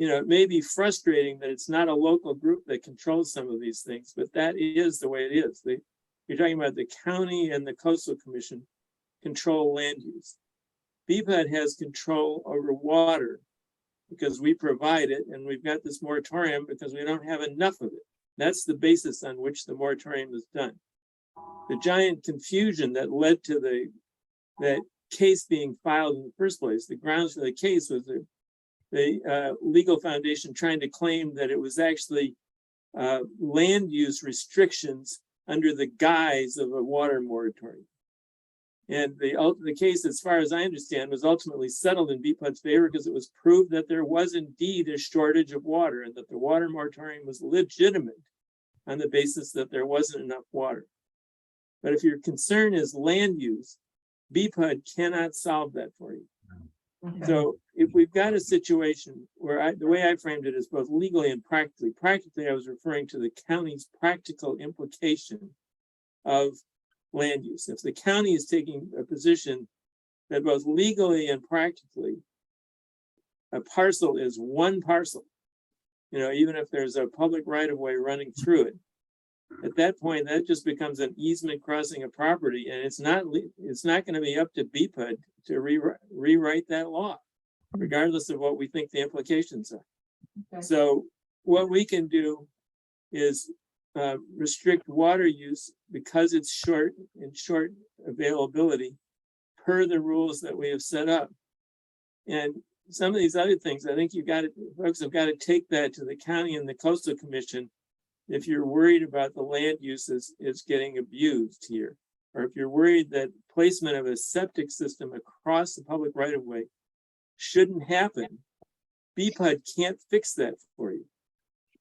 it may be frustrating that it's not a local group that controls some of these things, but that is the way it is. You're talking about the county and the Coastal Commission control land use. BPUD has control over water because we provide it, and we've got this moratorium because we don't have enough of it. That's the basis on which the moratorium is done. The giant confusion that led to that case being filed in the first place, the grounds for the case was the legal foundation trying to claim that it was actually land use restrictions under the guise of a water moratorium. And the case, as far as I understand, was ultimately settled in BPUD's favor because it was proved that there was indeed a shortage of water and that the water moratorium was legitimate on the basis that there wasn't enough water. But if your concern is land use, BPUD cannot solve that for you. So if we've got a situation where the way I framed it is both legally and practically. Practically, I was referring to the county's practical implication of land use. If the county is taking a position that both legally and practically a parcel is one parcel, even if there's a public right of way running through it, at that point, that just becomes an easement crossing a property, and it's not going to be up to BPUD to rewrite that law, regardless of what we think the implications are. Okay. So what we can do is restrict water use because it's short availability per the rules that we have set up. And some of these other things, I think folks have got to take that to the county and the coastal commission. If you're worried about the land uses is getting abused here, or if you're worried that placement of a septic system across the public right of way shouldn't happen, BPUD can't fix that for you.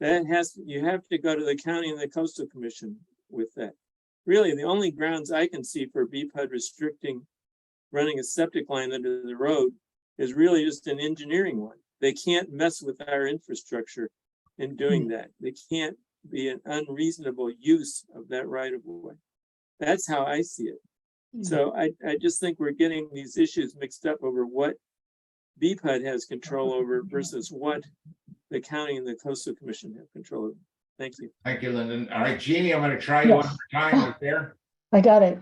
You have to go to the county and the coastal commission with that. Really, the only grounds I can see for BPUD restricting running a septic line under the road is really just an engineering one. They can't mess with our infrastructure in doing that. They can't be an unreasonable use of that right of way. That's how I see it. So I just think we're getting these issues mixed up over what BPUD has control over versus what the county and the coastal commission have control over. Thank you. Thank you, Lyndon. All right, Jeannie, I'm going to try you one more time. Right there. I got it.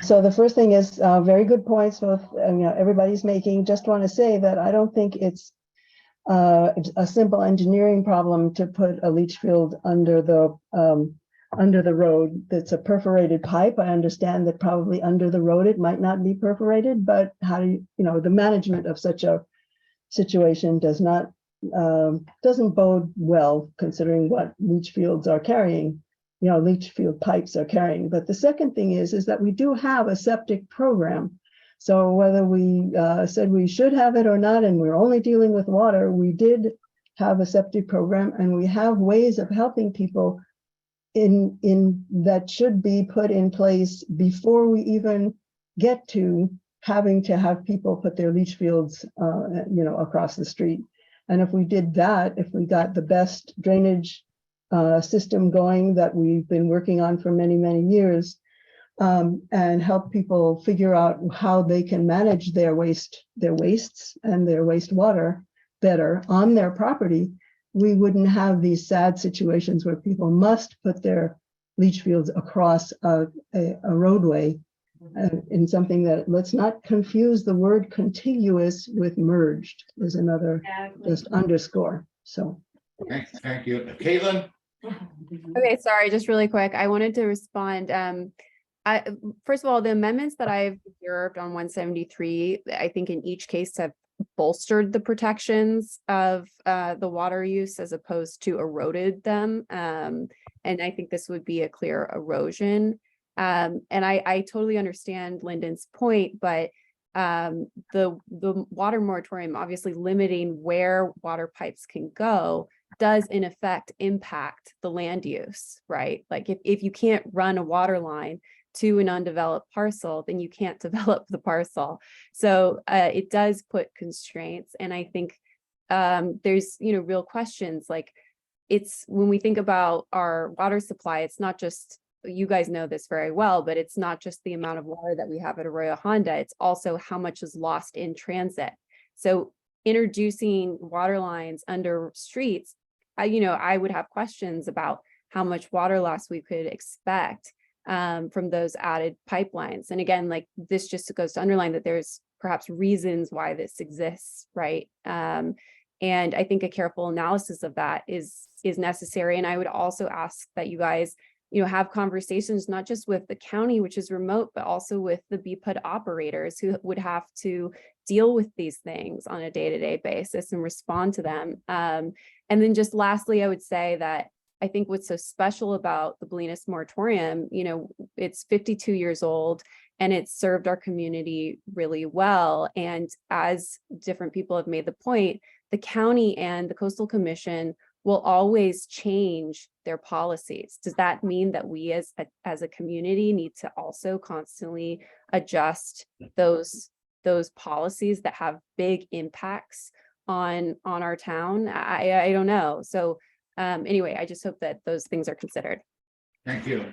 So the first thing is very good points both everybody's making. Just want to say that I don't think it's a simple engineering problem to put a leach field under the road. That's a perforated pipe. I understand that probably under the road it might not be perforated, but how do the management of such a situation doesn't bode well considering what leach fields are carrying. Leach field pipes are carrying. But the second thing is that we do have a septic program. So whether we said we should have it or not, and we're only dealing with water, we did have a septic program, and we have ways of helping people in that should be put in place before we even get to having to have people put their leach fields, across the street. And if we did that, if we got the best drainage system going that we've been working on for many, many years, and help people figure out how they can manage their wastes and their wastewater better on their property, we wouldn't have these sad situations where people must put their leach fields across a roadway in something that, let's not confuse the word contiguous with merged is another just underscore. So thank you. Caitlin? Okay, sorry, just really quick. I wanted to respond. First of all, the amendments that I've observed on 173, I think in each case have bolstered the protections of the water use as opposed to eroded them. And I think this would be a clear erosion. And I totally understand Lyndon's point, but the water moratorium obviously limiting where water pipes can go does in effect impact the land use, right? Like if you can't run a water line to an undeveloped parcel, then you can't develop the parcel. So it does put constraints. And I think there's, real questions like it's when we think about our water supply, it's not just, you guys know this very well, but it's not just the amount of water that we have at Arroyo Honda, it's also how much is lost in transit. So introducing water lines under streets, I would have questions about how much water loss we could expect from those added pipelines. And again, like this just goes to underline that there's perhaps reasons why this exists, right? And I think a careful analysis of that is necessary. And I would also ask that you guys, have conversations, not just with the county, which is remote, but also with the BPUD operators who would have to deal with these things on a day-to-day basis and respond to them. And then just lastly, I would say that I think what's so special about the Bolinas moratorium, it's 52 years old and it's served our community really well. And as different people have made the point, the county and the Coastal Commission will always change their policies. Does that mean that we as a community need to also constantly adjust those those policies that have big impacts on our town. I don't know. So anyway, I just hope that those things are considered. Thank you.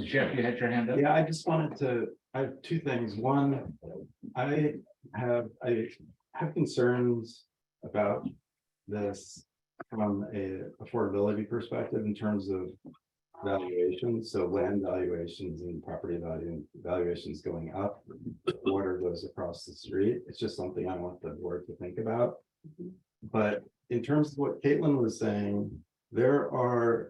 Jeff, you had your hand up? Yeah, I just wanted to, I have two things. One, I have concerns about this from a affordability perspective in terms of valuations. So land valuations and property valuations going up, water goes across the street. It's just something I want the board to think about. But in terms of what Caitlin was saying,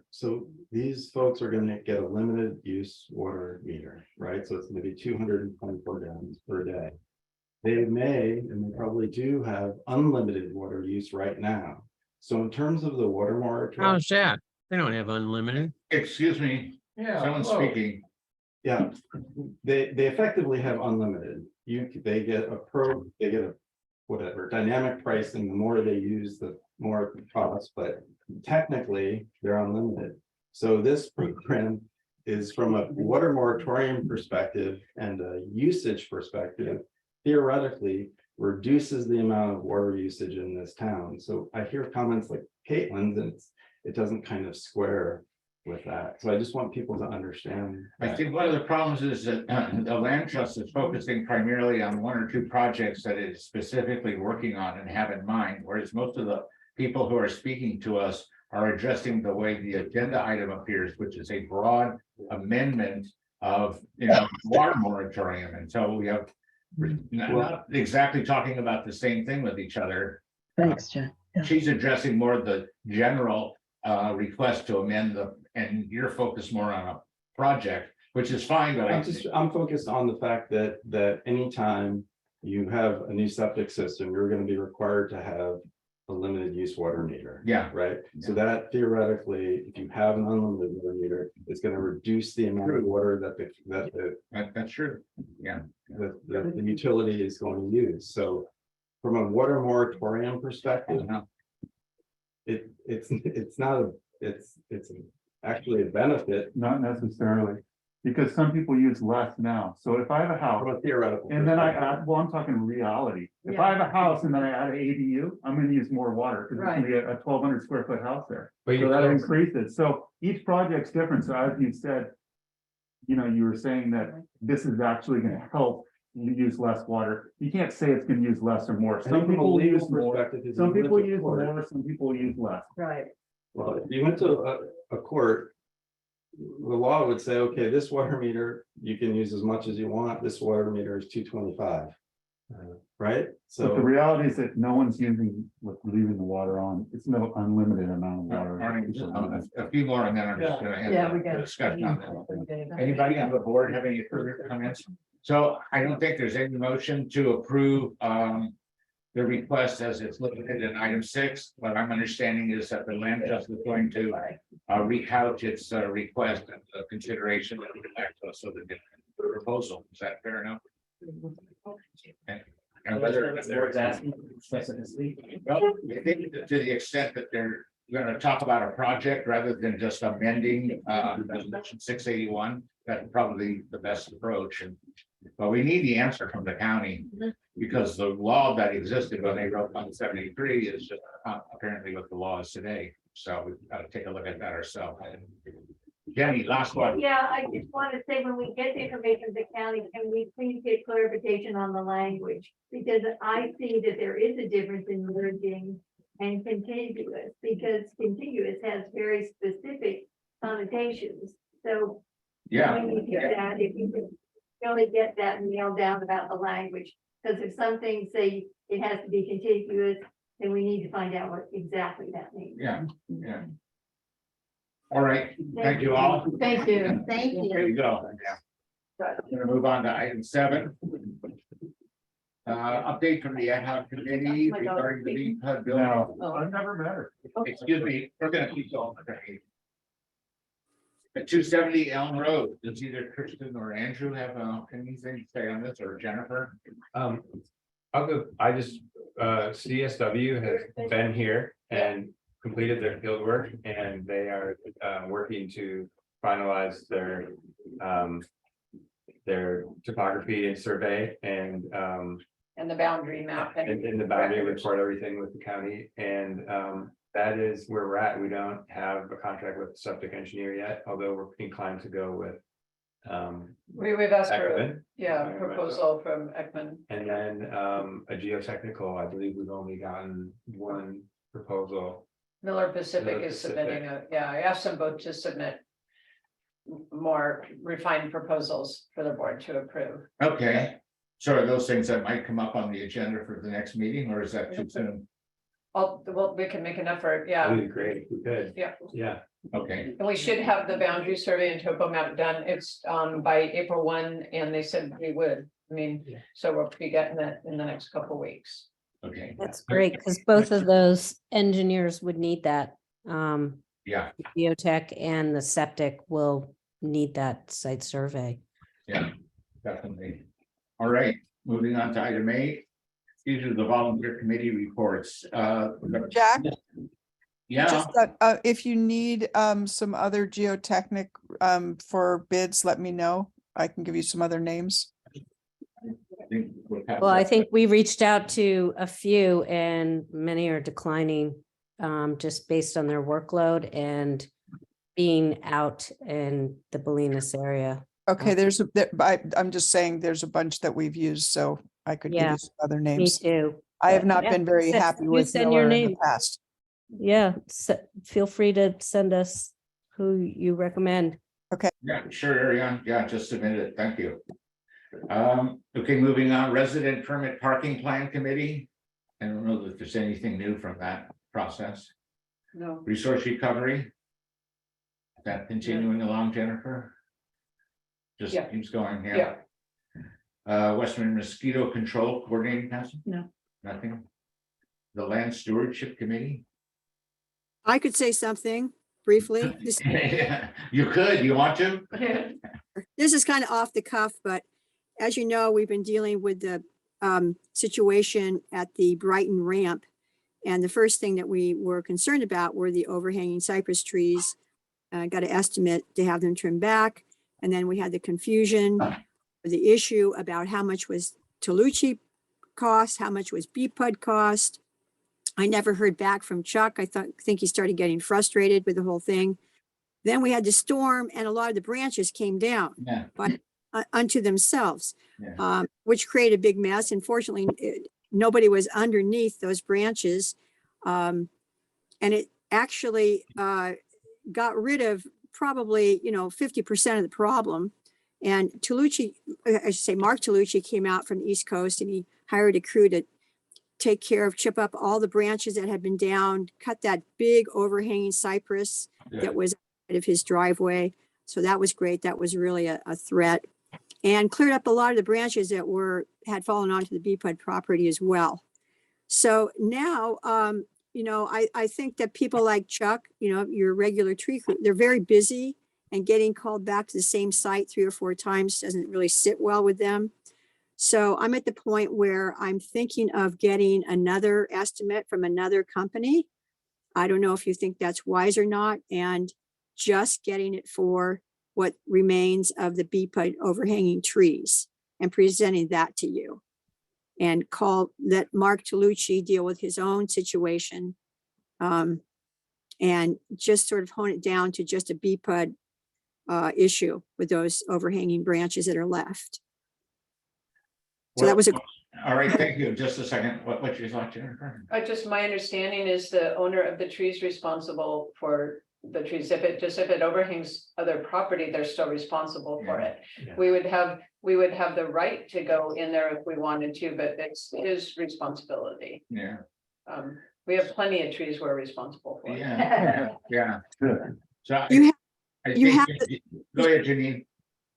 so these folks are going to get a limited use water meter, right? So it's going to be 224 gallons per day. They may, and they probably do, have unlimited water use right now. So in terms of the water moratorium. How's that? They don't have unlimited. Excuse me, Yeah. someone's whoa. speaking. Yeah, they effectively have unlimited. They get a whatever dynamic pricing. The more they use, the more it costs, but technically they're unlimited. So this program is from a water moratorium perspective and a usage perspective, theoretically reduces the amount of water usage in this town. So I hear comments like Caitlin's and it doesn't kind of square with that. So I just want people to understand. I think one of the problems is that the land trust is focusing primarily on one or two projects that it is specifically working on and have in mind, whereas most of the people who are speaking to us are addressing the way the agenda item appears, which is a broad amendment of, water moratorium. And so we have not exactly talking about the same thing with each other. Thanks, Jen. She's addressing more the general request to amend and you're focused more on a project, which is fine, but I'm focused on the fact that anytime you have a new septic system, you're going to be required to have a limited use water meter. Yeah. Right. So that theoretically, if you have an unlimited water meter, it's going to reduce the amount of water that's true. Yeah. The utility is going to use. So from a water moratorium perspective, it's actually a benefit. Not necessarily, because some people use less now. So if I have a house. From a theoretical. And then I add, well, I'm talking reality. If I have a house and then I add an ADU, I'm gonna use more water because it's gonna be a 1,200 square foot house there. So that increases. So each project's different. So as you said, you were saying that this is actually gonna help you use less water. You can't say it's gonna use less or more. Some people use more, some people use more, some people use less. Right. Well, if you went to a court, the law would say, okay, this water meter, you can use as much as you want. This water meter is 225. Right? So the So reality is that no one's leaving the water on. It's no unlimited amount of water. A few more and then I'm just gonna have a discussion on that. Anybody on the board have any further comments? So I don't think there's any motion to approve the request as it's listed in item 6. What I'm understanding is that the land trust is going to recouch its request and consideration and get back to us so that the proposal. Is that fair enough? And whether Board's asking specificity. well, I think to the extent that they're going to talk about a project rather than just amending resolution 681, that's probably the best approach. But we need the answer from the county because the law that existed when they wrote 173 is just apparently what the law is today. So we've got to take a look at that ourselves. Jenny, last one. Yeah, I just want to say, when we get the information from the county, can we please get clarification on the language? Because I see that there is a difference in merging and contiguous, because contiguous has very specific connotations. So Yeah. we need to get that, if you can really get that nailed down about the language, because if some things say it has to be contiguous, then we need to find out what exactly that means. Yeah. All right. Thank you all. Thank you. Thank you. There you go. I'm gonna move on to item 7. Update from the ad hoc committee regarding the BCPUD building. No, I've never met her. Excuse me, we're gonna keep going. At 270 Elm Road, does either Kristen or Andrew have anything to say on this, or Jennifer? I'll go. I just CSW has been here and completed their field work, and they are working to finalize their topography and survey, and and the boundary map. and in the boundary records. report, everything with the county, and that is where we're at. We don't have a contract with the septic engineer yet, although we're inclined to go with. We've asked for, Ekman. a proposal from Ekman. And then a geotechnical, I believe we've only gotten one proposal. Miller Pacific Miller is submitting Pacific. I asked them both to submit more refined proposals for the board to approve. Okay, so are those things that might come up on the agenda for the next meeting, or is that too soon? Well, we can make an effort, That'd be great if we could. Yeah. Yeah. Okay, And we should have the boundary survey and topo map done. It's by April 1, and they said we would. I mean, Yeah. so we'll be getting that in the next couple of weeks. okay. That's great, because both of those engineers would need that. Yeah, Geotech and the septic will need that site survey. yeah, definitely. All right, moving on to item 8. These are the volunteer committee reports. Jack? Yeah, Just if you need some other geotechnic for bids, let me know. I can give you some other names. I think we'll have Well, I that. think we reached out to a few and many are declining just based on their workload and being out in the Bolinas area. Okay, I'm just saying there's a bunch that we've used, so I could give Yeah, you some other Me names. too. I have But not yeah, been very happy you with send your Miller in the name. past. Yeah, feel free to send us who you recommend. Yeah, sure, Ariane. Yeah, just submit it. Thank you. Okay, moving on, resident permit parking plan committee. I don't know that there's anything new from that process. No. Resource recovery. Is that continuing along, Jennifer? Just Yeah. keeps going, Yeah. Western Mosquito Control Coordinating Council? No. Nothing. The Land Stewardship Committee? I could say something briefly. You could, you want to? This is kind of off the cuff, but as you know, we've been dealing with the situation at the Brighton ramp. And the first thing that we were concerned about were the overhanging cypress trees. Got an estimate to have them trimmed back. And then we had the confusion, the issue about how much was Tolucci cost, how much was BPUD cost. I never heard back from Chuck. I think he started getting frustrated with the whole thing. Then we had the storm and a lot of the branches came down Yeah. unto themselves, Yeah. which created a big mess. Unfortunately, nobody was underneath those branches. And it actually got rid of probably, 50% of the problem. And Tolucci, I should say Mark Tolucci came out from the East Coast and he hired a crew to take care of, chip up all the branches that had been down, cut that big overhanging cypress that was out of his driveway. So that was great. That was really a threat. And cleared up a lot of the branches that had fallen onto the BPUD property as well. So now, I think that people like Chuck, your regular tree crew, they're very busy, and getting called back to the same site 3 or 4 times doesn't really sit well with them. So I'm at the point where I'm thinking of getting another estimate from another company. I don't know if you think that's wise or not, and just getting it for what remains of the BPUD overhanging trees and presenting that to you. And let Mark Tolucci deal with his own situation, and just sort of hone it down to just a BPUD issue with those overhanging branches that are left. So that was all right, thank you. Just a second. What's your thought, Jennifer? Just my understanding is the owner of the tree is responsible for the trees. If it overhangs other property, they're still responsible for it. Yeah. We would have the right to go in there if we wanted to, but it's his responsibility. Yeah. We have plenty of trees we're responsible for. Yeah, yeah. So You go have ahead, Janine.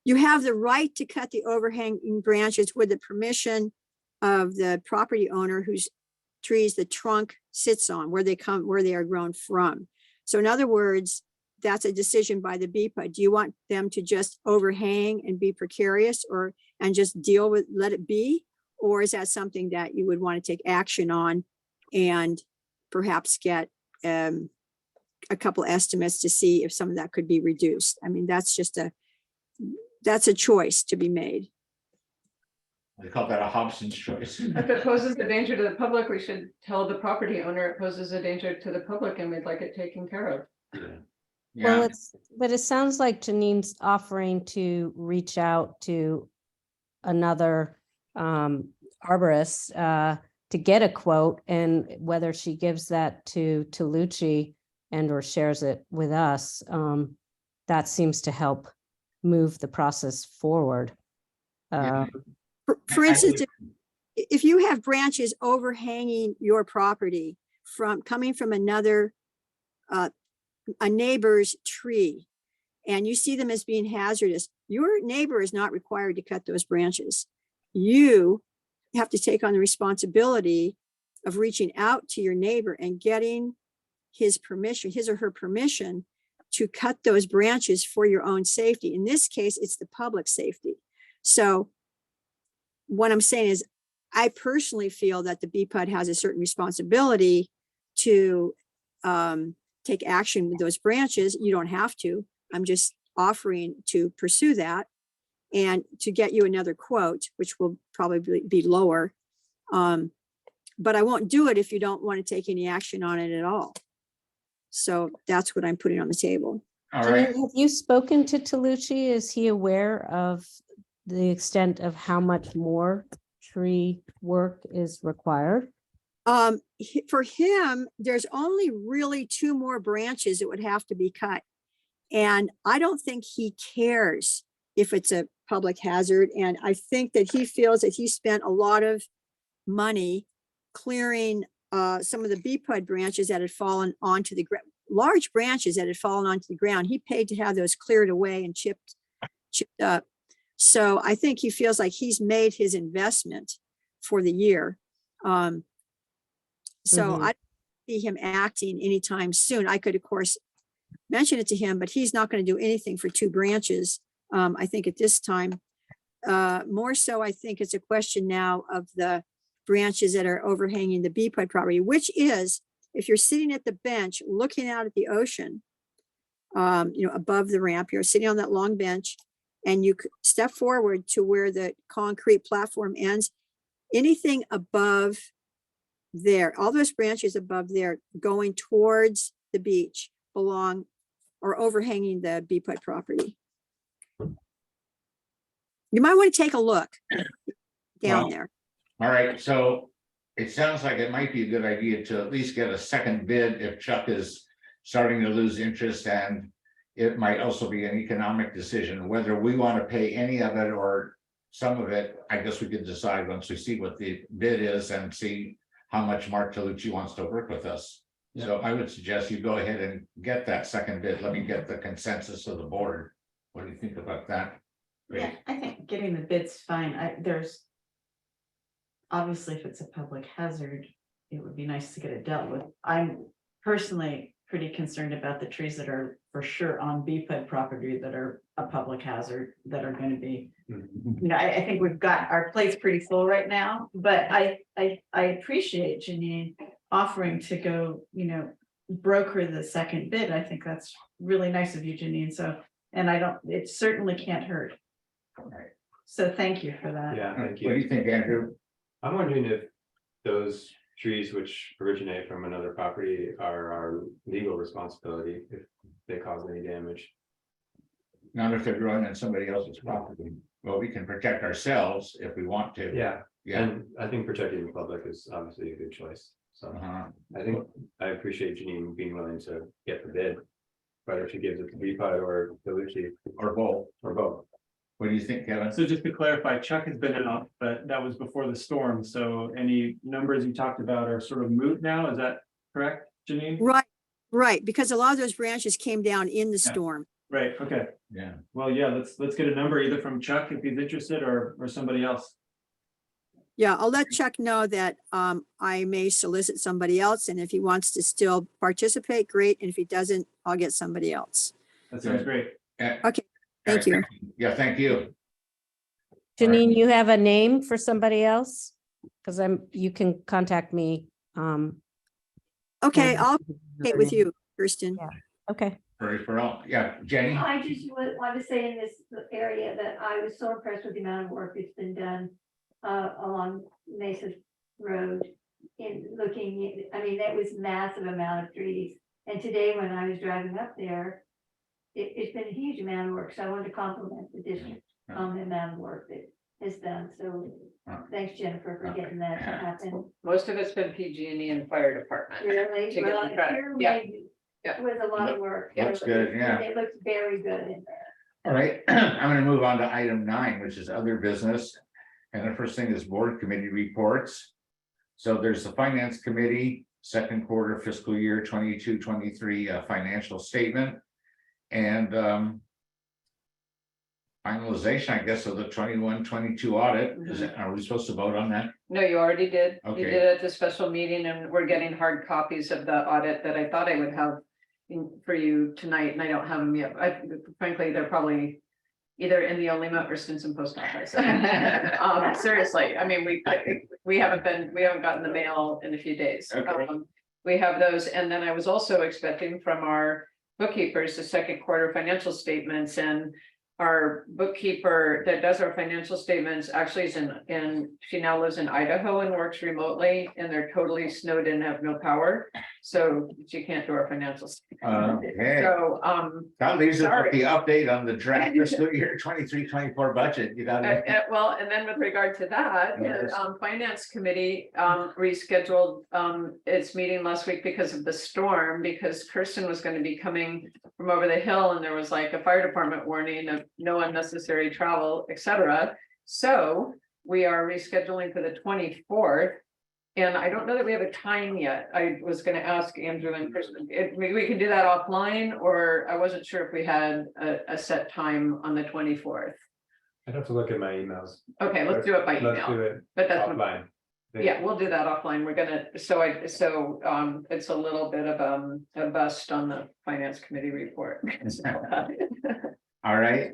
You have the right to cut the overhanging branches with the permission of the property owner whose trees the trunk sits on, where they are grown from. So in other words, that's a decision by the BPUD. Do you want them to just overhang and be precarious and just let it be? Or is that something that you would want to take action on and perhaps get a couple estimates to see if some of that could be reduced? I mean, that's a choice to be made. They call that a Hobson's choice. If it poses a danger to the public, we should tell the property owner it poses a danger to the public and we'd like it taken care of. Well, Yeah, but it sounds like Janine's offering to reach out to another arborist to get a quote, and whether she gives that to Lucci and or shares it with us, that seems to help move the process forward. For instance, if you have branches overhanging your property coming from another, a neighbor's tree, and you see them as being hazardous, your neighbor is not required to cut those branches. You have to take on the responsibility of reaching out to your neighbor and getting his permission, his or her permission to cut those branches for your own safety. In this case, it's the public safety. So what I'm saying is, I personally feel that the BPUD has a certain responsibility to take action with those branches. You don't have to. I'm just offering to pursue that and to get you another quote, which will probably be lower. But I won't do it if you don't want to take any action on it at all. So that's what I'm putting on the table. all right. Janine, have you spoken to Tolucci? Is he aware of the extent of how much more tree work is required? For him, there's only really 2 more branches that would have to be cut. And I don't think he cares if it's a public hazard. And I think that he feels that he spent a lot of money clearing some of the BPUD branches that had fallen onto the ground, large branches that had fallen onto the ground. He paid to have those cleared away and chipped up. So I think he feels like he's made his investment for the year. So I don't see him acting anytime soon. I could, of course, mention it to him, but he's not going to do anything for 2 branches. I think at this time, more so, I think it's a question now of the branches that are overhanging the BPUD property, which is, if you're sitting at the bench looking out at the ocean, above the ramp, you're sitting on that long bench, and you step forward to where the concrete platform ends. Anything above there, all those branches above there going towards the beach belong or overhanging the BPUD property. You might want to take a look down there. All right, so it sounds like it might be a good idea to at least get a second bid if Chuck is starting to lose interest, and it might also be an economic decision whether we want to pay any of it or some of it. I guess we could decide once we see what the bid is and see how much Mark Tolucci wants to work with us. So I would suggest you go ahead and get that second bid. Let me get the consensus of the board. What do you think about that? Yeah, I think getting the bid's fine. There's obviously, if it's a public hazard, it would be nice to get it dealt with. I'm personally pretty concerned about the trees that are for sure on BPUD property that are a public hazard, that are going to be, I think we've got our plates pretty full right now, but I appreciate Janine offering to go, broker the second bid. I think that's really nice of you, Janine. So, and it certainly can't hurt. So thank you for that. Yeah, thank you. What do you think, Andrew? I'm wondering if those trees which originate from another property are our legal responsibility if they cause any damage. Not if they're growing on somebody else's property. Well, we can protect ourselves if we want to. Yeah, Yeah. and I think protecting the public is obviously a good choice. So I think I appreciate Janine being willing to get the bid, whether she gives it to BPUD or Tolucci Or both. or both. What do you think, Kevin? So just to clarify, Chuck has been out, but that was before the storm. So any numbers you talked about are sort of moot now. Is that correct, Janine? Right, because a lot of those branches came down in the storm. Right, okay. Yeah. Well, yeah, let's get a number either from Chuck if he's interested or somebody else. Yeah, I'll let Chuck know that I may solicit somebody else, and if he wants to still participate, great. And if he doesn't, I'll get somebody else. That sounds great. Okay, thank you. Yeah, thank you. Janine, you have a name for somebody else? Because you can contact me. Okay, I'll communicate with you, Kirsten. Yeah. Okay. For all, yeah, Jenny. I just want to say in this area that I was so impressed with the amount of work that's been done along Mesa Road in looking, I mean, that was massive amount of trees. And today when I was driving up there, it's been a huge amount of work, so I wanted to compliment the district on the amount of work that is done, so thanks Jennifer for getting that to happen. Most of it's been PG&E and fire department. Really? To get Well, the it credit. sure Yeah. made- Yeah. it was a lot of work. Looks good, yeah. And it looks very good in there. All right, I'm gonna move on to item 9, which is other business. And the first thing is board committee reports. So there's the finance committee, second quarter fiscal year 22-23 financial statement. And finalization, I guess, of the 21-22 audit. Is it, are we supposed to vote on that? No, you already did. You Okay. did it at the special meeting and we're getting hard copies of the audit that I thought I would have for you tonight, and I don't have them yet. Frankly, they're probably either in the Olima or Stinson post office. Seriously, I mean, we haven't gotten the mail in a few days. Okay. We have those, and then I was also expecting from our bookkeepers the second quarter financial statements, and our bookkeeper that does our financial statements actually is she now lives in Idaho and works remotely, and they're totally snowed in, have no power. So she can't do our financial statements. Okay. So, That leaves us sorry. with the update on the draft fiscal year 23-24 budget. You got it. Well, and then with regard to that, Yes. the finance committee rescheduled its meeting last week because of the storm, because Kirsten was going to be coming from over the hill and there was like a fire department warning of no unnecessary travel, etc. So we are rescheduling for the 24th. And I don't know that we have a time yet. I was going to ask Andrew and Kristen, maybe we can do that offline, or I wasn't sure if we had a set time on the 24th. I'd have to look at my emails. Okay, let's do it by email. Let's do it But that's offline. yeah, we'll do that offline. We're gonna, it's a little bit of a bust on the finance committee report. All right,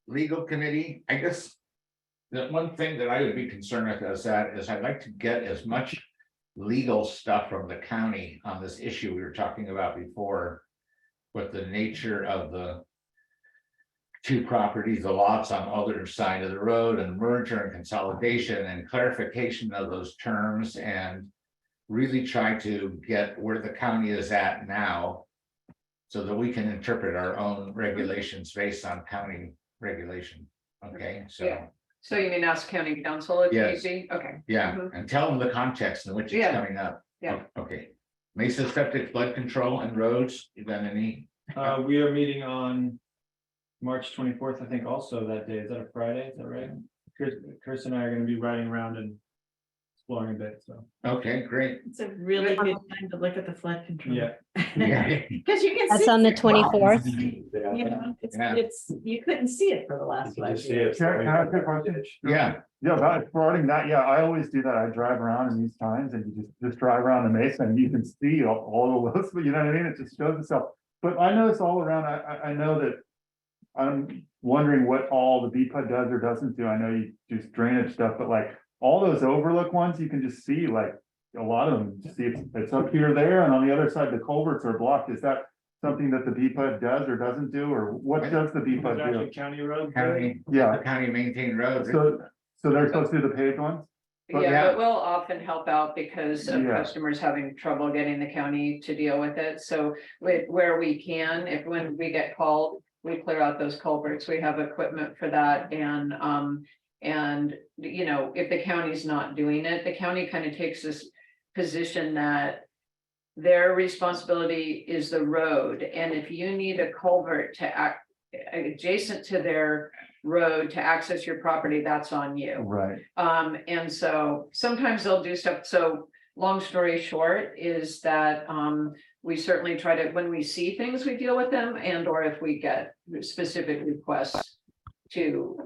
legal committee, I guess. The one thing that I would be concerned with is I'd like to get as much legal stuff from the county on this issue we were talking about before. With the nature of the two properties, the lots on other side of the road, and merger and consolidation and clarification of those terms, and really try to get where the county is at now, so that we can interpret our own regulations based on county regulation. Okay, so. Yeah. So you mean ask county council if Yes. need be? Okay. Yeah, Mhm. and tell them the context in which it's Yeah. coming up. Yeah. Okay. Mesa septic flood control and roads, you got any? We are meeting on March 24th, I think, also that day. Is that a Friday? Is that right? Chris and I are gonna be riding around and exploring a bit, so. Okay, great. It's a really good time to look at the flood control. Yeah. Yeah. Because you can. That's see on the it. 24th. You know, Yeah. it's, you couldn't see it for the last You can 5 just see years. it. Can I ask a question? Yeah, Yeah, about regarding that, yeah, I always do that. I drive around in these times and you just drive around the mesa and you can see all of those, you know what I mean? It just shows itself. But I notice all around, I know that I'm wondering what all the BPUD does or doesn't do. I know you do drainage stuff, but like all those overlook ones, you can just see like a lot of them, just see it's up here, there, and on the other side, the culverts are blocked. Is that something that the BPUD does or doesn't do, or what does the It's BPUD actually do? county road. county, Yeah, county maintained roads. so they're supposed to do the paved ones? But Yeah, yeah. but we'll often help out because of Yeah. customers having trouble getting the county to deal with it. So where we can, when we get called, we clear out those culverts. We have equipment for that, and you know, if the county's not doing it, the county kind of takes this position that their responsibility is the road, and if you need a culvert to act adjacent to their road to access your property, that's on you. Right. And so sometimes they'll do stuff. So long story short is that we certainly try to, when we see things, we deal with them, and or if we get specific requests to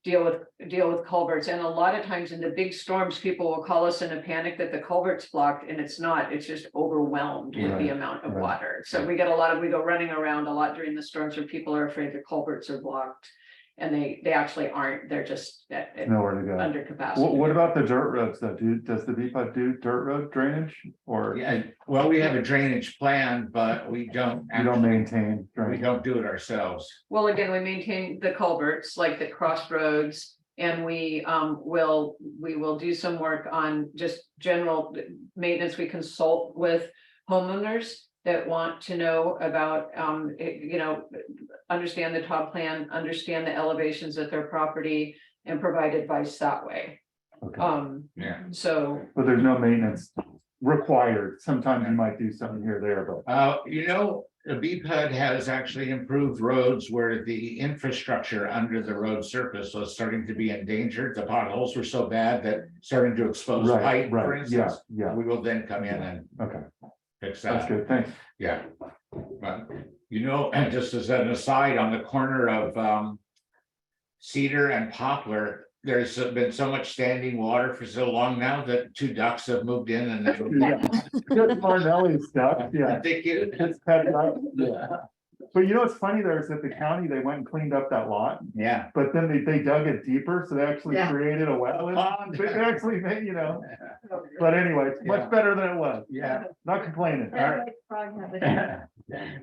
deal with culverts. And a lot of times in the big storms, people will call us in a panic that the culvert's blocked, and it's not, it's just overwhelmed with the Right, amount of right. water. So we go running around a lot during the storms where people are afraid the culverts are blocked. And they actually aren't, they're just Nowhere to go. under capacity. What about the dirt roads though? Does the BPUD do dirt road drainage or you Yeah, well, we have a drainage plan, but we don't. don't maintain We drainage? don't do it ourselves. Well, again, we maintain the culverts, like the crossroads, And we will do some work on just general maintenance. We consult with homeowners that want to know about, understand the top plan, understand the elevations of their property and provide advice that way. Yeah. So. But there's no maintenance required. Sometimes you might do something here or there, but. The BPUD has actually improved roads where the infrastructure under the road surface was starting to be endangered. The potholes were so bad that starting to expose pipe, for instance. Yeah. We will then come in and Okay, fix that. that's good, thanks. Yeah. But, and just as an aside, on the corner of Cedar and Poplar, there's been so much standing water for so long now that 2 ducks have moved in and. Good Marnelli stuff, yeah. Thank you. Yeah. But what's funny there is that the county, they went and cleaned up that lot, Yeah. but then they dug it deeper, so they actually Yeah. created a wetland. They actually made, but anyway, it's much better than it was. Yeah. Not complaining.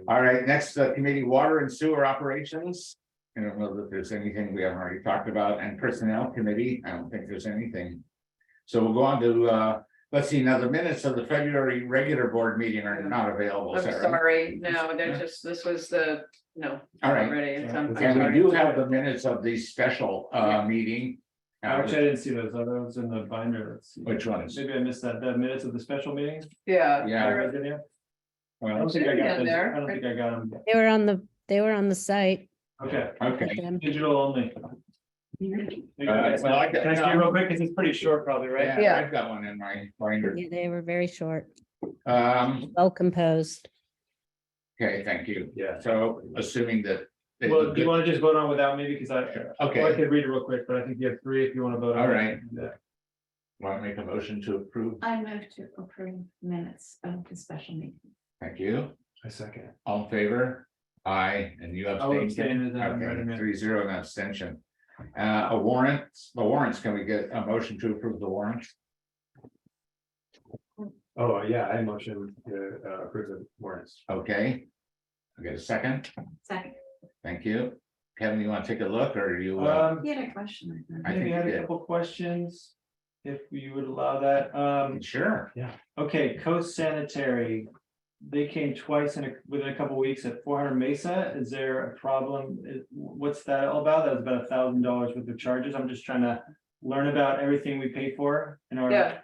All right, next, committee, water and sewer operations. I don't know that there's anything we haven't already talked about, and personnel committee, I don't think there's anything. So we'll go on to, let's see, now the minutes of the February regular board meeting are not available. I'm Is that right? sorry, no, they're just, this was no. All right. Already, I'm And we sorry. do have the minutes of the special, meeting. Actually, I didn't see those. Are those in the binder? Let's see. Which ones? Maybe I missed that. The minutes of the special meeting? Yeah. Yeah. they're- Are they in here? I Well, don't think I got in those. there. I don't think I got them. They were on the site. Okay, okay. digital only. Well, I Can I see it real quick? Because it's pretty short probably, right? Yeah. I've got one in my binder. Yeah, they were very short, Um, well composed. okay, thank you. Yeah. So assuming that. Well, do you want to just vote on without me? Because I Okay, could read it real quick, but I think you have 3 if you want to vote on. all it. right. Yeah. Want to make a motion to approve? I move to approve minutes of the special meeting. Thank you. I second. All in favor? Aye, and you I'll abstain. abstain as I haven't read them Okay, yet. 3-0 and abstention. The warrants, can we get a motion to approve the warrants? Oh, yeah, I motion to approve the warrants. Okay. I get a second. Second. Thank you. Kevin, you want to take a look or you? You had a question. I think. I think Maybe I had you a did. couple questions, if you would allow that. Sure. Okay, Coast Sanitary. They came twice within a couple weeks at 400 Mesa. Is there a problem? What's that all about? That was about $1,000 worth of charges. I'm just trying to learn about everything we pay for in our. Yeah,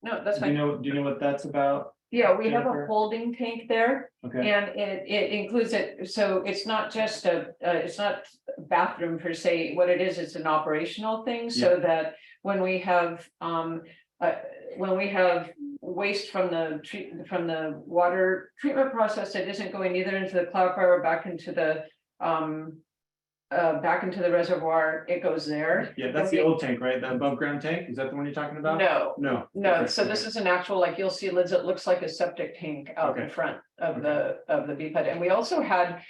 no, that's Do you fine. know what that's about? Yeah, we have a Jennifer? holding tank there. Okay, And it includes it, so it's not just it's not a bathroom per se, what it is, it's an operational thing, so that when we have waste from the water treatment process that isn't going either into the cloud car or back into the reservoir, it goes there. yeah, that's the old tank, right? The above ground tank? Is that the one you're talking about? No, No. Okay, so this okay. is an actual, like, you'll see lids, it looks like a septic tank out in Okay. front of the BPUD, and we also had,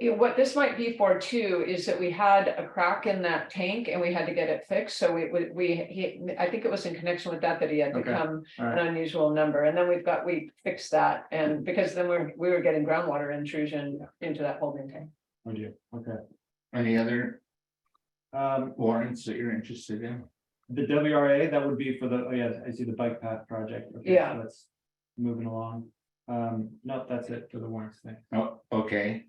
what this might be for too, is that we had a crack in that tank and we had to get it fixed, so I think it was in connection with that he had to Okay. come All an right. unusual number, and then we fixed that, and because then we were getting groundwater intrusion into that holding tank. Would you? Okay. Any other Um, warrants that you're interested in? the WRA, that would be for the, oh yeah, I see the bike path project. Okay, so Yeah. that's moving along. No, that's it for the warrants thing. Oh, okay.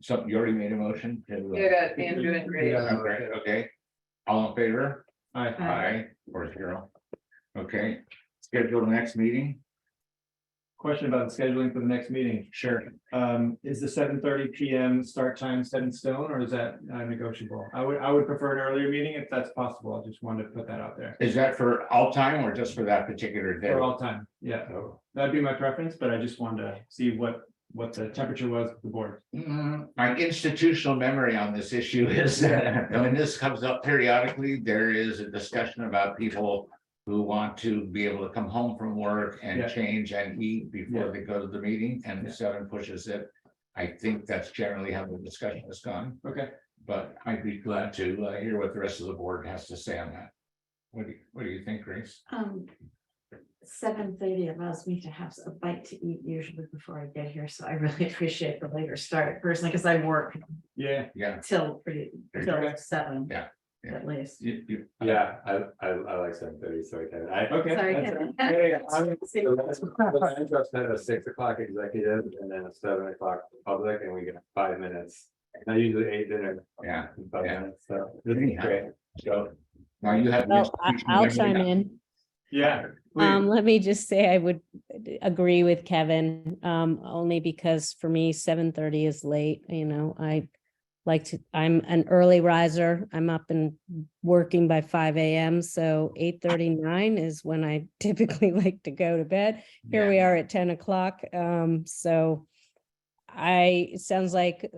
So you already made a motion to. You got Andrew and Grace. Okay. All in favor? Aye. Aye, 4-0. Okay, schedule the next meeting? Question about the scheduling for the next meeting. Sure. Is the 7:30 PM start time set in stone, or is that negotiable? I would prefer an earlier meeting if that's possible. I just wanted to put that out there. Is that for all time or just for that particular day? For all time, yeah, that'd be my preference, but I just wanted to see what the temperature was with the board. My institutional memory on this issue is that when this comes up periodically, there is a discussion about people who want to be able to come home from work and Yeah. change and eat before Yeah. they go to the meeting, and Yeah. 7 pushes it. I think that's generally how the discussion has gone, Okay. but I'd be glad to hear what the rest of the board has to say on that. What do you think, Grace? 7:30 allows me to have a bite to eat usually before I get here, so I really appreciate the later start personally, because I work Yeah. Till Okay. 7. Yeah. At least. Yeah, I like 7:30, sorry, Kevin. Okay. Sorry, that's Kevin. it. Yeah, The land trust had a 6 o'clock executive and then a 7 o'clock public, and we get 5 minutes. And I usually ate dinner. Yeah, in 5 yeah. minutes, so this is great. So, Now you have. Well, I'll chime in. Yeah. please. Let me just say I would agree with Kevin, only because for me, 7:30 is late, I'm an early riser. I'm up and working by 5 a.m. So 8:39 is when I typically like to go to bed. Here we are at 10 o'clock. So it sounds like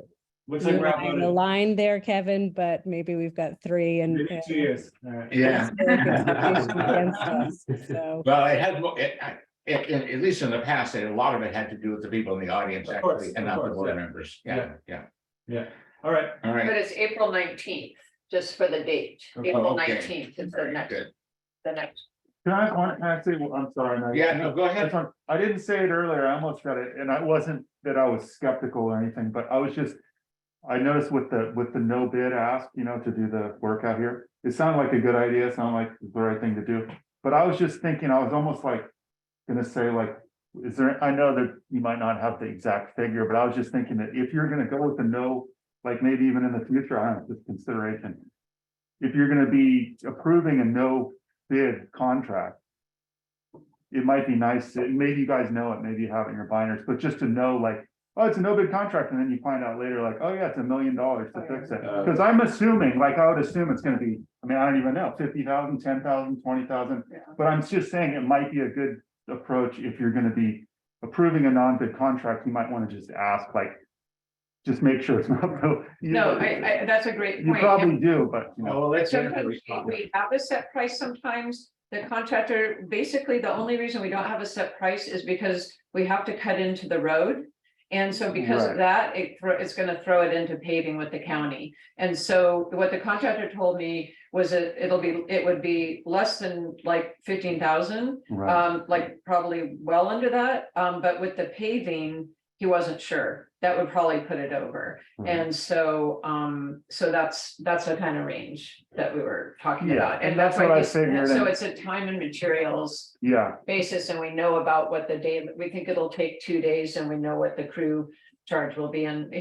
Looks you like we're and I outvoted. aligned there, Kevin, but maybe we've got 3 and. Maybe 2 years. All right. Yeah. Against us, so. Well, it had, at least in the past, a lot of it had to do with the people in the audience Of course, actually, and of not the course, board yeah. members. Yeah. Yeah. Yeah. All right. All right. But it's April 19th, just for the date. Okay. April Okay. 19th is the next, Good. the next. Can I say, well, I'm sorry. Mike. Yeah, no, go ahead. That's fine. I didn't say it earlier, I almost got it, and I wasn't that I was skeptical or anything, but I noticed with the no bid ask, to do the work out here, it sounded like a good idea, it sounded like the right thing to do. But I was just thinking, I was almost like gonna say like, I know that you might not have the exact figure, but I was just thinking that if you're gonna go with the no, like maybe even in the future, I don't know, just consideration. If you're gonna be approving a no bid contract, it might be nice, maybe you guys know it, maybe you have it in your binders, but just to know like, oh, it's a no bid contract, and then you find out later like, oh yeah, it's $1 million to fix it. Because I'm assuming, like I would assume it's gonna be, I don't even know, 50,000, 10,000, 20,000. But I'm just saying it might be a good approach if you're gonna be approving a non-bid contract, you might want to just ask like, just make sure it's not. No, I that's a great You point. probably do, but Well, let's. Sometimes we have a set price sometimes. The contractor, basically, the only reason we don't have a set price is because we have to cut into the road. And so because of Right. that, it's gonna throw it into paving with the county. And so what the contractor told me was that it would be less than like 15,000. Right. Like probably well under that, but with the paving, he wasn't sure. That would probably put it over. Right. And so, that's the kind of range that we were talking Yeah, about. and that's what why I he's- figured, So and- it's a time and materials Yeah, basis, and we know about what the day, we think it'll take 2 days, and we know what the crew charge will be, and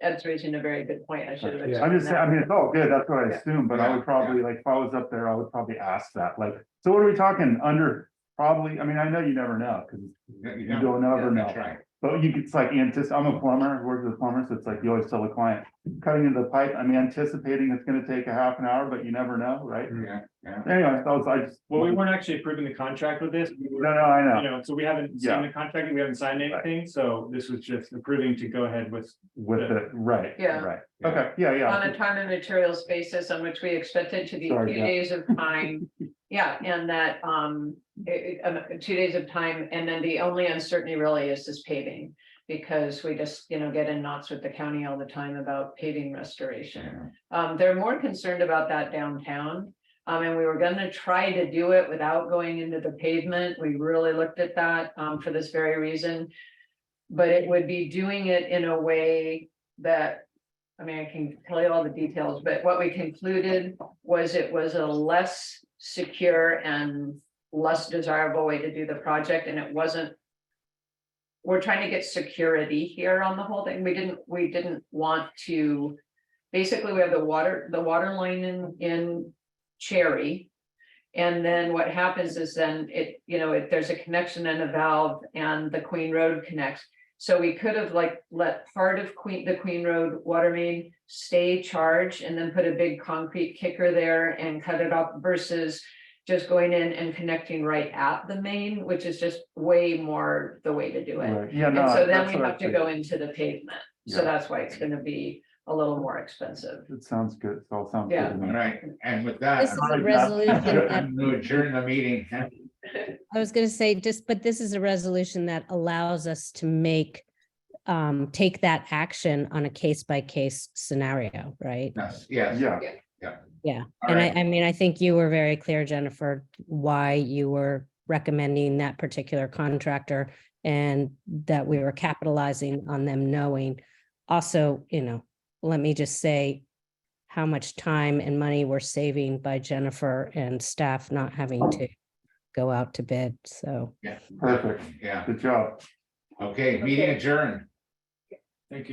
Ed's raising a very good point. I should have. I'm explained just saying, that. it's all good, that's what I assumed, but I Yeah, would probably, like, if I was up there, I would probably ask that, like, so what are we talking under? Probably, I know you never know, because you don't ever know. That's right. But it's like, I'm a plumber, work with a plumber, so it's like you always tell the client, cutting into the pipe, anticipating it's gonna take a half an hour, but you never know, right? Yeah, yeah. Anyway, I just. Well, we weren't actually approving the contract with this. We were, No, I know. So we haven't Yeah. seen the contract, we haven't signed anything, so this was just approving to go ahead with. With it, right, Yeah. right, okay, yeah. On a time and materials basis on which we expected to be Sorry, 2 yeah. days of time. Yeah, and that, 2 days of time, and then the only uncertainty really is this paving. Because we just, get in knots with the county all the time about paving restoration. They're more concerned about that downtown. And we were gonna try to do it without going into the pavement. We really looked at that, for this very reason. But it would be doing it in a way that, I can tell you all the details, but what we concluded was it was a less secure and less desirable way to do the project, and it wasn't. We're trying to get security here on the whole thing. We didn't want to, basically, we have the water line in Cherry. And then what happens is then there's a connection and a valve, and the Queen Road connects. So we could have let part of the Queen Road water main stay charged and then put a big concrete kicker there and cut it off, versus just going in and connecting right at the main, which is just way more the way to do it. Right. Yeah, And no, so then that's we what I have to go into the pavement. So Yeah. that's why it's gonna be a little more expensive. It sounds good, it all sounds Yeah. good to me. All right, and with that. This is a resolution that, I'm going to adjourn the meeting. I was gonna say, but this is a resolution that allows us to take that action on a case-by-case scenario, right? Yes, Yeah. Yeah, All and right. I think you were very clear, Jennifer, why you were recommending that particular contractor, and that we were capitalizing on them knowing. Also, let me just say how much time and money we're saving by Jennifer and staff not having to go out to bid. So. Yeah. Perfect. Yeah. Good job. Okay, meeting adjourned. Thank you.